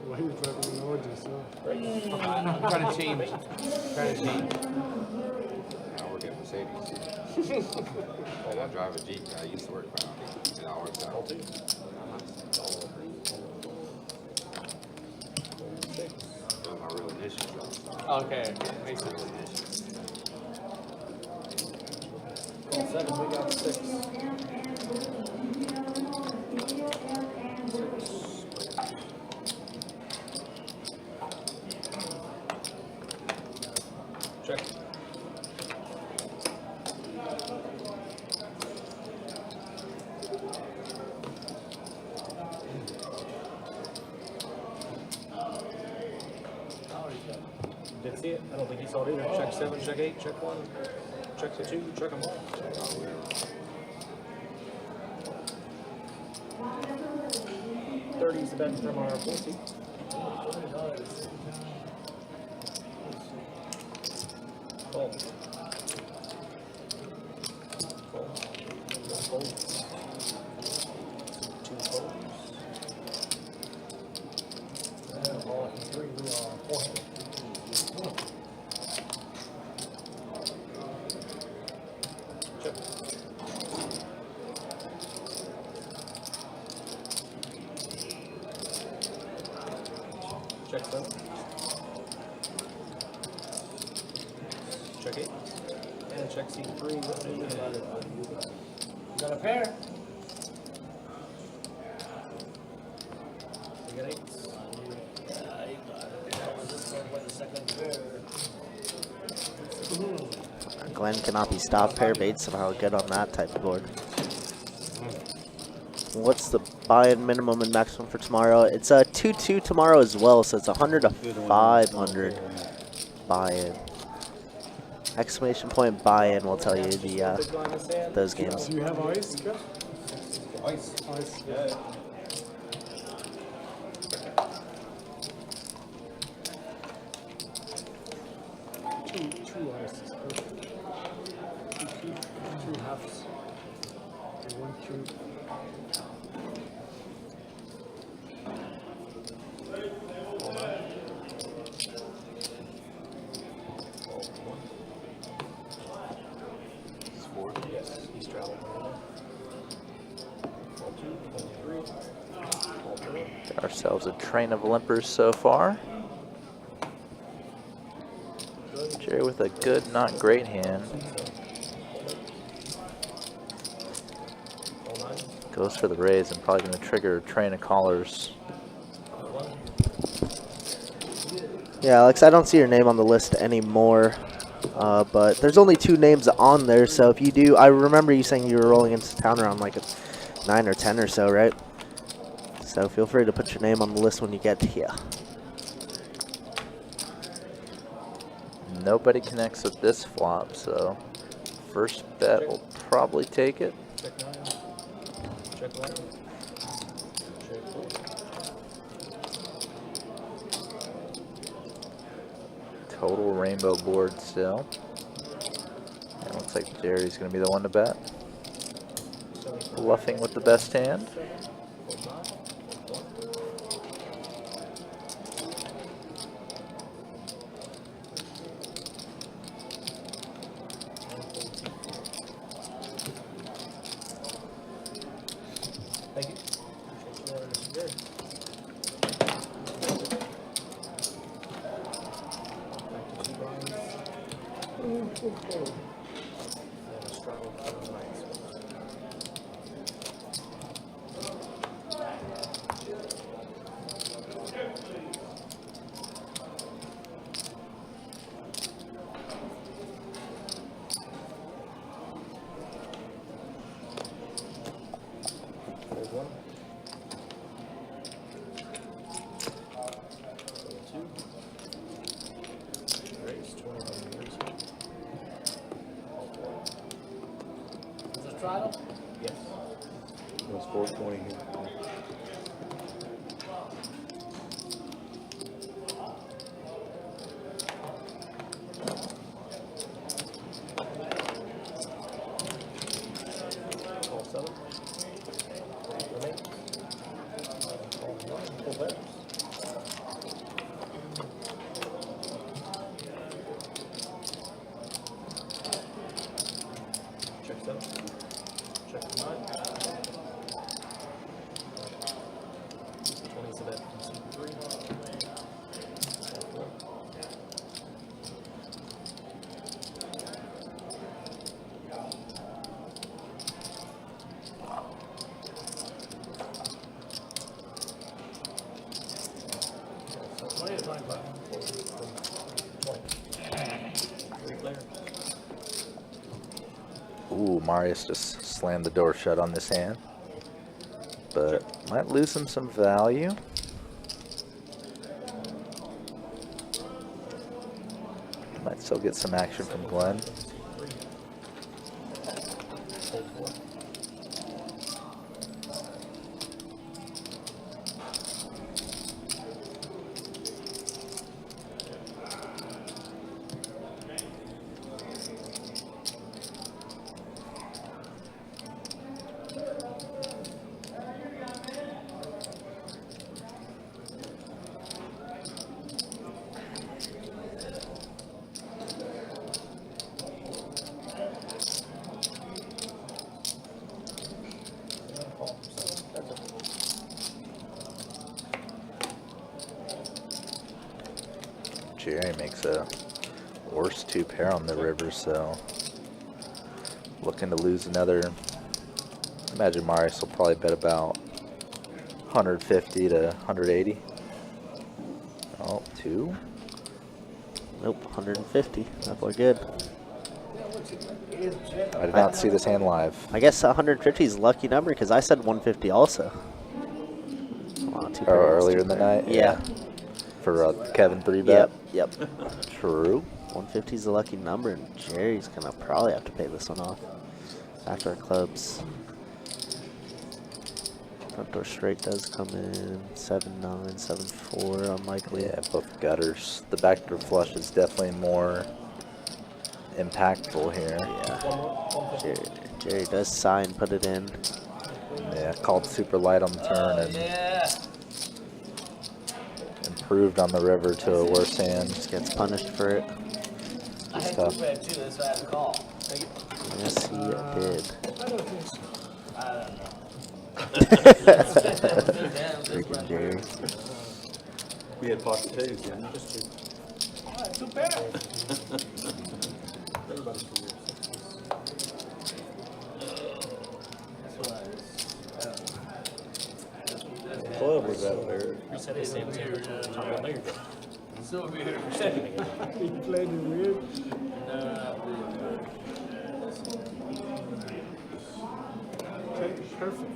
Why are you driving an Audi, so? I'm trying to change. I work at Mercedes. And I drive a Jeep. I used to work for Audi. And I worked out. Those are my real initials, though. Okay, makes sense. All 7, we got 6. Check. Didn't see it. I don't think he saw it either. Check 7, check 8, check 1, check the 2, check them all. 30 is the bet from our 40. Fold. Fold. 2 folds. And all up to 3, we are 400. Check. Check 7. Check 8. And check C3. What do you got? You got a pair? You got 8. Yeah, you got it. That was this one with the second pair. Glenn cannot be stopped. Pair of 8 somehow good on that type of board. What's the buy-in minimum and maximum for tomorrow? It's a 2-2 tomorrow as well, so it's 100 to 500 buy-in. Exclamation point buy-in will tell you the those games. Do you have ice, Kev? Ice. Ice. Yeah. Two ices. Perfect. 2 halves. 1 cube. Yes, he's traveling. All 2, all 3, all 4. Got ourselves a train of limpers so far. Jerry with a good, not great hand. Goes for the raise and probably going to trigger a train of callers. Yeah, Alex, I don't see your name on the list anymore, but there's only 2 names on there, so if you do, I remember you saying you were rolling into town around like a 9 or 10 or so, right? So feel free to put your name on the list when you get here. Nobody connects with this flop, so first bet will probably take it. Check 9. Check 11. Check 4. Total rainbow board still. And looks like Jerry's going to be the one to bet. Bluffing with the best hand. Thank you. Straddle? Yes. It was 420 here. Call 7. Remains. Call 1. Full pairs. Check 7. Check 9. 20 is a bet. Concede 3. Call 4. What are you talking about? 20. 3 players. Ooh, Marius just slammed the door shut on this hand. But might lose him some value. Might still get some action from Glenn. 3. Hold 4. Jerry makes a worse 2 pair on the river, so looking to lose another. Imagine Marius will probably bet about 150 to 180. Oh, 2. Nope, 150. That boy good. I did not see this hand live. I guess 150 is a lucky number because I said 150 also. Wow, Or earlier in the night? Yeah. For Kevin 3 bet? Yep. True. 150 is a lucky number, and Jerry's gonna probably have to pay this one off after our clubs. Front door straight does come in 7-9, 7-4, unlikely. Yeah, both gutters. The backdoor flush is definitely more impactful here. Yeah. Jerry does sign, put it in. Yeah, called super light on the turn and improved on the river to a worse hand. Just gets punished for it. I had tough. to bet too, that's why I had to call. Yes, he did. I don't know. Freaking Jerry. We had pots of potatoes, didn't we? Alright, 2 pair. Everybody's for yours. The club was out there. Reset the same table. Talk about later. So weird. You played it weird. Okay, perfect.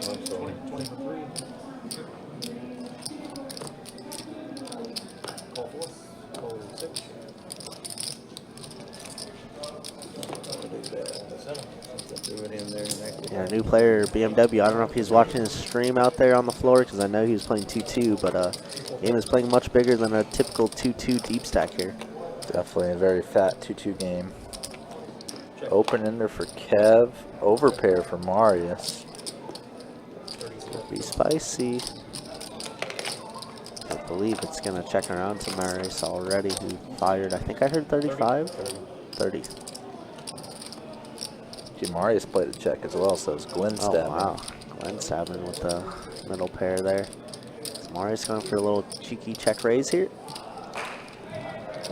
I'm sorry. 20 for 3. Call 4. Call 6. Do it in there next. Yeah, new player, BMW. I don't know if he's watching his stream out there on the floor because I know he was playing 2-2, but game is playing much bigger than a typical 2-2 deep stack here. Definitely a very fat 2-2 game. Open ender for Kev. Overpair for Marius. Could be spicy. I believe it's going to check around to Marius already, who fired, I think I heard 35? 30. Marius played a check as well, so it's Glenn stabbing. Oh, wow. Glenn stabbing with the middle pair there. Is Marius going for a little cheeky check raise here?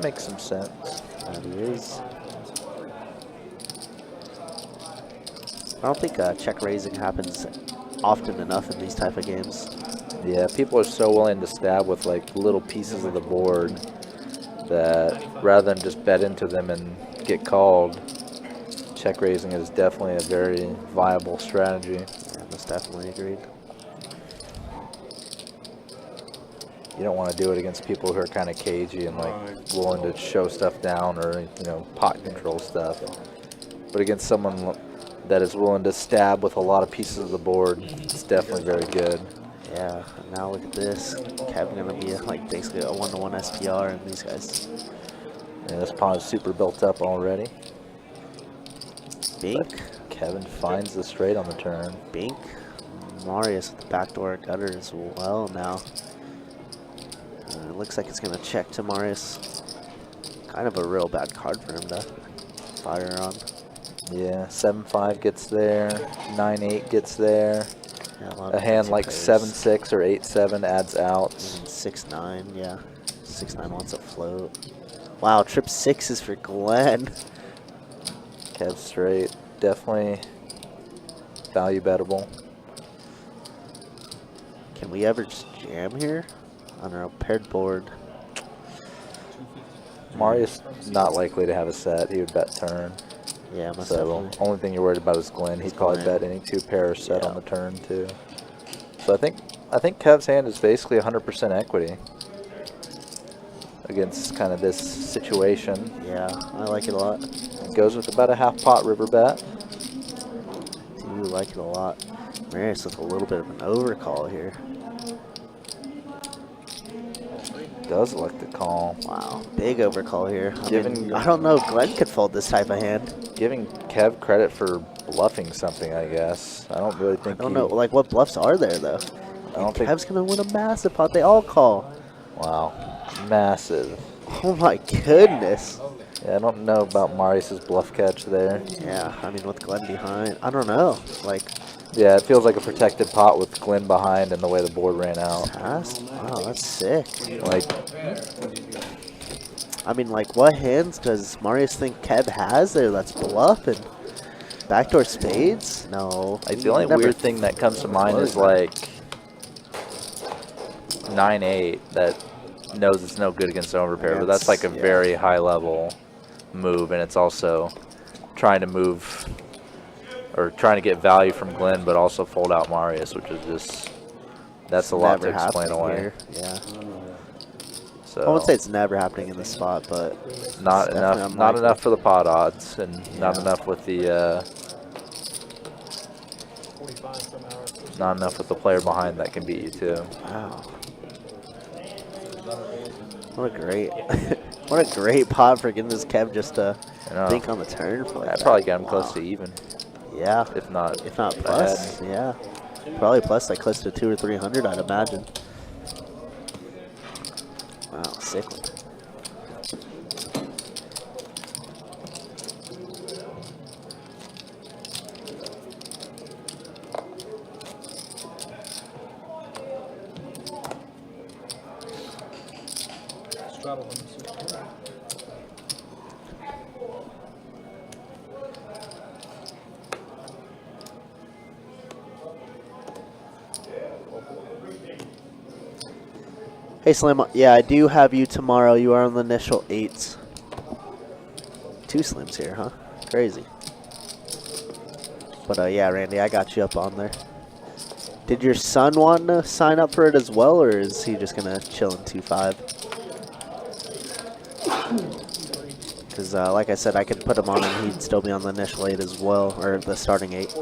Makes some sense. That he is. I don't think check raising happens often enough in these type of games. Yeah, people are so willing to stab with like little pieces of the board that rather than just bet into them and get called, check raising is definitely a very viable strategy. Yeah, most definitely agreed. You don't want to do it against people who are kind of cagey and like willing to show stuff down or, you know, pot control stuff. But against someone that is willing to stab with a lot of pieces of the board, it's definitely very good. Yeah, and now look at this. Kev gonna be like basically a 1-to-1 SPR, and these guys. Yeah, this pawn is super built up already. Bink. But Kevin finds the straight on the turn. Bink. Marius with the backdoor gutter as well now. It looks like it's gonna check to Marius. Kind of a real bad card for him to fire on. Yeah, 7-5 gets there, 9-8 gets there. Yeah, a hand like 7-6 or 8-7 adds outs. 6-9, yeah. 6-9 wants a float. Wow, trip 6 is for Glenn. Kev straight, definitely value bettable. Can we ever just jam here on our paired board? Marius not likely to have a set. He would bet turn. Yeah, most so definitely. Only thing you're worried about is Glenn. He'd probably bet any 2 pairs set on the turn too. So I think Kev's hand is basically 100% equity against kind of this situation. Yeah, I like it a lot. It goes with about a half pot river bet. Do like it a lot. Marius with a little bit of an overcall here. Does like the call. Wow, big overcall here. I don't know if Glenn could fold this type of hand. Giving Kev credit for bluffing something, I guess. I don't really think. I don't know, like what bluffs are there though? I don't think Kev's gonna win a massive pot. They all call. Wow, massive. Oh my goodness. Yeah, I don't know about Marius's bluff catch there. Yeah, I mean with Glenn behind, I don't know. Like. Yeah, it feels like a protected pot with Glenn behind and the way the board ran out. Wow, that's sick. Like, I mean, like, what hands does Marius think Kev has there that's bluffing? Backdoor spades? No. Like, the only weird thing that comes to mind is, like, 9-8 that knows it's no good against an overpair, but that's, like, a very high-level move, and it's also trying to move... or trying to get value from Glenn, but also fold out Marius, which is just, that's a lot to explain away. Here. Yeah. So I won't say it's never happening in the spot, but not enough. Not enough for the pot odds, and not enough with the. Not enough with the player behind that can beat you too. Wow. What a great, what a great pot for getting this Kev just to think on the turn. That probably got him close to even. Yeah, if not plus, yeah, probably plus like close to 200 or 300, I'd imagine. Wow, sick one. Straddle. Hey Slim, yeah, I do have you tomorrow. You are on the initial 8s. 2 Slims here, huh? Crazy. But yeah, Randy, I got you up on there. Did your son want to sign up for it as well, or is he just gonna chill in 2-5? Because like I said, I could put him on and he'd still be on the initial 8 as well, or the starting 8.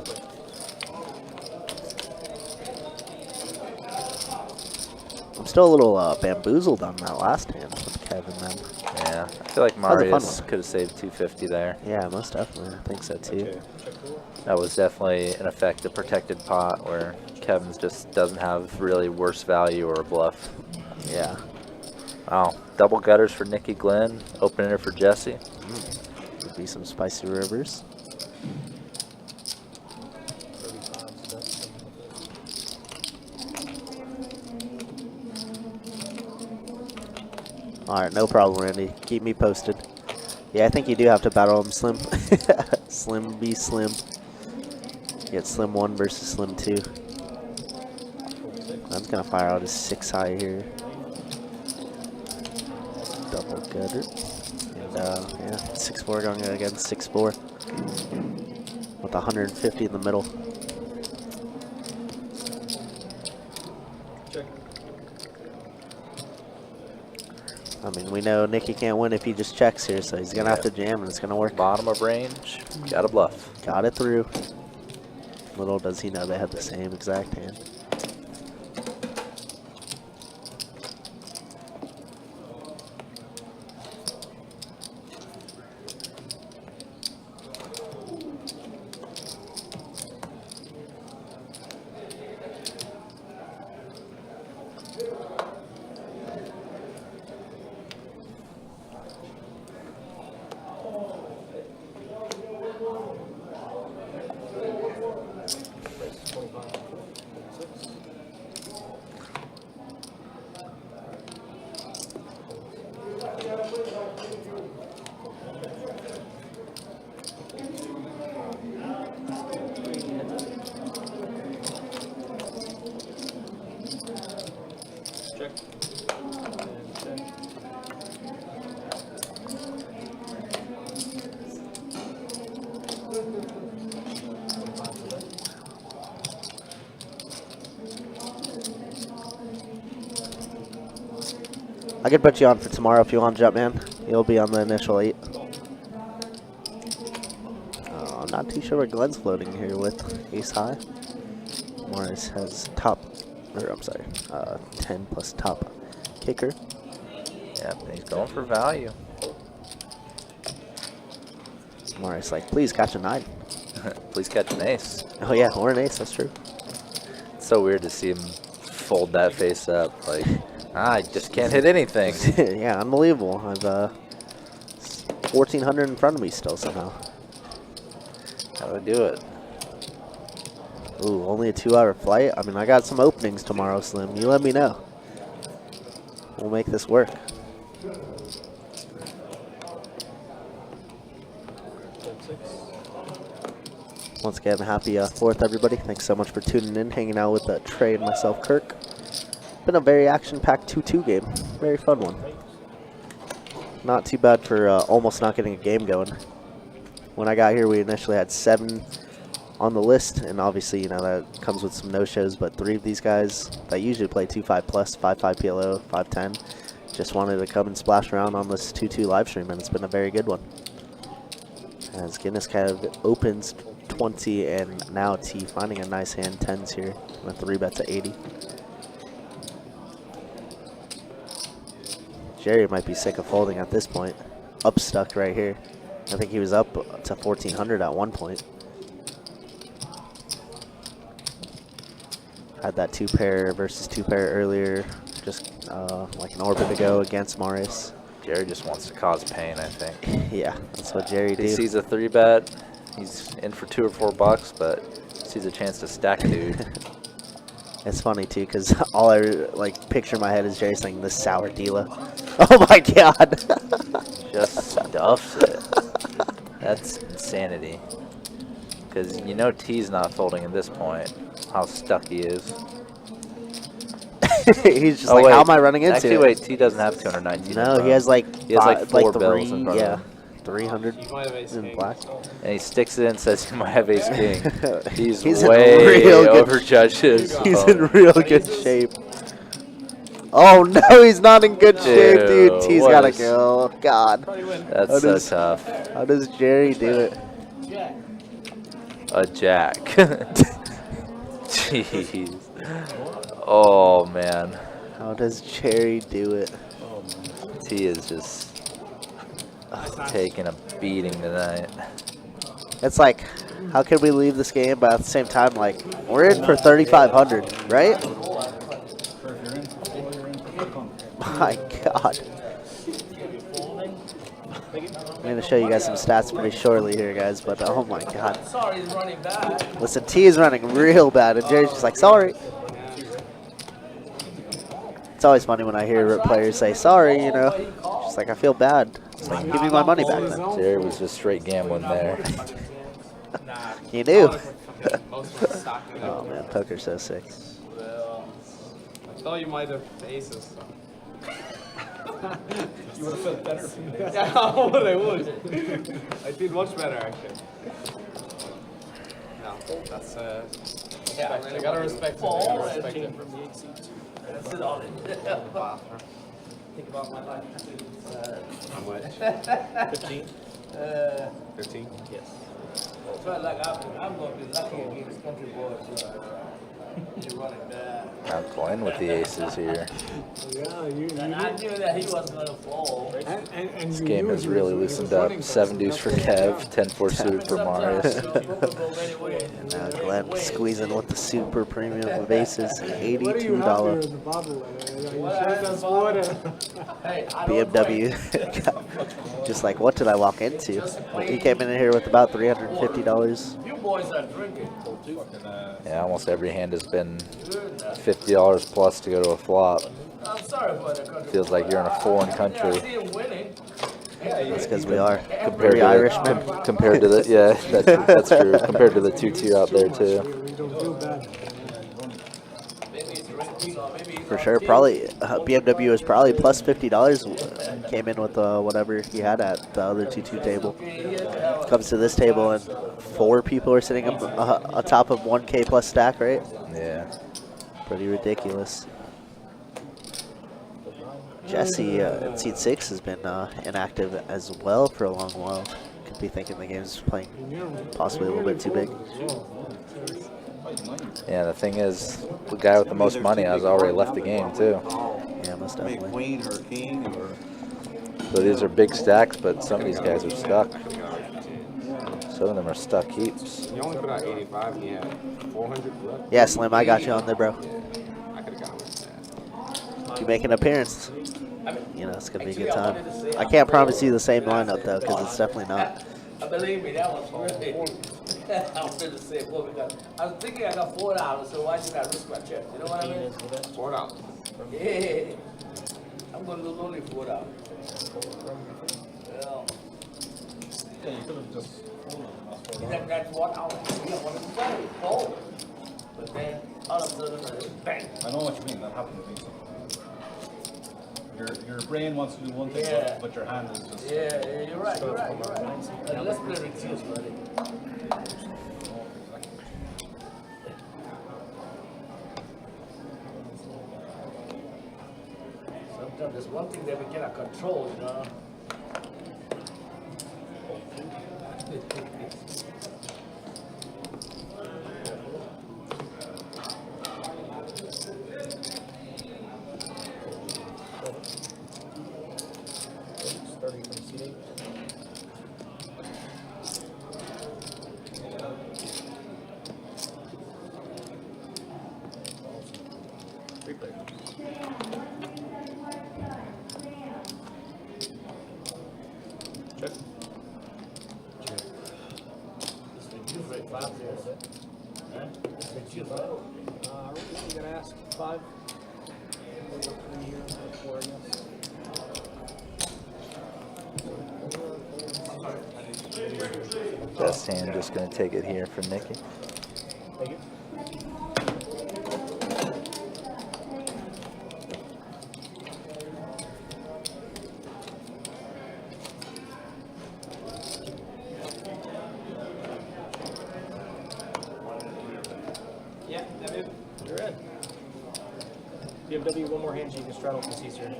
Still a little bamboozled on that last hand with Kevin then. Yeah, I feel like Marius could have saved 250 there. Yeah, most definitely. I think so too. That was definitely, in effect, a protected pot where Kevin's just doesn't have really worse value or a bluff. Yeah. Wow, double gutters for Nicky Glenn, opener for Jesse. Could be some spicy rivers. Alright, no problem, Randy. Keep me posted. Yeah, I think you do have to battle him, Slim. Slim be Slim. You get Slim 1 versus Slim 2. I'm going to fire out his 6 high here. Double gutter. And, yeah, 6-4 going against 6-4. With 150 in the middle. I mean, we know Nicky can't win if he just checks here, so he's going to have to jam, and it's going to work. Bottom of range. Got a bluff. Got it through. Little does he know they had the same exact hand. I could put you on for tomorrow if you want, Jumpman. You'll be on the initial 8. I'm not too sure what Glenn's floating here with ace high. Morris has top, or I'm sorry, 10 plus top kicker. Yeah, he's going for value. Morris like, please catch a 9. Please catch an ace. Oh yeah, or an ace, that's true. It's so weird to see him fold that face up. Like, I just can't hit anything. Yeah, unbelievable. I've 1,400 in front of me still somehow. How do I do it? Ooh, only a 2-hour flight? I mean, I got some openings tomorrow, Slim. You let me know. We'll make this work. Once again, happy 4th, everybody. Thanks so much for tuning in, hanging out with Trey and myself, Kirk. Been a very action-packed 2-2 game. Very fun one. Not too bad for almost not getting a game going. When I got here, we initially had 7 on the list, and obviously, you know, that comes with some no-shows, but 3 of these guys that usually play 2-5 plus, 5-5 PLO, 5-10, just wanted to come and splash around on this 2-2 live stream, and it's been a very good one. As Guinness kind of opens 20, and now T finding a nice hand, 10s here, with 3 bets at 80. Jerry might be sick of folding at this point. Up stuck right here. I think he was up to 1,400 at one point. Had that 2-pair versus 2-pair earlier, just like an orbit ago against Marius. Jerry just wants to cause pain, I think. Yeah, that's what Jerry He do. sees a 3-bet. He's in for $2 or $4, but sees a chance to stack dude. It's funny too, because all I like picture in my head is Jerry saying this sour dealer. Oh my god! Just stuffs it. That's insanity. Because you know T's not folding at this point. How stuck he is. He's just like, wait. how am I running into Actually, it? wait, T doesn't have 219. No, he has like 4 bills in front yeah, of him. 300 in black. And he sticks it in and says he might have ace king. He's in way real good overjudged his He's opponent. in real good shape. Oh no, he's not in good shape, dude. T's what gotta is- go. God. That's so tough. How does Jerry do it? A jack. Jeez. Oh man. How does Jerry do it? T is just taking a beating tonight. It's like, how can we leave this game, but at the same time, like, we're in for 3,500, right? My God. I'm going to show you guys some stats pretty shortly here, guys, but oh my God. Sorry, he's running bad. Listen, T is running real bad, and Jerry's just like, sorry. It's always funny when I hear players say, sorry, you know. Just like, I feel bad. It's like, give me my money back then. Jerry was just straight gambling there. You knew. Oh man, poker's so sick. Well, I thought you might have aces. So. You would have felt better. Yeah, I would. I did much better actually. No, that's yeah. I gotta respect it. I gotta respect it. think about my life. How much? 15? 15? Yes. Felt like I'm going to be lucky against country boys. You're running bad. Now Glenn with the aces here. Yeah, And I knew that he was going to fall. and This you game knew has he really was loosened running up. fast, 7 and deuce for that's Kev, what- 10-4 suited for Marius. Now Glenn squeezing with the super premium of aces, What do you have there $82. in the bottle? You What sure I that's have water? Hey, I don't BMW. Just like, what did I walk into? He came in here with about $350. You boys are drinking. Yeah, almost every hand has been $50 plus to go to a flop. I'm sorry for the country. Feels like you're in a foreign Yeah, I country see him winning. That's because we are. compared Three to Irishmen. compared to the that's true compared to the 2-tier out there too. We don't feel bad. Maybe he's drinking or maybe he's For on sure, TV. probably BMW was probably plus $50. Came in with whatever he had at the other 2-2 table. Comes to this table and 4 people are sitting up atop of 1K plus stack, right? Yeah. Pretty ridiculous. Jesse at seat 6 has been inactive as well for a long while. Could be thinking the game's playing possibly a little bit too big. Yeah, the thing is, the guy with the most money has already left the game too. Yeah, most Maybe definitely. queen or king or. So these are big stacks, but some of these guys are stuck. Some of them are stuck heaps. You only put out 85 and you had 400 left? Yeah, Slim, I got you on there, bro. I could have gone with that. You make an appearance. You know, it's going to be a good time. I can't promise you the same lineup, though, because it's definitely not. Believe me, that was really. I was going to say, boy, because I was thinking I got $4, so why should I risk my check? You know what I mean? $4. Yeah. I'm going to lose only $4. Well, Yeah, you could have just. that's what I wanted to say. Oh. But then, all of a sudden, bang. I know what you mean. That happened to me sometimes. Your brain wants to do one thing, Yeah. but your hand is just. Yeah, you're right, you're right, you're right. Let's play reduce, buddy. Sometimes there's one thing that we cannot control, you know. Starting from seat 8. Check. It's reduced rate 5 0. Huh? It's reduced, right? Really, you gotta ask 5. 4, I guess. Best hand, just going to take it here for Nikki. Take it. Yeah, that move. You're in. BMW, one more hand so you can straddle for Caesar.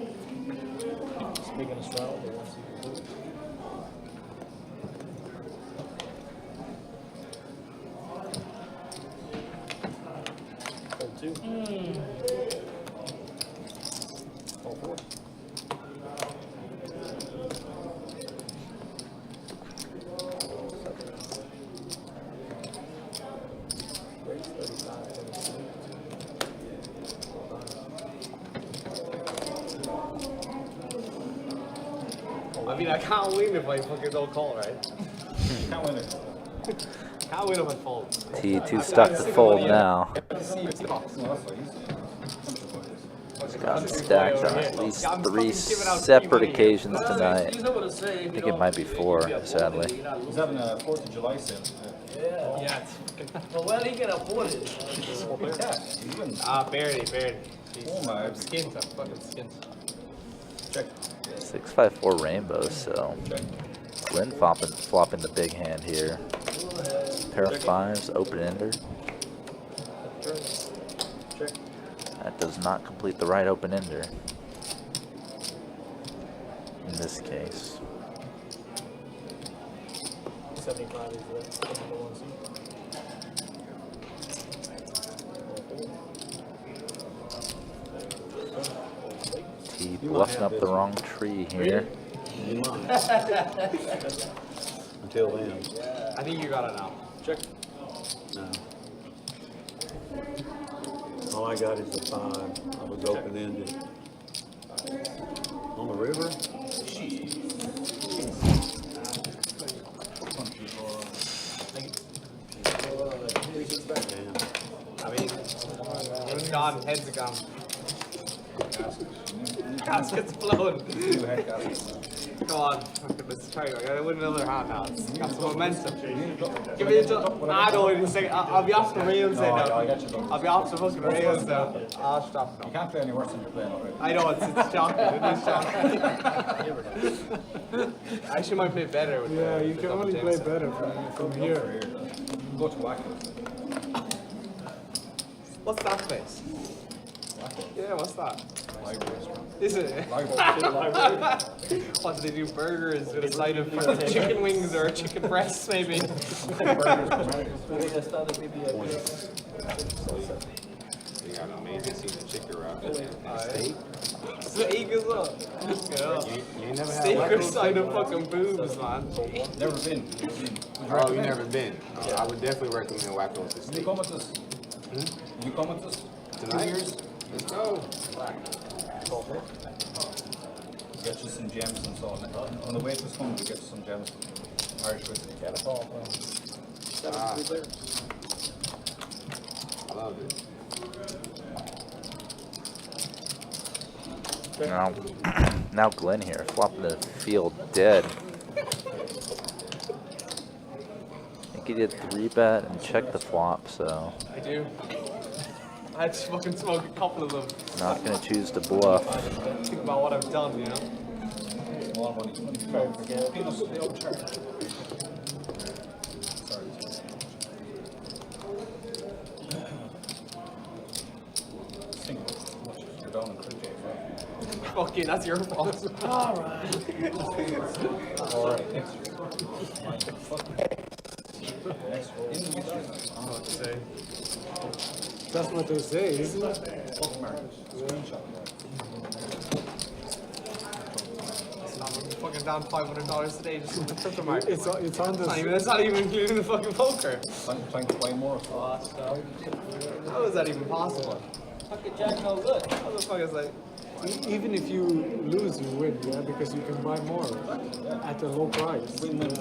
Speaking of straddle, they want to see you do it. Hold 2. Hold 4. Raise 35. I mean, I can't win if I fucking don't call, right? Can't win it. Can't win if I fold. T2 stuck to fold now. No, that's what He's gotten stacked on at least 3 separate occasions tonight. I think it might be 4, sadly. He's having a 4th of July sale. Yeah. But well, he can afford it. Yeah, even. Barely. Oh my. I'm skint, I'm fucking skint. Check. 6-5-4 rainbows, so Glenn flopping the big hand here. Pair of 5s, open ender. Check. That does not complete the right open ender. in this case. 75 is the number 1 seed. T bluffing up the wrong tree here. You might. Until then. I think you got it now. Check. No. All I got is a 5. I was open-ended. On the river? I mean, it's gone. Heads are gone. Casket's blown. Come on, fucking, let's try. I gotta win another hand now. It's got some momentum. Give me a no, in a second. I'll be off the rails then. I'll be off the fucking rails now. I'll stop now. You can't play any worse than you're playing already. I know, it's shocking. It is shocking. I actually might play better with Yeah, the you can only play better from here. Go to Wacken. What's that place? Yeah, what's that? Live restaurant. Is it? What do they do? Burgers with a side of chicken wings or chicken breasts, maybe? They got an amazing season chicken wrap. Steak as well. You never had Steak or Wacken? side of fucking boobs, man. Never been. Oh, you never been? I would definitely recommend Wacken with the You steak. come with us. You come with us? Tonight? 2 years? Let's go. Get you some gems and so on. On the way to this home, we get you some gems. Irish whiskey. Get it all. I love it. Now Glenn here, flopping the field dead. I think he did 3-bet and check the flop, so I do. I had to fucking smoke a couple of them. not gonna choose to bluff. Think about what I've done, you know? Small money. Peanuts, they overcharge. Sorry. Single. You're down in cricket, right? Fucking, that's your fault. Alright. Alright. That's what they say, isn't it? Fucking down $500 today just in the crypto market. It's on the. That's not even including the fucking poker. Trying to play more. How is that even possible? Fucking Jack no good. How the fuck is that? Even if you lose, you win, yeah, because you can buy more at a low price. Win-win.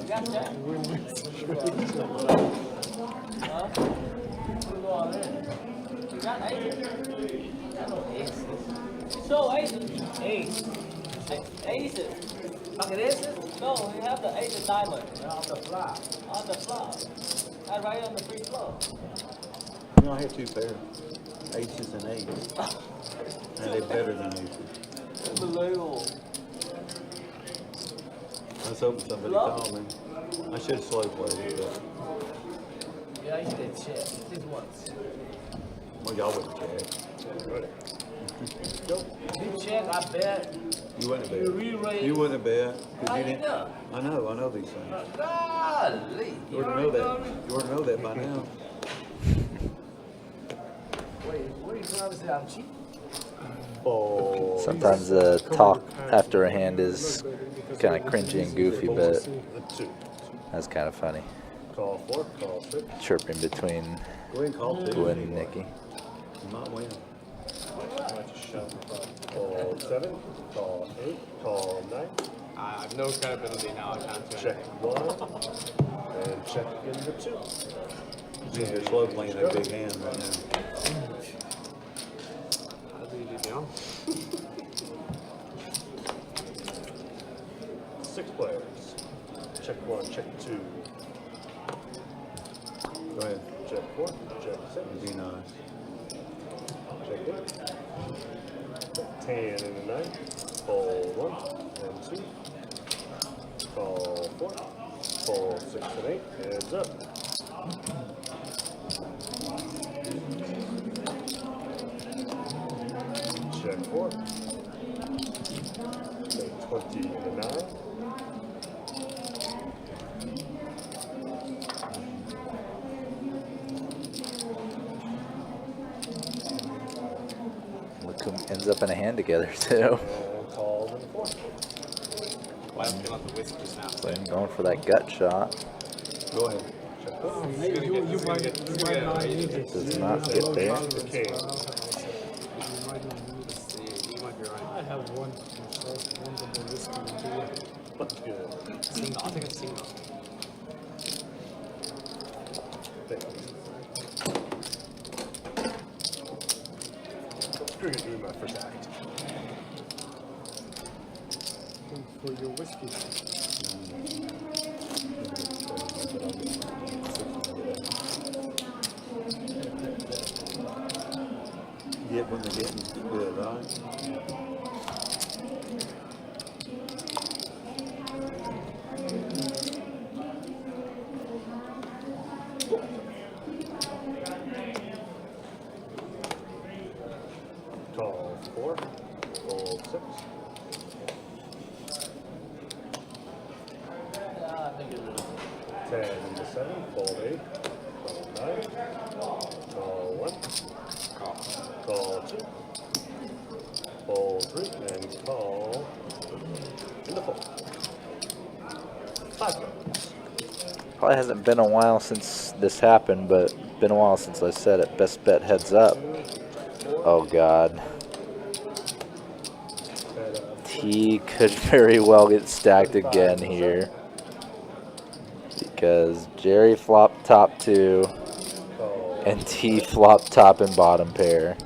Win-win situation. So aces. Aces. Fucking aces? No, we have the ace of diamond. On the flop. On the flop. And right on the free flow. You know, I have 2 pairs. Aces and 8s. And they're better than aces. Unbelievable. I was hoping somebody called me. I should have slow played it, but Yeah, I did check. Just once. well, y'all wouldn't check. You check, I bet. You wouldn't have You bet. re-raise. You wouldn't have bet. 'Cause How you you didn't. know? I know these things. Golly. You ought to know that. You ought to know that by now. Wait, what are you trying to say? I'm cheap? Oh. Sometimes the talk after a hand is kind of cringy and goofy, but that's kind of funny. Call 4, call 6. Chirping between Go ahead and call 2. Glenn and Nikki. You might win. Call 7, call 8, call 9. I have no credibility now. I can't do Check anything. 1, and check into 2. You're slow playing that big hand right now. How do you do? 6 players. Check 1, check 2. Go ahead. Check 4, check 6. Be nice. Check 8. 10 and a 9. Call 1 and 2. Call 4. Call 6 and 8. Heads up. Check 4. Check 12. 20 and a 9. Look who ends up in a hand together too. And calls in the 4. Why haven't you let the whisk just now? So I'm going for that gut shot. Go ahead. Check this. Oh, maybe you might not need it. Does not get there. The king. You might not need it. You might be right. I have one myself, one of the whiskey too. That's good. Single. I'll take a single. Screw you, doing my first act. For your whiskey. Get when they're getting good, right? Call 4. Roll 6. Ten into 7. Fold 8. Call 9. Call 1. Call 2. Fold 3. And call in the 4. 5 cards. Probably hasn't been a while since this happened, but been a while since I said it. Best bet heads up. Oh God. T could very well get stacked again here. Because Jerry flopped top 2 and T flopped top and bottom pair.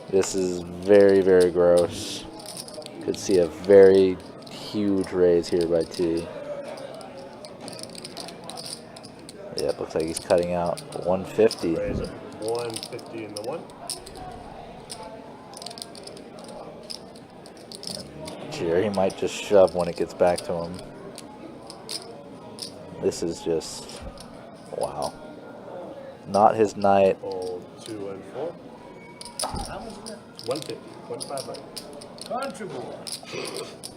This is very, very gross. Could see a very huge raise here by T. Yeah, it looks like he's cutting out 150. Raise it. 150 in the 1. Jerry might just shove when it gets back to him. This is just, wow. Not his night. Fold 2 and 4. 150. 1,500. Contribute.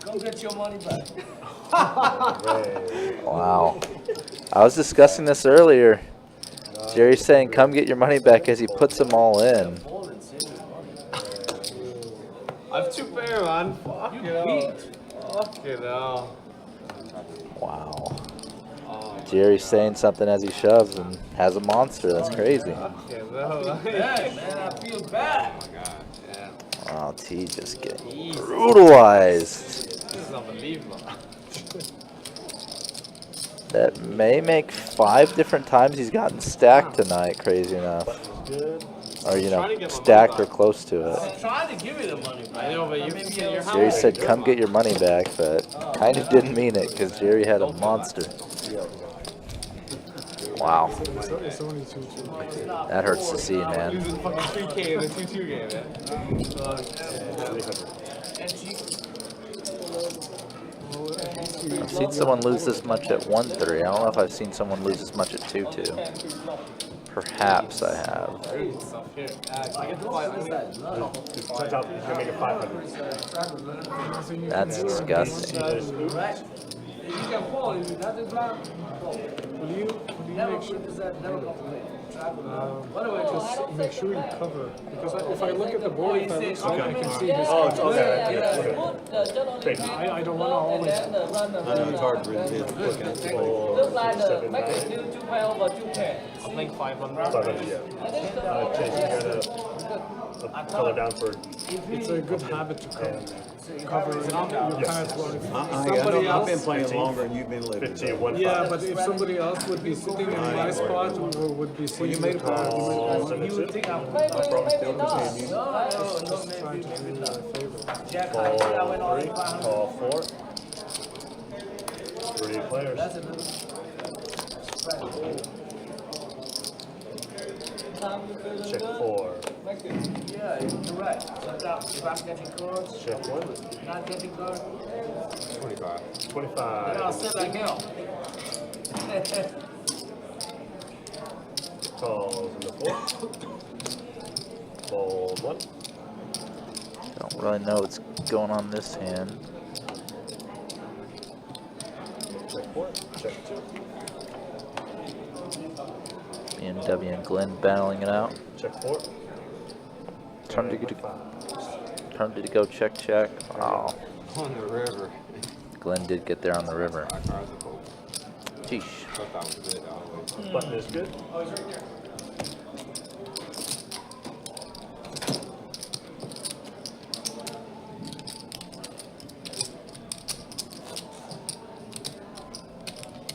Go get your money back. Wow. I was discussing this earlier. Jerry's saying, come get your money back as he puts them all in. I have 2 pair, man. Fuck it out. Fuck it out. Wow. Jerry's saying something as he shoves and has a monster. That's crazy. Okay, no. Bad, man. I feel bad. Oh my God. Yeah. Wow, T just getting brutalized. This is unbelievable. That may make 5 different times he's gotten stacked tonight, crazy enough. Or, you know, stacked or close to it. I'm trying to give you the money back. I know, but you're in your house. Jerry said, come get your money back, but kind of didn't mean it because Jerry had a monster. Wow. It's only 2-2. That hurts to see, man. Losing fucking 3K in a 2-2 game, man. I've seen someone lose this much at 1-3. I don't know if I've seen someone lose this much at 2-2. Perhaps I have. That's disgusting. You can fall if you doesn't drive. Will you make sure? Just make sure you cover. Because if I look at the board, if I look like I can see his. Oh, it's okay. I don't want to always. I know it's hard to really look at the ball. Look like the make it do 2 pair over 2 pair. I'll make 500. 500, yeah. Chase, you got a color down for. It's a good habit to cover your cards well. I've been playing longer and you've been living. 15, Yeah, but if somebody else would be sitting in my spot or would be sitting, you made a call. You would think I'm probably still continue. just trying to do you a favor. Jack, I went all 3, in 500. call 4. 3 players. That's a little spread. Check 4. Yeah, you're right. Sometimes if I'm getting cards, Check 1. not getting cards, 25. 25. then I'll sit like hell. Calls in the 4. Fold 1. Don't really know what's going on this hand. 4, check 2. BMW and Glenn battling it out. Check 4. Time to go check, check. Oh. On the river. Glenn did get there on the river. Sheesh. Button is good. Oh, he's right there.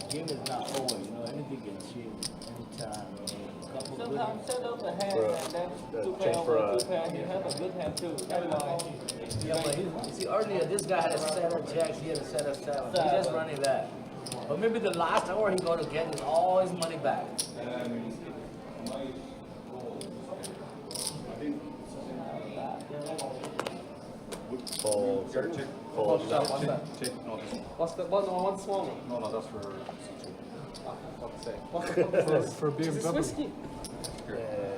Game is not over, you know, anything can change anytime. Sometimes set up a hand and then two pair over two pair. He have a good hand too. That's why. Yeah, but see, earlier this guy had a set of jacks, he had a set of 7. He just running that. But maybe the last hour he going to get all his money back. Fold 7. What's Fold that? 9. What's the small one? No, that's for What's the For Is this BMW. whiskey?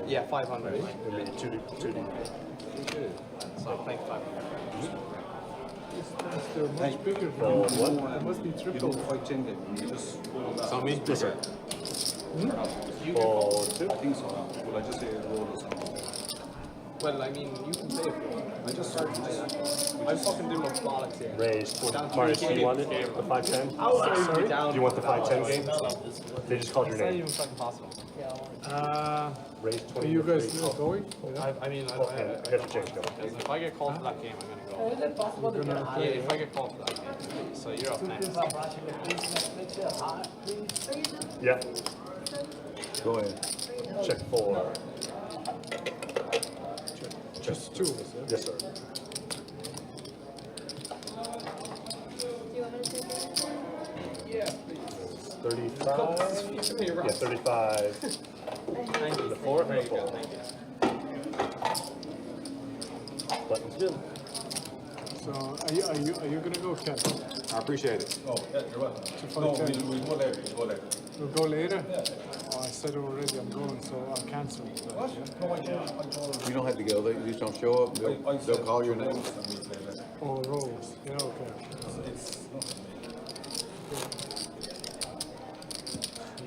Yeah, 500. I mean, 2D. So I'm playing 500. They're much bigger. Fold 1. It must be You triple. don't fight 10 game. You just roll that. So me? Yes, sir. Fold 2. I think so. Will I just say roll or something? Well, I mean, you can say it. I just started this. I'm fucking doing my bollocks here. Raise Down minus 3K. 2 on it. The 5-10. Sorry? Do you want the 5-10 game? They just called your It's not name. even fucking possible. Raise Are 20. you guys Oh, going? I mean, I have to change color. if I get called for that game, I'm gonna go. Is it possible to get Yeah, higher? if I get called for that game. So you're up next. Yeah. Go ahead. Check 4. Just 2, is it? Yes, sir. Do you want me to take it? Yeah, 35. Yeah, 35. The 4 and the 4. Button's good. So are you gonna go, Ken? I appreciate it. Oh, yeah, you're welcome. No, we go there. We go there. We'll go later? Yeah. Oh, I said already I'm going, so I'll cancel. What? No, I can't. You don't have to go. They just don't show up. They'll call your name. Oh, Rose. Yeah, okay.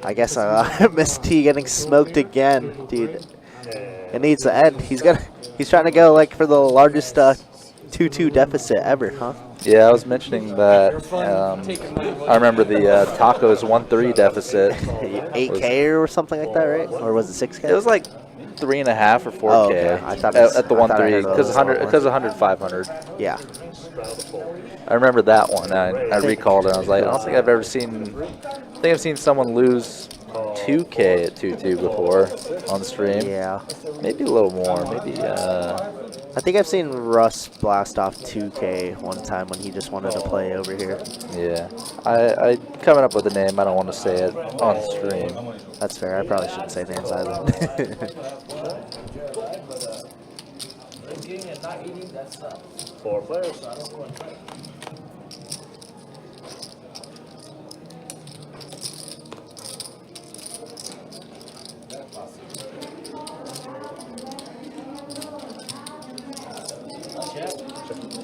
I guess I missed T getting smoked again, dude. It needs to end. He's trying to go like for the largest 2-2 deficit ever, huh? Yeah, I was mentioning that. I remember the Tacos 1-3 deficit. 8K or something like that, right? Or was it 6K? It was like 3.5 or 4K Oh, okay. I thought it was- at the I thought I 1-3 heard because it was 100 500. Yeah. I remember that one. I recalled it. I was like, I don't think I've ever seen. I think I've seen someone lose 2K at 2-2 before on stream. Yeah. Maybe a little more. Maybe. I think I've seen Russ blast off 2K one time when he just wanted to play over here. Yeah. I coming up with a name. I don't want to say it on stream. That's fair. I probably shouldn't say names either. Drinking and not eating, that's 4 players. Check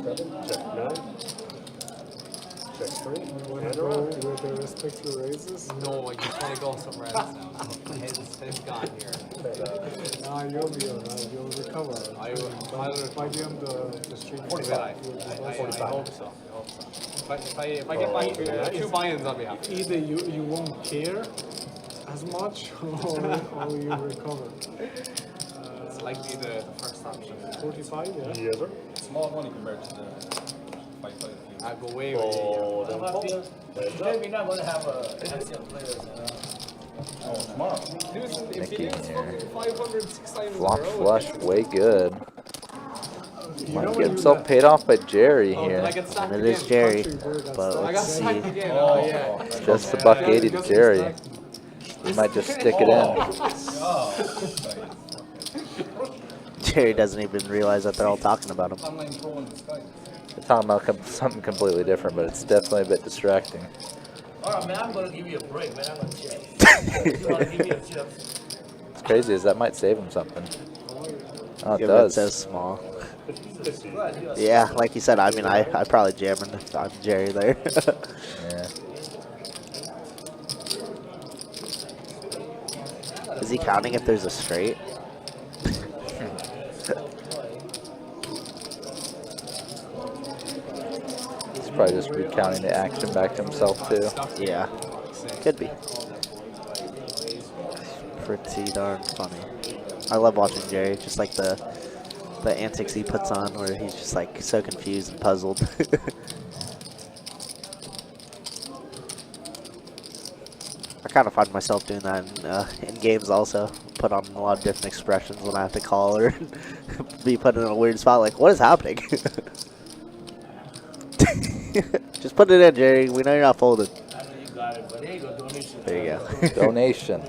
7. Check 9. Check 3. Want to go with the respective raises? No, I just want to go somewhere else now. It's gone here. Nah, you'll be alright. You'll recover. I will. By the end of the stream. 45. I hope so. If I get back 2 buy-ins, I'll be happy. Either you won't care as much or you recover. It's likely the first option. 45, yeah? Yes, sir. Small money compared to the 5-5. I'll go way, way. Fold and What about fold. Today we're not going to have ancient players. Oh, tomorrow. Losing, if Nicky you lose here. 500, 6 times in a Flop row, flush, way good. You Might know get when himself paid off by Jerry Oh, did here. I get sacked And it is again? Jerry. But But I got let's see. sacked again. Oh, yeah. Just the $1.80 to Jerry. He might just stick it in. Jerry doesn't even realize that they're all talking about him. Online pro in disguise. They're talking about something completely different, but it's definitely a bit distracting. All right, man, I'm going to give you a break, man. I'm going to check. You want to give me a chip? What's crazy is that might save him something. Oh, it Yeah, but it does. says small. Right, you are Yeah, like you said, I mean, I probably jamming if I'm Jerry there. Yeah. Is he counting if there's a straight? He's probably just recounting the action back to himself too. Yeah, could be. Pretty darn funny. I love watching Jerry, just like the antics he puts on where he's just like so confused and puzzled. I kind of find myself doing that in games also. Put on a lot of different expressions when I have to call or be put in a weird spot like, what is happening? Just put it in, Jerry. We know you're not folded. I know you got it, but there you go, donation. There you go. Donation.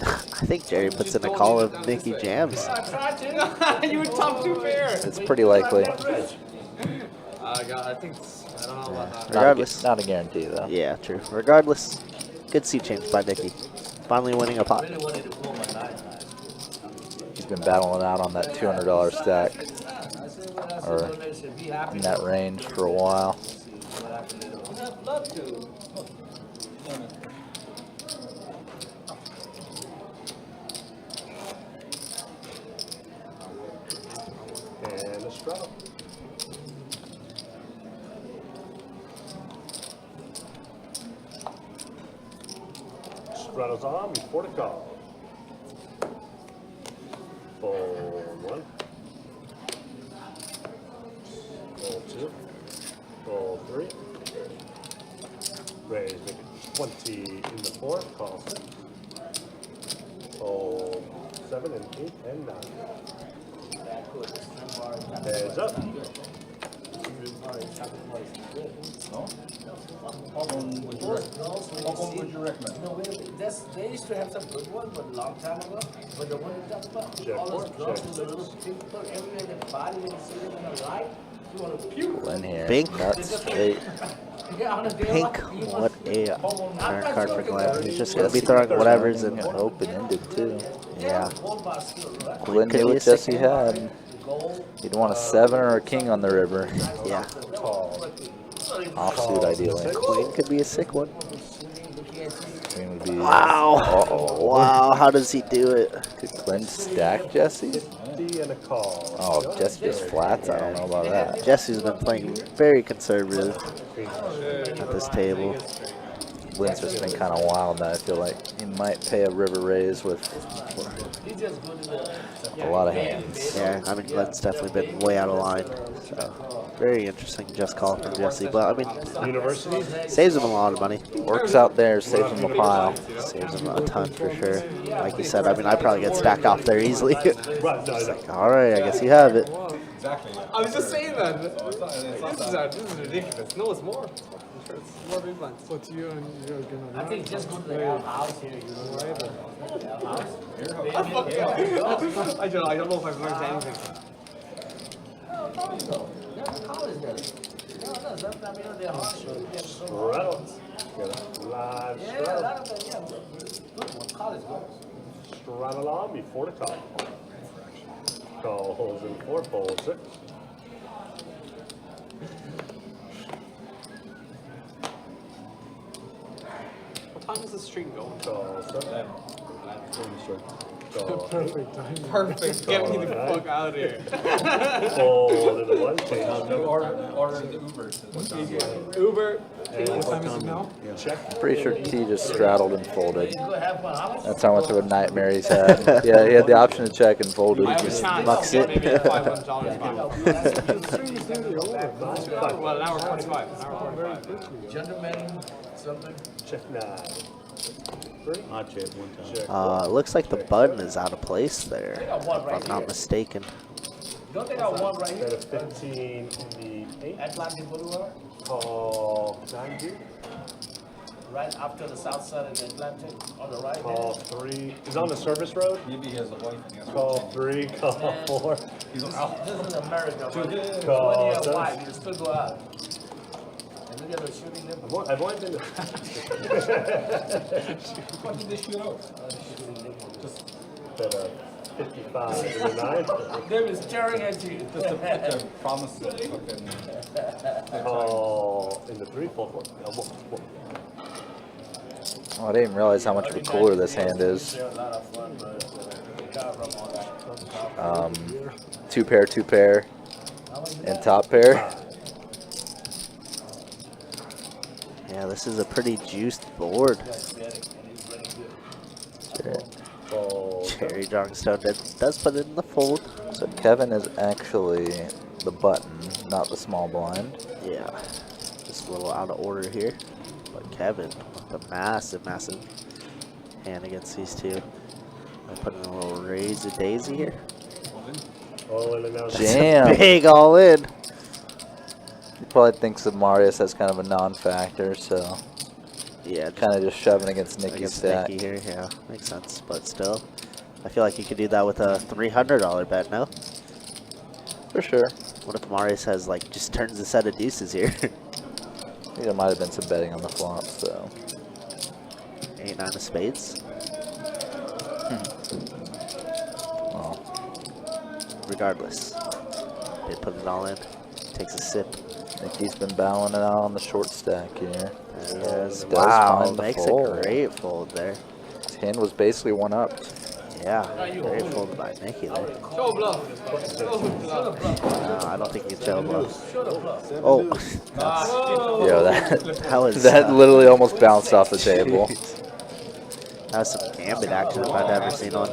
I think Jerry puts in a call of Nicky Jams. You would top 2 pair. It's pretty likely. I think I don't know about that. Regardless. Not a guarantee though. Yeah, true. Regardless, good seat change by Nicky. Finally winning a pot. He's been battling out on that $200 stack, or in that range for a while. And a straddle. Straddle's on before the call. Fold 1. Fold 2. Fold 3. Raise, make it 20 in the 4. Call 6. Fold 7 and 8 and 9. Heads up. How long would you recommend? You know, they used to have some good ones, but a long time ago. But the one you talk about, Check all those four, girls check with the little pink color everywhere in their body, when you see them in the light, you want to puke. In here. Pink. Nuts. Eight. Yeah, on a day Pink, like, you what a I'm not card sure for if Glenn. it's- He's just gonna be throwing whatever's in. Open-ended too. Yeah. Glenn Could knew be a what sick Jesse one. had. He'd want a 7 or a king on the river. Yeah. Offsuit ideally. Queen could be a sick one. Queen would be. Wow. Uh-oh. Wow, how does he do it? Could Glenn stack Jesse? 50 and a call. Oh, Jesse just flats? I don't know about that. Jesse's been playing very conservative at this table. Glenn's just been kind of wild that I feel like he might pay a river raise with a lot of hands. Yeah, I mean, Glenn's definitely been way out of line. So, very interesting just call from Jesse. But, I mean, University? saves him a lot of money. Works out there, saves him a pile. Saves him a ton for sure. Like you said, I mean, I probably get stacked off there easily. All right, I guess you have it. Exactly. I was just saying that. This is ridiculous. No, it's more. It's more big blinds. But you're gonna. I think just go to the house here, you know, right? I don't know if I've learned anything. Straddle. Live Yeah, a straddle. lot of them, yeah. Good one, college girls. Straddle on before the call. Call holes in 4, fold 6. What time is the stream going? Call 7. Call Perfect timing. Perfect. Get me the fuck out of here. Fold in the 1, change. Order the Uber. Uber. What time is it now? Check. Pretty sure T just straddled and folded. Go have fun. How much? That's how much of a nightmare he's had. Yeah, he had the option to check and folded. I have a just chance. mucks it. Maybe $500 fine. Over. Well, an hour 45. An hour 45. Gentlemen, something. Check 9. 3. I checked one time. Check. It looks like the button is out of place there, They got one if right I'm not here. mistaken. Don't they got one right Got here? a 15 in the 8. Atlantic Boulevard, Call 90. right after the south side of the Atlantic, on the right Call there. 3. Is on the service road. Maybe he has a wife and he has Call to change. 3. Call 4. This is America, but when you Call have a 7. wife, you still go out. And look at the shooting them. I've only been to. What did they shoot out? But, 55 and a 9. Them is staring at you. Just to put their promise in fucking. Call in the 3, fold 4. Oh, I didn't even realize how much of a cooler this hand is. Two pair, and top pair. Yeah, this is a pretty juiced board. Cherry Johnstone does put it in the fold. So Kevin is actually the button, not the small blind. Yeah, just a little out of order here. But Kevin with a massive hand against these two. I put in a little raise daisy here. All in and out. Jam. Big all in. He probably thinks that Marius has kind of a non-factor, so yeah, kind of just shoving against Nicky's stack. Nicky here, yeah, makes sense. But still, I feel like you could do that with a $300 bet, no? For sure. What if Marius has like just turns a set of deuces here? I think there might have been some betting on the flop, so 8, 9 of spades. Well, regardless, they put it all in. Takes a sip. Nicky's been bowing it out on the short stack here. Yes. Does Wow, find the makes fold. a great fold there. His hand was basically one up. Yeah, great fold by Nicky there. Show bluff. No, I don't think he's show bluff. Oh, Yo, that was that literally almost bounced off the table. That was some gambit action if I've ever seen one.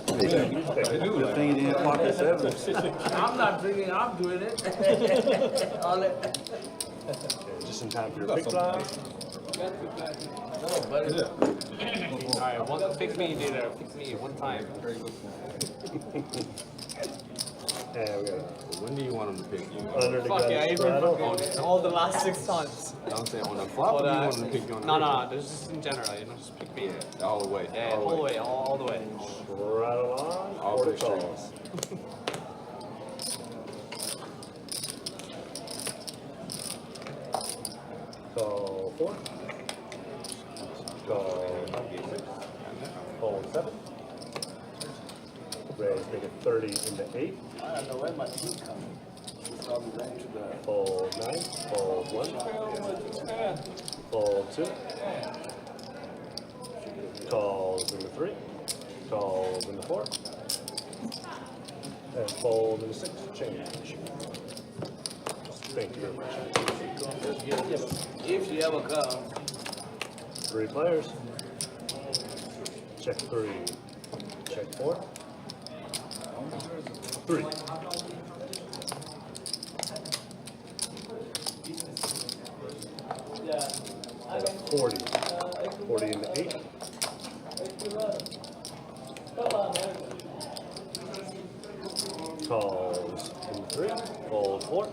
Good thing you didn't pocket 7. I'm not drinking, I'm doing it. All it. Just in time for your big blind. Alright, one pick me, dude. Pick me one time. Very good. And we got When do you want him to pick you? under the Fuck gun yeah, I even straddle. fucking all the last 6 times. I'm saying on the flop, or do you want him to pick you on the No, there's just in general, just pick me. all the way. Yeah, all the way, all the way. Straddle on. All 40 three calls. Call 4. Call 6. Call 7. Raise, make it 30 into 8. I don't know where my team coming. It's probably right to the. Fold 9. Fold 1. Fold 2. Calls into 3. Calls into 4. And fold into 6. Change. Thank you very much. If she ever comes. 3 players. Check 3. Check 4. 3. And a 40. 40 into 8. Calls in 3. Fold 4.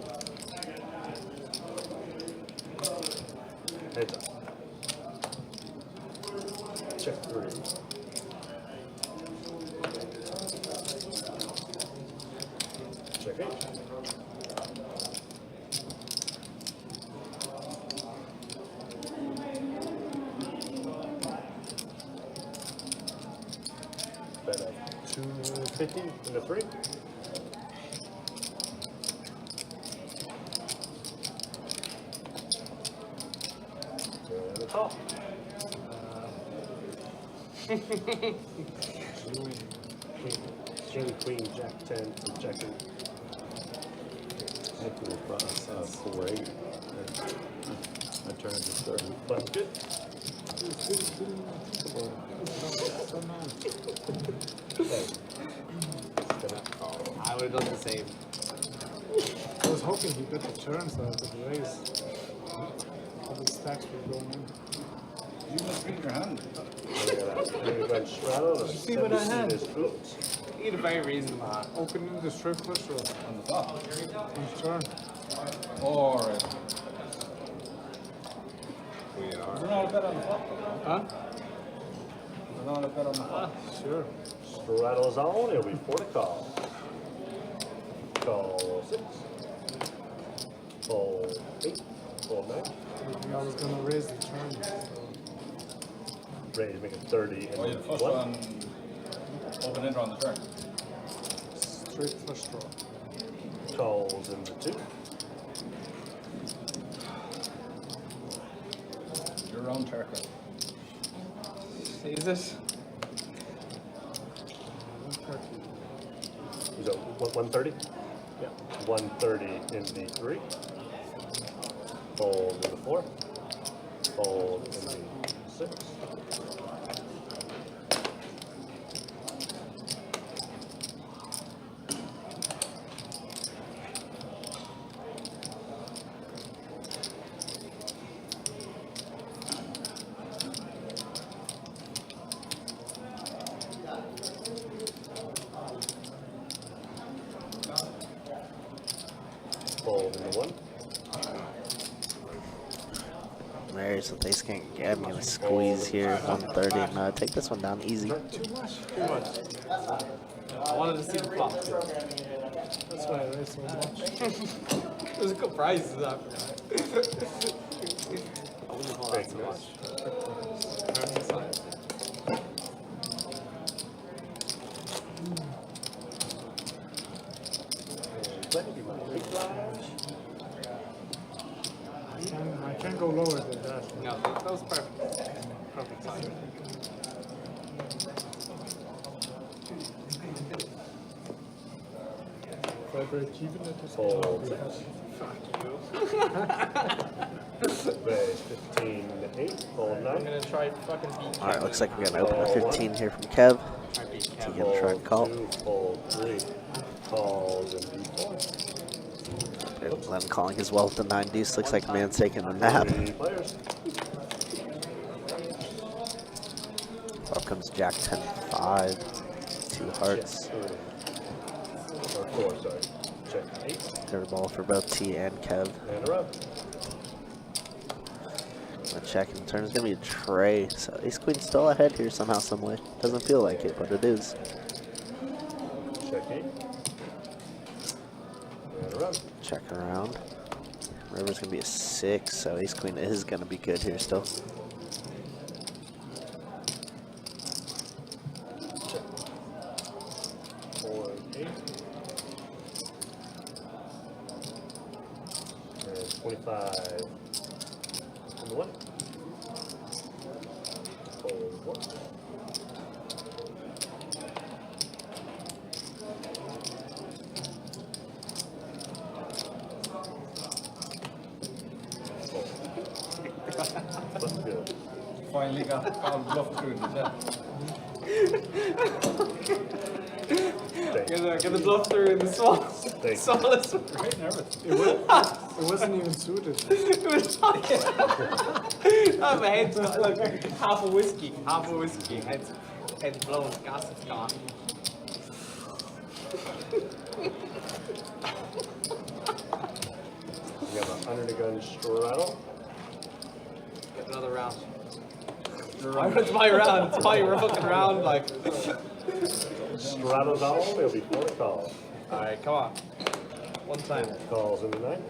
Heads up. Check 3. Check 8. Bet a 250 into 3. And a call. King, queen, jack 10, and checking. I could have brought us 4-8. I turned to 30. Button's good. I would have done the same. I was hoping he got the turn so I could raise. All the stacks were going in. You must bring your hand. Straddle. Did you see what I had? You get a very reasonable. Opening the straight flush or On the flop. on turn. Or We are. is there not a bet on the flop? Huh? Is there not a bet on the flop? Sure. Straddle's on. It'll be 4 to call. Call 6. Fold 8. Fold 9. I was gonna raise the turn. So. Raise, make it 30. And Oh, you're the first one. Open ender on the turn. Straight flush draw. Calls into 2. Your own turn. Is it? So 130? Yeah. 130 in the 3. Fold in the 4. Fold in the 6. Fold in the 1. There's what they can't get. I'm gonna squeeze here. 130. No, take this one down easy. Too much. Too much. I wanted to see the flop. That's why I raised so much. It was a good price. I wouldn't call that so much. I can't go lower than that. No, that was perfect. Perfect size. If I break even at this Fold. Fuck you. Raise 15 to 8. Fold 9. I'm gonna try fucking beat. Alright, looks like we're gonna open a 15 here from Kev. He's gonna try and call. 2. Fold 3. Calls in D4. Glenn calling his well with the 9 deuce. Looks like the man's taking a nap. 3 players. Up comes Jack 10-5. 2 hearts. Or 4, sorry. Check 8. Third ball for both T and Kev. And a rub. A check and turn is gonna be a tray. So ace queen still ahead here somehow, some way. Doesn't feel like it, but it is. Check 8. And a rub. Check around. River's gonna be a 6, so ace queen is gonna be good here still. Check. 4 and 8. And 25 on the 1. Fold 1. That's good. Finally got bluff through the Get the bluff through in the small. Smallest. Great nervous. It wasn't even suited. It was oh, my head's got, look, half a whiskey, head's blowing, gas is gone. We have an under the gun straddle. Get another round. It's my round, it's my fucking round, like. Straddle's all, it'll be 4 calls. Alright, come on. One time. Calls in the 9.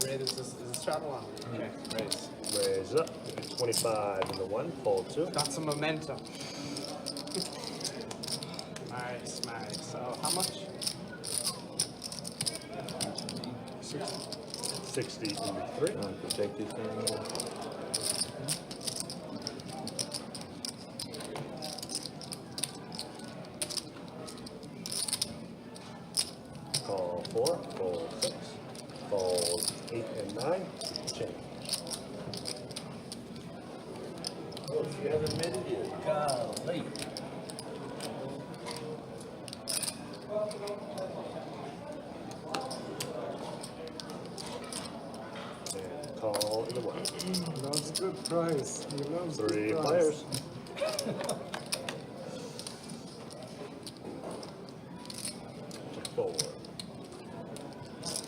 Raise, is a straddle on? Okay, raise. Raise up. 25 in the 1. Fold 2. Got some momentum. Nice. So, how much? 60 in the 3. Take these things. Call 4. Fold 6. Fold 8 and 9. Change. Oh, you haven't made it yet. Golly. And call in the 1. Loves good price. He loves 3 good price. players. Four.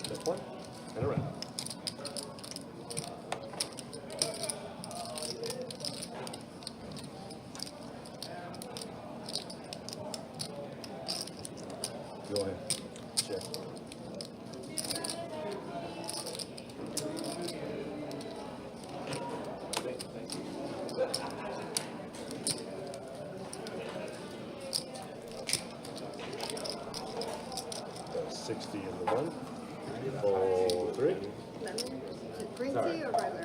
This one. And a round. Go ahead. Check. 60 in the 1. Fold 3. Green tea or regular?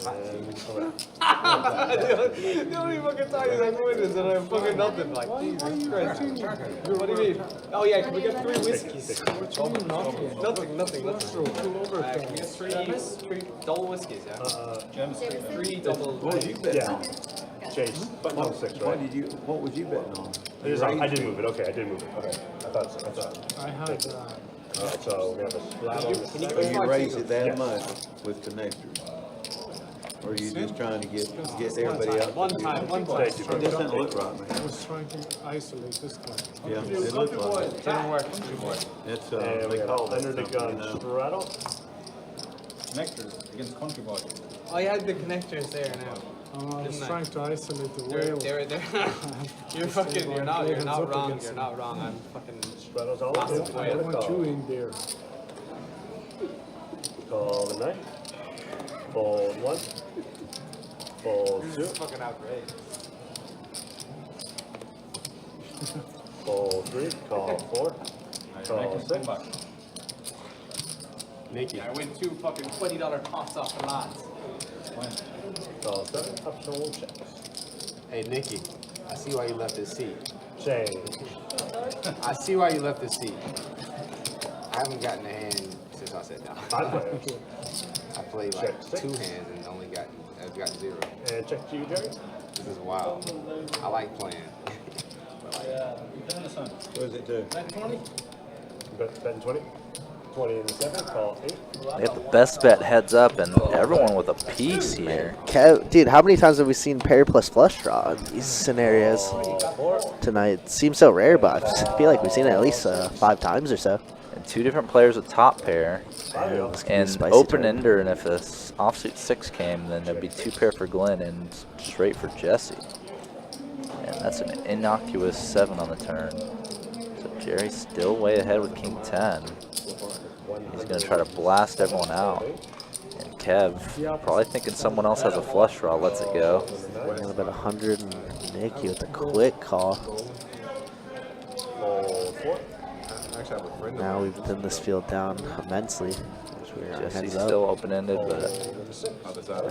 And The only fucking time you like win is that I'm fucking nothing. Like, Jesus Christ. What do you mean? Oh, yeah, can we get 3 whiskeys? Nothing. Can we get 3 double whiskeys, yeah? 3 double. What did you bet on? Chase, but no 6, right? What was you betting on? I did move it. Okay, I did move it. Okay, I thought so. I had. Alright, so we have a Straddle. So you raise it that much with connectors? Or are you just trying to get everybody out? One time. It doesn't look right, I man. was trying to isolate this guy. Yeah, it looks like it. Didn't work. It's, And we they have call under the it gun Straddle. Connectors against country boy. I had the connectors there now. I was Didn't I? trying to isolate the They're, whale. they're, they're you're not wrong. You're not wrong. I'm fucking Straddle's all massive I whale. want you in there. Call the 9. Fold 1. Fold 2. Fucking outrageous. Fold 3. Call 4. Call 6. Nikki. I win 2 fucking $20 pots off the lads. Call 7. Optional checks. Hey, Nikki, I see why you left this seat. Change. I see why you left this seat. I haven't gotten a hand since I sat down. 5 players. I played Check like 6. 2 hands and I've gotten 0. And check to you, Jerry. This is wild. I like playing. What does it do? Bet 20. 20 in the 7. Call 8. They have the best bet heads up, and everyone with a piece here. Dude, how many times have we seen pair plus flush draw in these scenarios tonight? It seems so rare, but I feel like we've seen it at least 5 times or so. And 2 different players with top pair. And open ender, and if this offsuit 6 came, then there'd be 2 pair for Glenn and straight for Jesse. And that's an innocuous 7 on the turn. So Jerry's still way ahead with king 10. He's going to try to blast everyone out. And Kev, probably thinking someone else has a flush draw, lets it go. Got about 100 and Nicky with a quick call. Now we've thinned this field down immensely. Jesse's still open-ended, but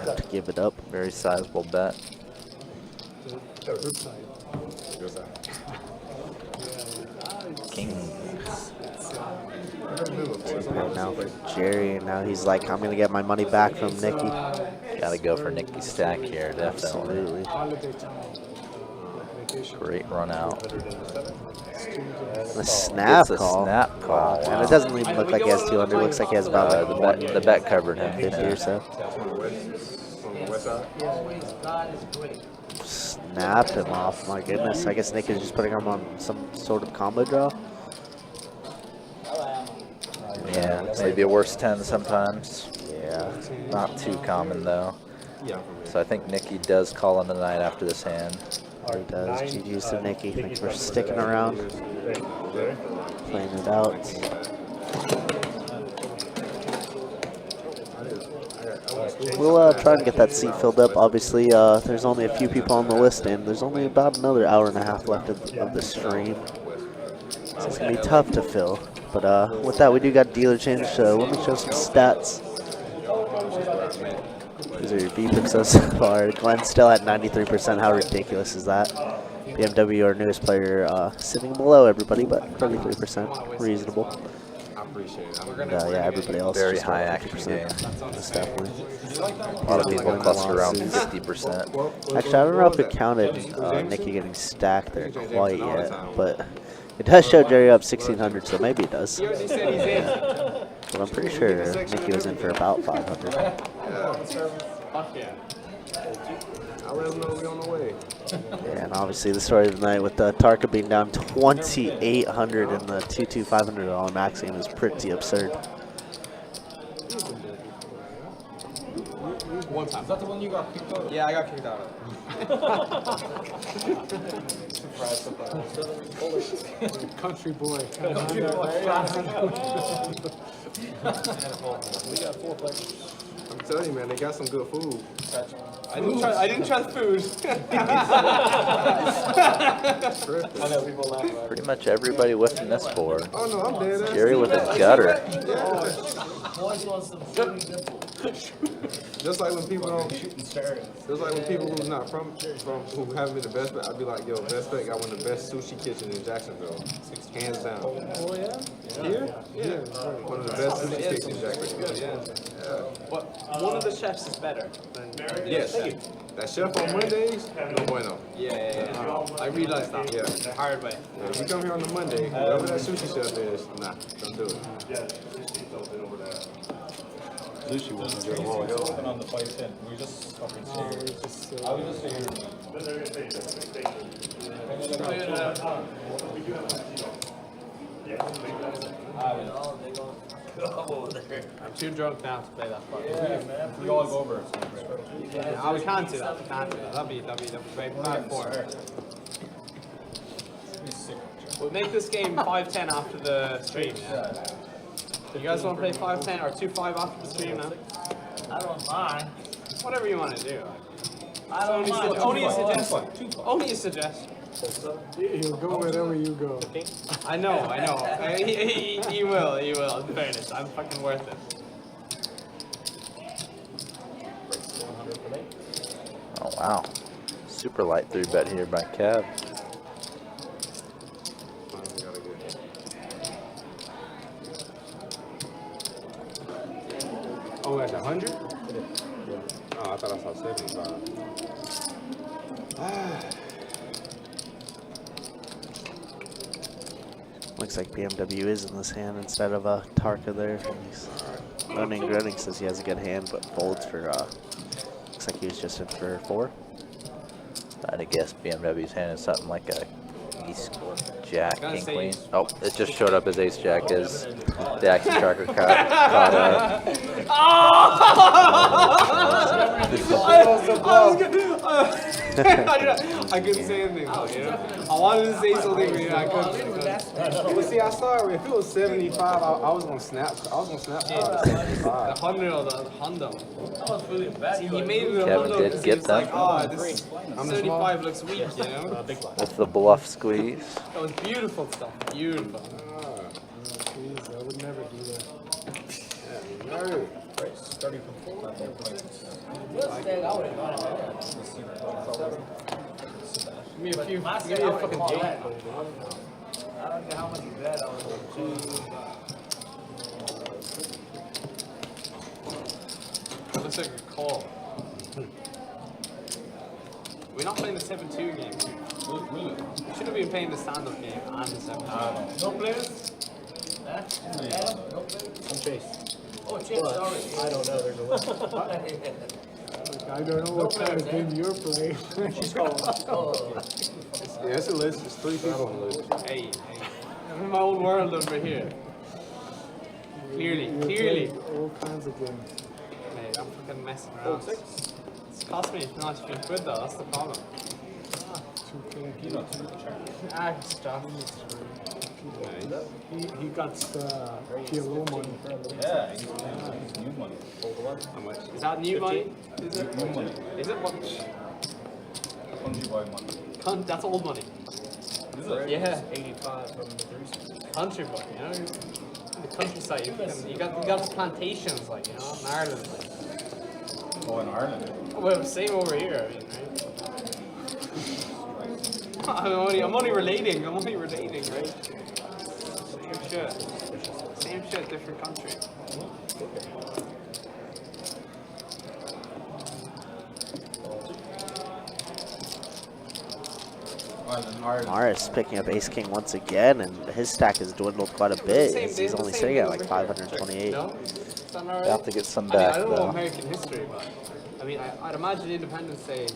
have to give it up. Very sizable bet. King. Now for Jerry, and now he's like, I'm going to get my money back from Nicky. Gotta go for Nicky's stack here, definitely. Great run out. A snap It's a call. snap call. And it doesn't even look like he has 200. It looks like he has about like the bet covered him. 50 or so. God is great. Snapped him off. My goodness. I guess Nick is just putting him on some sort of combo draw. Yeah, maybe a worse 10 sometimes. Yeah. Not too common though. So I think Nicky does call in the night after this hand. He does. GG's to Nicky. Thanks for sticking around. Playing it out. We'll try and get that seat filled up. Obviously, there's only a few people on the list, and there's only about another hour and a half left of the stream. So it's going to be tough to fill. But with that, we do got dealer change, so let me show some stats. These are your B picks so far. Glenn's still at 93%. How ridiculous is that? BMW, our newest player, sitting below everybody, but 33%. Reasonable. And, yeah, everybody else Very just high about action 50%. game. That's definitely. A lot of people cluster around 50%. Actually, I don't know if it counted Nicky getting stacked there quite yet, but it does show Jerry up 1,600, so maybe it does. But I'm pretty sure Nicky was in for about 500. Fuck yeah. I'll let them know we're on the way. Yeah, and obviously the story of the night with Tarka being down 2,800 in the $500 max game is pretty absurd. One time. Is that the one you got kicked out of? Yeah, I got kicked out of. Surprise. Country boy. Country boy. We got 4 players. tell you, man, they got some good food. I didn't try the food. I know people laugh about it. Pretty much everybody whiffing this 4. Oh no, I'm dead. Jerry with a gutter. Boys want some shooting nipple. Just like when people don't, Shooting stars. just like when people who's not from who haven't been the best bet, I'd be like, yo, Best Bet got one of the best sushi kitchens in Jacksonville, hands down. Oh yeah? Here? Yeah. One of the best sushi kitchens in Jacksonville. Yeah. But one of the chefs is better than. Yes. That chef on Mondays, no bueno. Yeah. I realized that. Yeah. The hard way. Yeah, if you come here on the Monday, whoever that sushi chef is, nah, don't do it. Sushi wasn't good a while ago. Open on the 510. We just fucking stayed. I was just saying. I'm too drunk now to play that part. Yeah, man. We all go over it. Yeah, we can't do that. We can't do that. That'd be way back for it. We'll make this game 5-10 after the stream. Yeah. You guys want to play 5-10 or 2-5 after the stream now? I don't mind. Whatever you want to do. I don't mind. Only a suggestion. Only a suggestion. He'll go wherever you go. I know. He will. In fairness, I'm fucking worth it. Oh wow. Super light 3-bet here by Kev. Oh, that's 100? Oh, I thought I saw 75. Looks like BMW is in this hand instead of a Tarka there. He's Running says he has a good hand, but folds for, looks like he was just in for 4. I'd have guessed BMW's hand is something like a ace, jack, Gotta king, say- queen. Oh, it just showed up as ace jack as the action tracker caught I couldn't say anything though, you know? I wanted to say something, but I couldn't. Well, see, I saw it. If it was 75, I was gonna snap. I was gonna snap. The 100 or the Honda. That was really bad. See, he made it a Kevin Honda did because get he was like, them. oh, this 75 looks weak, you know? with the bluff squeeze. That was beautiful stuff. Beautiful. Jeez, I would never do that. Starting from 4. Just stay out of it. Give me a few. I Give me a fucking call game. that. I don't care how much you bet. I was Looks like a call. We're not playing the 7-2 game. We should have been playing the stand-up game and the 7-2. no players? Huh? Adam? No players? I'm Chase. Oh, Chase, sorry. I don't know. There's a list. I don't know what kind of game you're playing. Yeah, it's a list. It's 3 people on the list. Hey. I'm in my own world over here. Clearly. You play all kinds of games. Mate, I'm fucking messing around. It's cost me not quid though, that's the problem. 2K. Ah, stop. He got PLO money. Yeah, he's new money. How much? Is that new money? Is it? New money. Is it what? Country boy money. That's old money. Is it? Yeah. 85 from the 3. Country boy, you know? The countryside, you got the plantations, like, you know, in Ireland. Like. Oh, in Ireland. Well, same over here, I mean, right? I'm only relating, right? Same shit, different country. Morris picking up ace king once again, and his stack has dwindled quite a bit. He's only sitting at like 528. No? They have to get some I back don't know though. American history, but I mean, I'd imagine Independence Day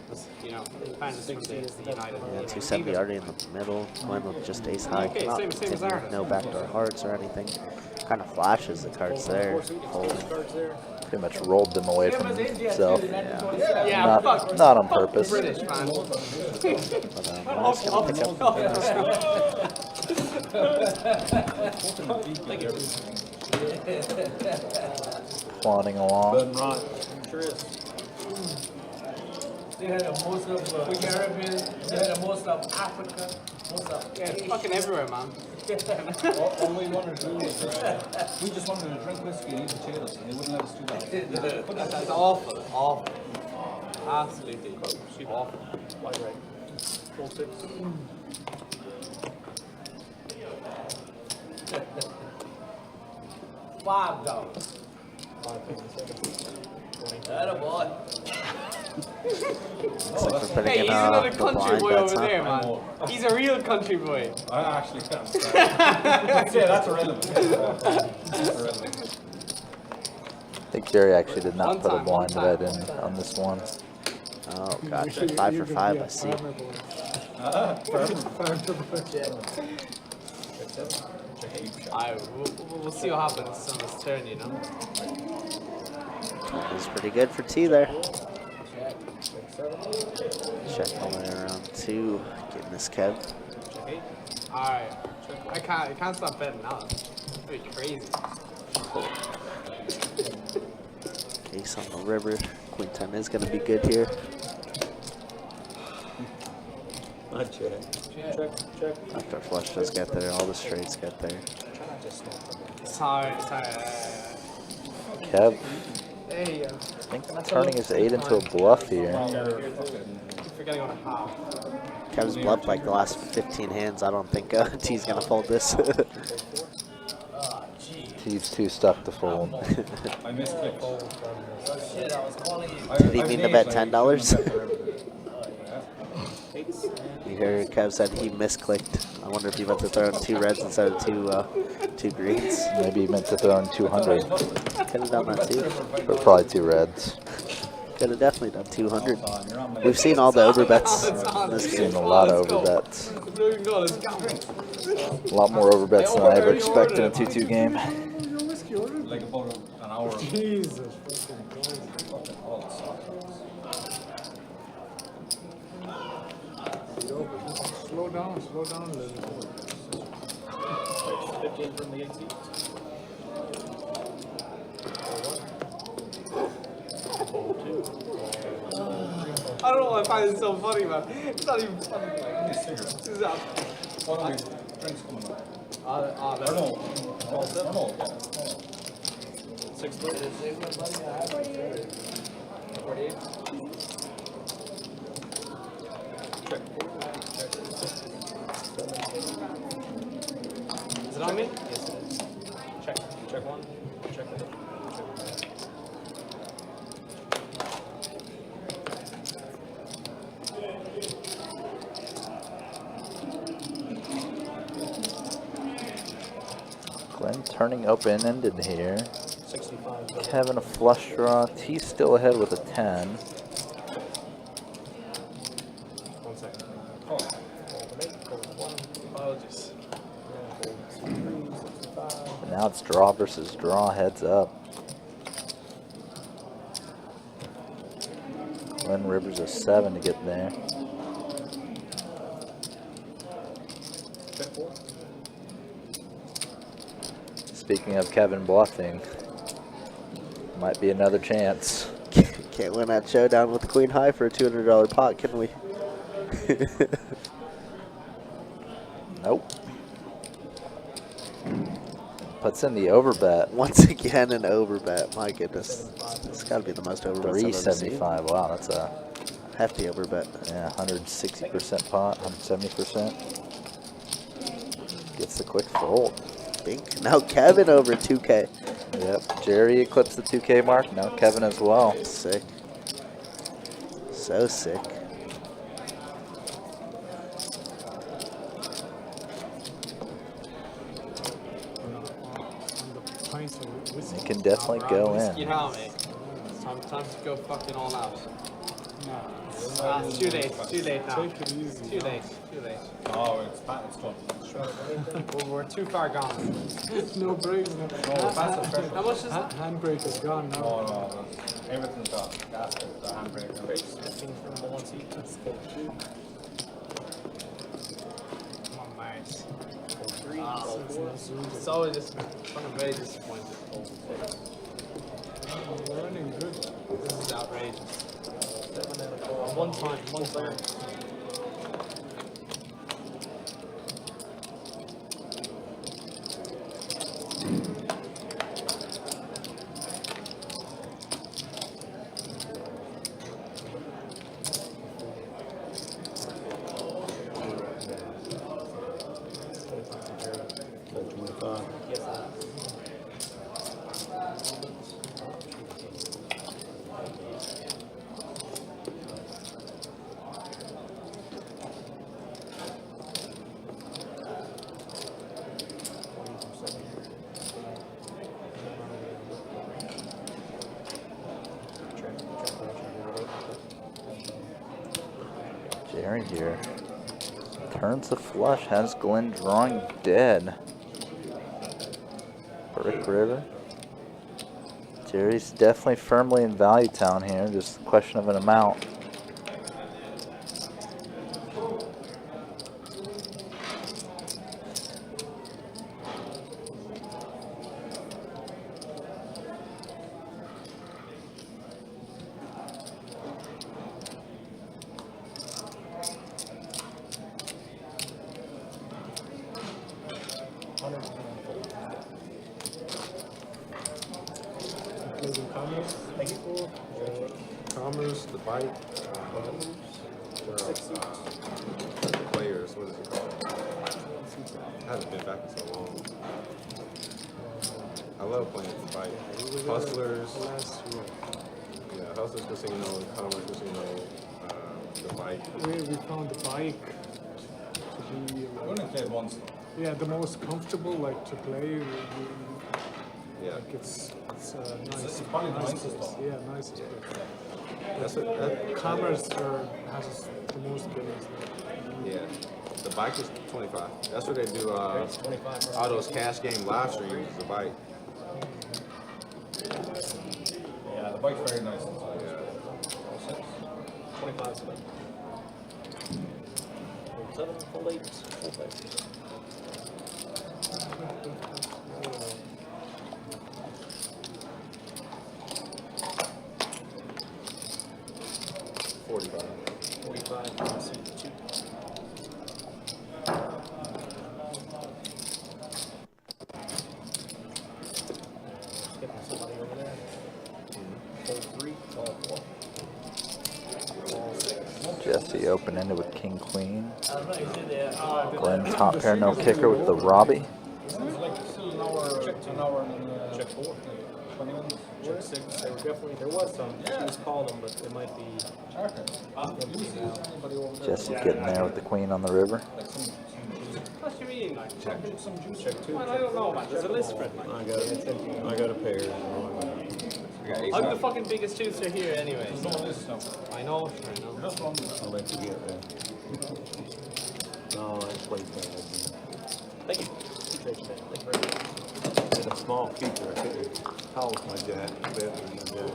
was, you know, Independence Day is the United. Yeah, 270 already in the middle. One with just ace high. Okay, Not- same as didn't- Ireland. No backdoor hearts or anything. Kind of flashes the cards there. Fold. Pretty much rolled them away from himself. Yeah, fuck. Not on purpose. British, man. Morris gonna pick up the plodding along. Good run. Sure is. They had the most of the Caribbean, they had the most of Africa, most of Yeah, it's fucking everywhere, man. All we wanted to do was, we just wanted to drink whiskey and eat potatoes, and they wouldn't let us do that. That's awful, awful. Absolutely awful. Wide right. Full 6. $5. 20. That a boy. Hey, he's another country boy over there, man. He's a real country boy. I actually can't stand it. Yeah, that's irrelevant. That's irrelevant. I think Jerry actually did not put a blind bet in on this one. Oh gosh, 5 for 5. I see. We'll see what happens on this turn, you know. It was pretty good for T there. Check only around 2. Getting this Kev. Alright. I can't stop betting now. It's pretty crazy. Ace on the river. Queen 10 is going to be good here. Check. After flush does get there, all the straights get there. Sorry. Kev, There you go. I think turning his 8 into a bluff here. Keep forgetting on a half. Kev's bluffed like the last 15 hands. I don't think T's going to fold this. He's too stuck to fold. I misclicked. Did he mean to bet $10? You hear Kev said he misclicked. I wonder if he meant to throw in 2 reds instead of two greens. Maybe he meant to throw in 200. Could have done that too. But probably 2 reds. Could have definitely done 200. We've seen all the overbets in this game. Seen a lot of overbets. A lot more overbets than I ever expected in a 2-2 game. Like about an hour. Jesus. Slow down a little bit. 15 from the 8 seat. I don't know why I find it so funny, man. It's not even funny. This is out. What are we? Drinks coming up. There. No. 6 foot. 48. Check. Is it on me? Yes, it is. Check. Check 1. Check 1. Glenn turning open-ended here. 65. Kevin a flush draw. T still ahead with a 10. 1 second. Apologies. And now it's draw versus draw, heads up. Glenn Rivers a 7 to get there. Speaking of Kevin bluffing, might be another chance. Can't win that showdown with the Queen High for a $200 pot, can we? Nope. Puts in the overbet. Once again, an overbet. My goodness. It's got to be the most overbet. 375. Wow, that's a hefty overbet. Yeah, 160% pot, 170%. Gets the quick fold. Bink. Now Kevin over 2K. Yep, Jerry eclipsed the 2K mark. Now Kevin as well. Sick. So sick. It can definitely go in. You know me. Time to go fucking all out. It's too late. Too late now. Take it easy. Too late. Too late. Oh, it's done. We're too far gone. No breaks. No. How much is that? Handbrake is gone now. No, everything's gone. That's the handbrake. 15 from the 1 seat. Come on, Mars. 3. It's always just fucking very disappointed. Running good. This is outrageous. 7 and a 4. One time. Yes, sir. Jerry here turns the flush, has Glenn drawing dead. Brick River. Jerry's definitely firmly in value town here, just a question of an amount. Including commerce. Commerce, the bike. Players, what is it called? I haven't been back in so long. I love playing the bike. Hustlers. Yeah, Hustlers Casino, Commerce Casino, the bike. We found the bike to be only played once. Yeah, the most comfortable, like to play. Yeah. Like it's nice. It's probably the nice nicest place. one. Yeah, nicest place. That's Commerce has the most games. Yeah. The bike is 25. That's what they do. All those cash game live streams. The bike. Yeah, the bike's very nice. Yeah. 25 spin. 7, full 8, full 5. 45. 45, 2. Skipping somebody over there. Full 3, all 4. All 6. Jesse open-ended with King Queen. Glenn Glenn top pair, no kicker with the Robbie. It's like still an hour and check 4. 20 minutes. Check 6. There were definitely, there was some. She was calling them, but they might be Okay. empty now. Jesse getting there with the Queen on the river. What do you mean? Like, check some juice. Check 2. I don't know, man. There's a list spread, man. I got a pair. I'm the fucking biggest juicer here anyway. So. I know. Just one. I'll let you get there. No, I played that. Thank you. Thank you very much. It's a small feature. I couldn't house my jack better than my jack.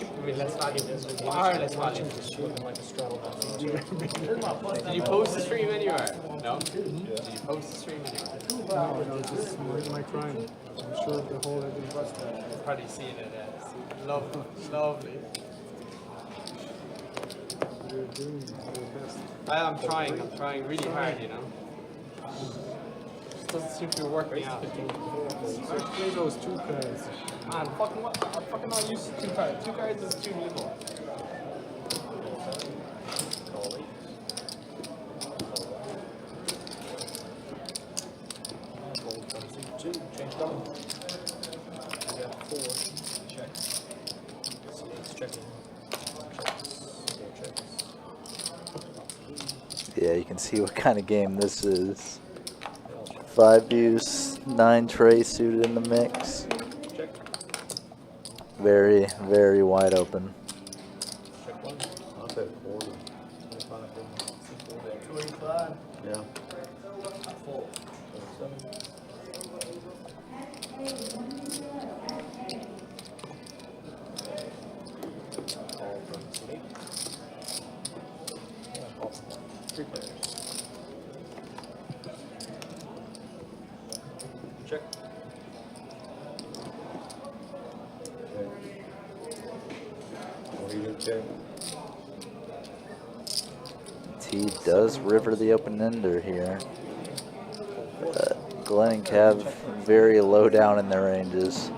I mean, let's not get this. Let's not get this looking like a straddle. Did you post the stream anywhere? No? Did you post the stream anywhere? No, just my crime. I'm sure the whole everything was there. You're probably seeing it. Lovely. Lovely. You're doing your best. I'm trying really hard, you know. Just doesn't seem to be working out. Play those 2 cards. Man, fucking what? I'm fucking not used to 2 cards. 2 cards is too little. Change down. We got 4. Check. So it's checking. Yeah, you can see what kind of game this is. 5 deuce, 9 tray suited in the mix. Very, very wide open. Check 1. I'll take a quarter. 285. Yeah. 4. 7. All from 8. Yeah, all from 3 players. Okay. T does river the open-ender here. Glenn and Kev very low down in their ranges.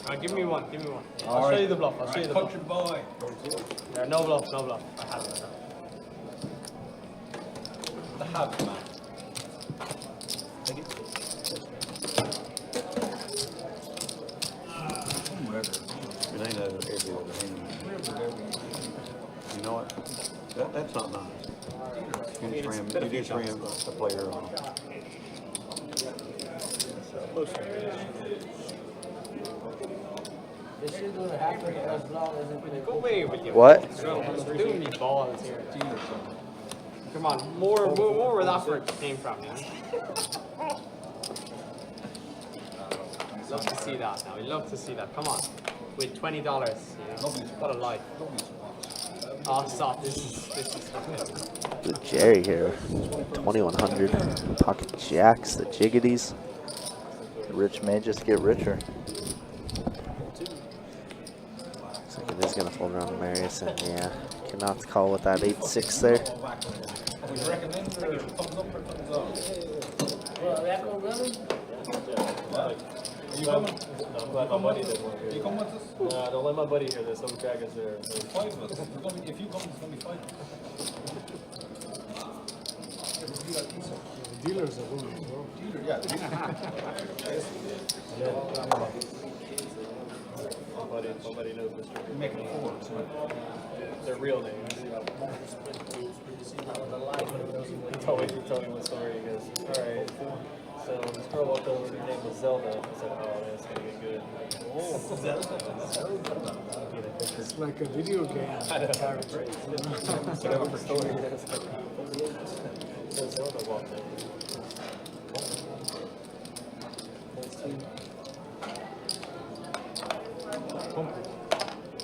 Alright, give me one. I'll All show right. you the bluff. I'll show you the bluff. Country boy. Yeah, no bluff. I have it. The hub, man. Take it. It ain't everywhere. You know what? That's not nice. You just ram the player on. This shit gonna happen as long as it Go away with you. What? Doing me balls here. Come on, more where that word came from. You know? Love to see that now. We love to see that. Come on, with $20. You know? What a life. Oh, stop. This is Good Jerry here. 2100. Pocket jacks, the jiggities. Rich may just get richer. Looks like it is going to fold around to Marius, and yeah, cannot call with that 8-6 there. Would you recommend or thumbs up or thumbs up? Well, that go running? You coming? I'm glad my buddy did one. You come with us? Nah, don't let my buddy hear this. Some dragons there. There's 5 of us. If you come, it's gonna be 5. The dealers are doing it, bro. Dealer, yeah. Somebody knows Mr. You're making 4. Their real names. He told me one story. He goes, alright, so this girl walked over, her name was Zelda. I said, oh, that's gonna get good. It's like a video game. I know. Different story. So Zelda walked in.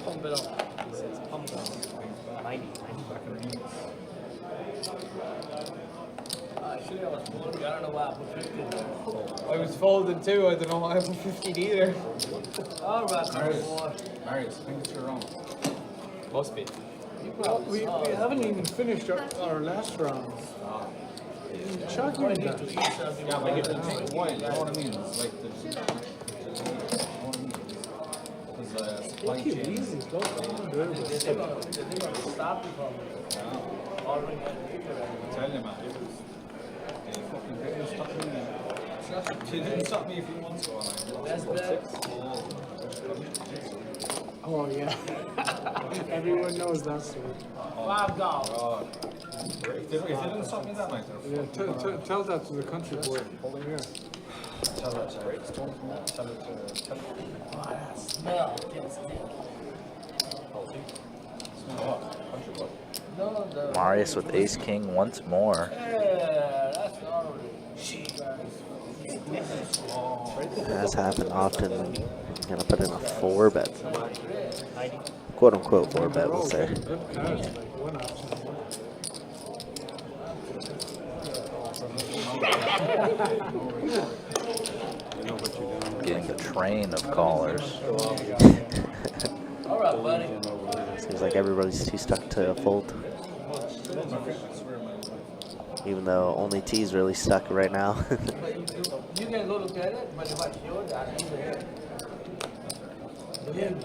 Pump it up. He says, pump it up. 90. Actually, I was folding. I don't know why I put 50 there. I was folding too. I don't know why I put 15 either. All right, Marius, I think it's your own. Must be. We haven't even finished our last round. Chuck me that. Yeah, but it takes a while, you know what I mean? It's like there's supply Take it chain. easy, don't They're gonna stop you from ordering that picture. Tell you, man. They fucking didn't stop me. They didn't stop me a few months ago. That's bad. Oh yeah. Everyone knows that story. $5. God. If they didn't stop me that night, Yeah, tell that to the country boy. Yeah. tell that to tell it to Oh, that smell. Yes, country boy. No, the. Marius with ace king once more. Yeah, that's already. Shit, guys. It has happened often. I'm going to put in a 4-bet. Quote unquote 4-bet, we'll say. Good cards, like one option. Getting a train of callers. All right, buddy. Seems like everybody's too stuck to fold. Even though only T's really stuck right now. You can go look at it, but if I show that,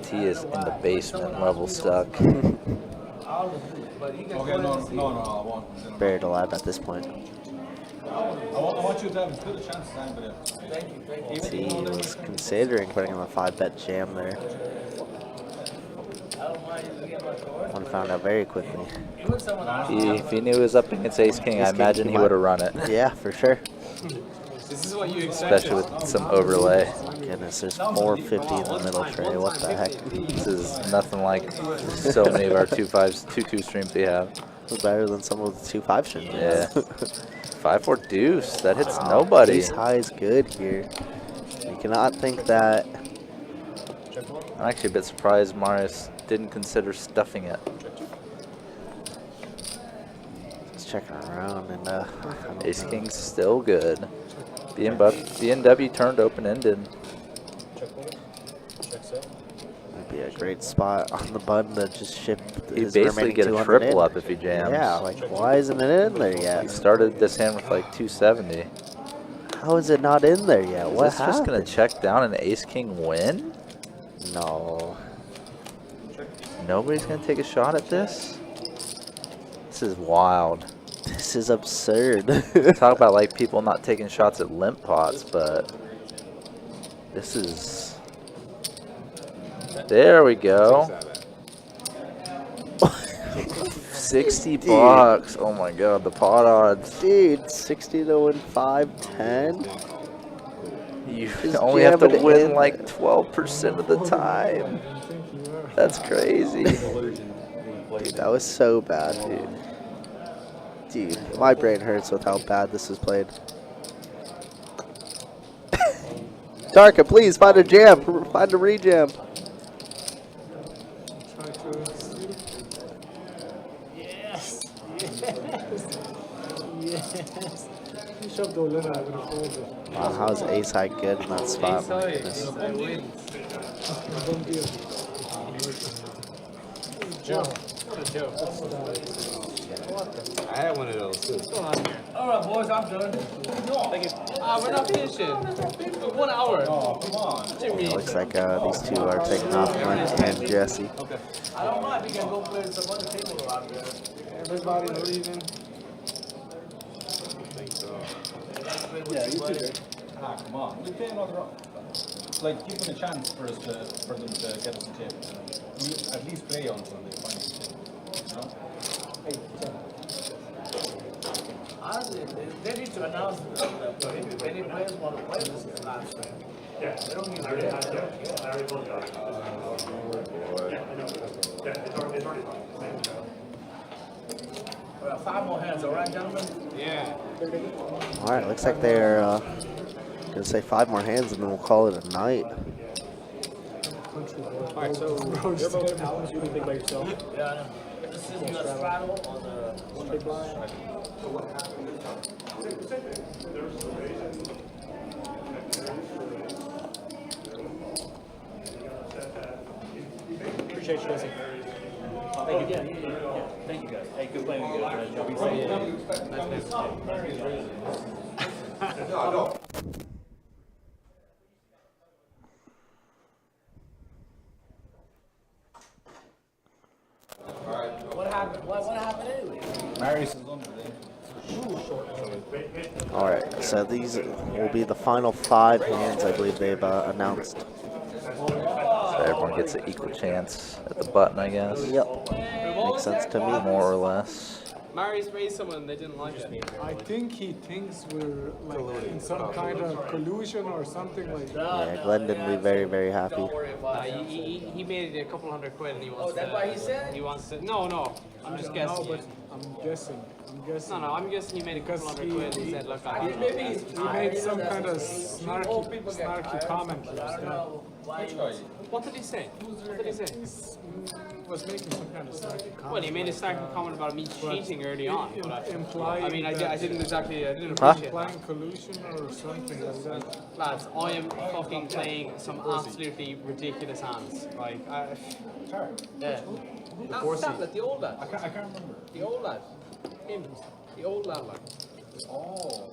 T is in the basement level stuck. but you can Okay, no, I won't. Buried alive at this point. I want you to have as good a chance as anybody else. Thank you. T was considering putting in a 5-bet jam there. One found out very quickly. If he knew he was up against ace king, I imagine he would have run it. Yeah, for sure. This is what you expect. Especially with some overlay. Goodness, there's 450 in the middle tray. What the heck? This is nothing like so many of our 2-2 streams we have. It's better than some of the 2-5 streams. Yeah. 5-4 deuce. That hits nobody. Ace high is good here. You cannot think that. I'm actually a bit surprised Marius didn't consider stuffing it. Just checking around and Ace king's still good. The NW turned open-ended. Check fold. Check set. Would be a great spot on the button to just ship He'd his basically remaining get a 200 triple in. up if he jams. Yeah, like why isn't it in there He yet? started this hand with like 270. How is it not in there yet? Is What this just happened? gonna check down an ace king win? No. Nobody's gonna take a shot at this? This is wild. This is absurd. Talk about like people not taking shots at limp pots, but this is. There we go. 60 bucks. Oh my god, the pot odds. Dude, 60 to win 510. You Just only have to jam it win in. like 12% of the time. That's crazy. Dude, that was so bad, dude. Dude, my brain hurts with how bad this is played. Darka, please find a jam. Find a rejam. Yes. Yes. Yes. You shoved the lid out of the folder. Wow, how's ace high good in that spot? Ace My high, goodness. Don't be I had one of those too. What's going on here? All right, boys, I'm done. Thank you. We're not finishing. 1 hour. Oh, come on. What do you mean? Looks like these two are taking off, Mike and Jesse. Okay. I don't mind. We can go play some other table around here. Everybody leaving. Yeah, you too. Ah, come on. We play another round. Like, give them a chance for us for them to get us a table. We at least play on Sunday, fine. Honestly, they need to announce if any players want to play this is not fair. Yeah, they don't need to do that. I already told you. Yeah, I know. Yeah, it's already fine. We have 5 more hands, all right, gentlemen? Yeah. All right, looks like they're gonna say 5 more hands and then we'll call it a night. Alright, so you're both Alex, you can think by yourself. Yeah, I know. This is the straddle on the One big blind. Appreciate you, Jesse. Thank you. Yeah. Thank you guys. Hey, good playing you guys. Y'all be safe. Nice. What happened? What happened anyway? Marius is under there. All right, so these will be the final 5 hands I believe they've announced. So everyone gets an equal chance at the button, I guess. Yep, makes sense to me. More or less. Marius raised someone they didn't like it. I think he thinks we're like in some kind of collusion or something like that. Yeah, Glendon will be very, very happy. He made it a couple $100 and he wants that's what he said? He wants to. No, I'm just guessing. No, but I'm guessing. No, I'm guessing he made a couple $100 and he said, look, I He made some kind of snarky comment. What did he say? What did he say? He was making some kind of snarky comment. Well, he made a snarky comment about me cheating early on. But Implying I mean, I didn't exactly, I didn't Huh? appreciate that. Implying collusion or something like that. Lads, I am fucking playing some absolutely ridiculous hands. Like, yeah. Not Tablet, the old lad. I can't remember. The old lad. Him. The old lad, like. Oh.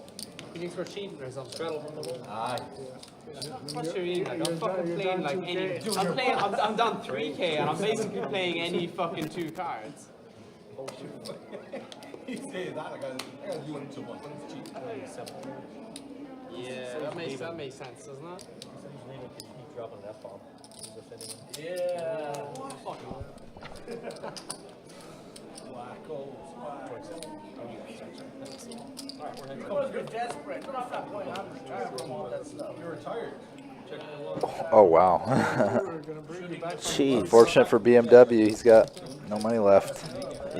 He thinks we're cheating or something. Straddle from the wall. Aye. What you mean? Like, I'm fucking you're playing down like 2K. any. I'm done 3K and I'm basically playing any fucking 2 cards. He says that, I gotta do it too much. Yeah, that makes sense, doesn't it? Keep dropping an F-bomb. Yeah. You're desperate. You're not that point. I'm retired from all that stuff. You're retired. Check the wall. Oh, wow. Jeez. Unfortunate for BMW, he's got no money left.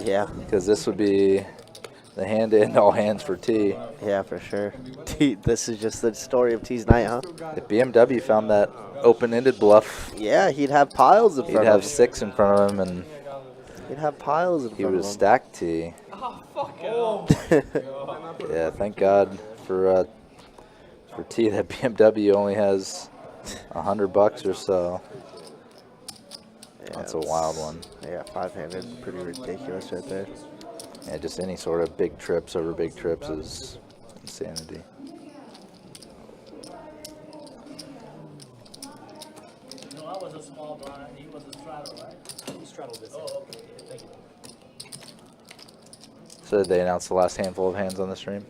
Yeah. Because this would be the hand to end all hands for T. Yeah, for sure. T, this is just the story of T's night, huh? If BMW found that open-ended bluff, yeah, he'd have piles in front he'd of have him. 6 in front of him, and he'd have piles in he front would of have him. stacked T. Oh, fuck Yeah, thank God for T that BMW only has $100 or so. Yeah, That's a wild one. Yeah, 5-handed, pretty ridiculous right there. Yeah, just any sort of big trips over big trips is insanity. No, I was a small blind. He was a straddle, right? He straddled this. Oh, okay. Thank you. So did they announce the last handful of hands on the stream?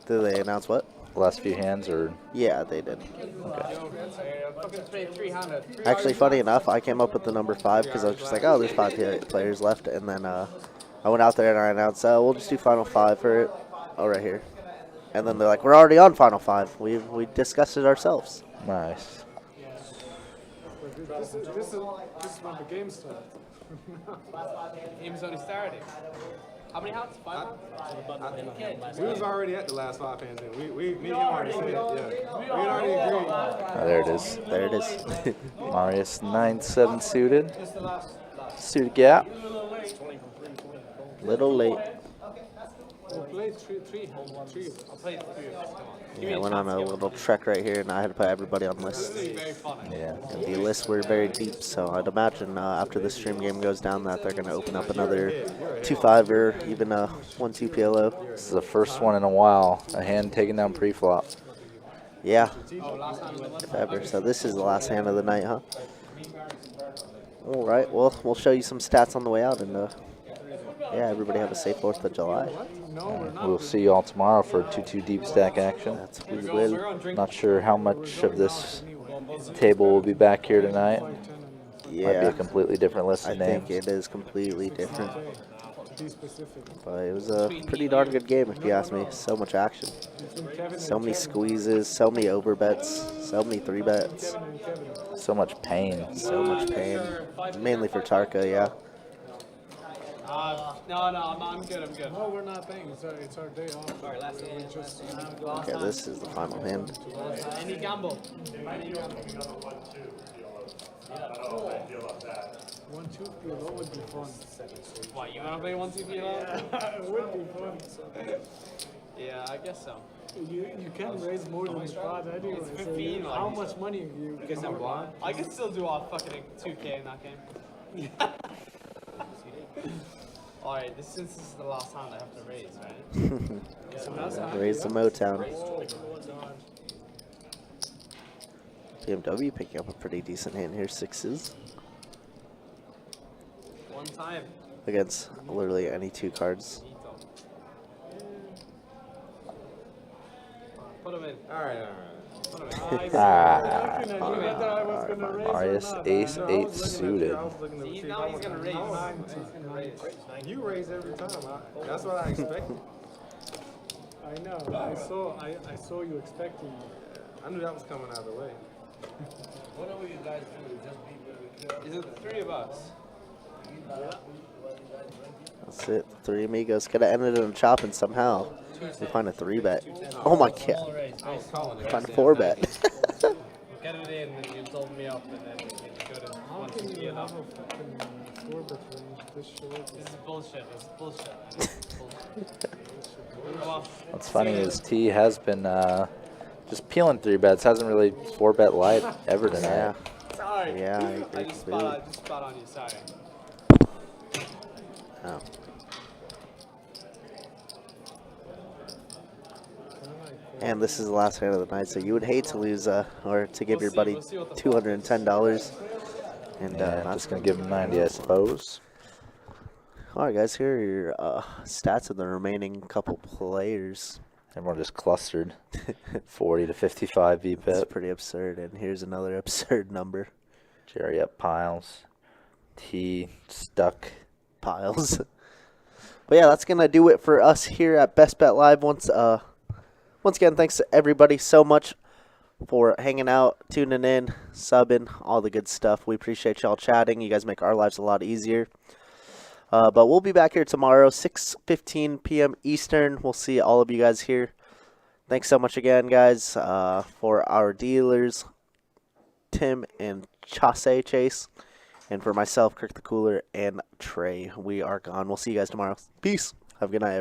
Did they announce what? The last few hands, or? Yeah, they did. Okay. Actually, funny enough, I came up with the number 5 because I was just like, oh, there's 5 players left. And then I went out there and I announced, we'll just do Final 5 for it. Oh, right here. And then they're like, we're already on Final 5. We discussed it ourselves. Nice. This is when the game starts. Game's only started. How many hounds? 5? We was already at the last 5 hands. Me and him already said, yeah. We already agreed. Oh, there it is. There it is. Marius 9-7 suited. Suited gap. Little late. We'll play three. I'll play 3 of them. Yeah, I went on a little trek right here, and I had to put everybody on lists. Yeah. And the lists were very deep, so I'd imagine after the stream game goes down that they're going to open up another 2-5 or even a 1-2 PLO. This is the first one in a while. A hand taken down pre-flop. Yeah, if ever. So this is the last hand of the night, huh? All right, well, we'll show you some stats on the way out, and yeah, everybody have a safe 4th of July. We'll see you all tomorrow for 2-2 deep stack action. We will. Not sure how much of this table will be back here tonight. Yeah. Might be a completely different list of I names. think it is completely different. But it was a pretty darn good game, if you ask me. So much action. So many squeezes, so many overbets, so many 3-bets. So much pain. So much pain. Mainly for Tarka, yeah. No, I'm good. No, we're not paying. It's our day off. Alright, last hand. Okay, this is the final hand. Any gamble? 1-2 PLO would be fun. What, you want to play 1-2 PLO? It would be fun. Yeah, I guess so. You can raise more than the pot anyway. It's So 15, how like- much money you Because I'm blind. I can still do all fucking 2K in that game. Alright, since this is the last hand I have to raise, right? Raise the Motown. BMW picking up a pretty decent hand here, 6s. One time. Against literally any 2 cards. Put him in. Alright. Marius ace-8 suited. See, now he's gonna raise. You raise every time. That's what I expected. I know. I saw you expecting. I knew that was coming out of the way. Whatever you guys do, just be very careful. Is it the 3 of us? That's it. 3 amigos. Could have ended in a chopping somehow. We find a 3-bet. Oh my god. Find a 4-bet. Get it in, and you told me up, and then you go to How can you have a fucking 4-bet range this short? This is bullshit. It's bullshit. Come on. What's funny is T has been just peeling 3-bets. Hasn't really 4-bet light ever tonight. Yeah. Sorry. Yeah, I I agree just completely. spot on you. Sorry. Oh. And this is the last hand of the night, so you would hate to lose, or to give your buddy $210. And I'm just going to give him 90, I suppose. All right, guys, here are your stats of the remaining couple players. Everyone just clustered. 40 to 55 That's VPIP. pretty absurd, and here's another absurd number. Jerry up piles. T stuck. Piles. But yeah, that's going to do it for us here at Best Bet Live. Once again, thanks to everybody so much for hanging out, tuning in, subbing, all the good stuff. We appreciate y'all chatting. You guys make our lives a lot easier. But we'll be back here tomorrow, 6:15 p.m. Eastern. We'll see all of you guys here. Thanks so much again, guys, for our dealers, Tim and Chase, and for myself, Kirk the Cooler, and Trey. We are gone. We'll see you guys tomorrow. Peace. Have a good night, everybody.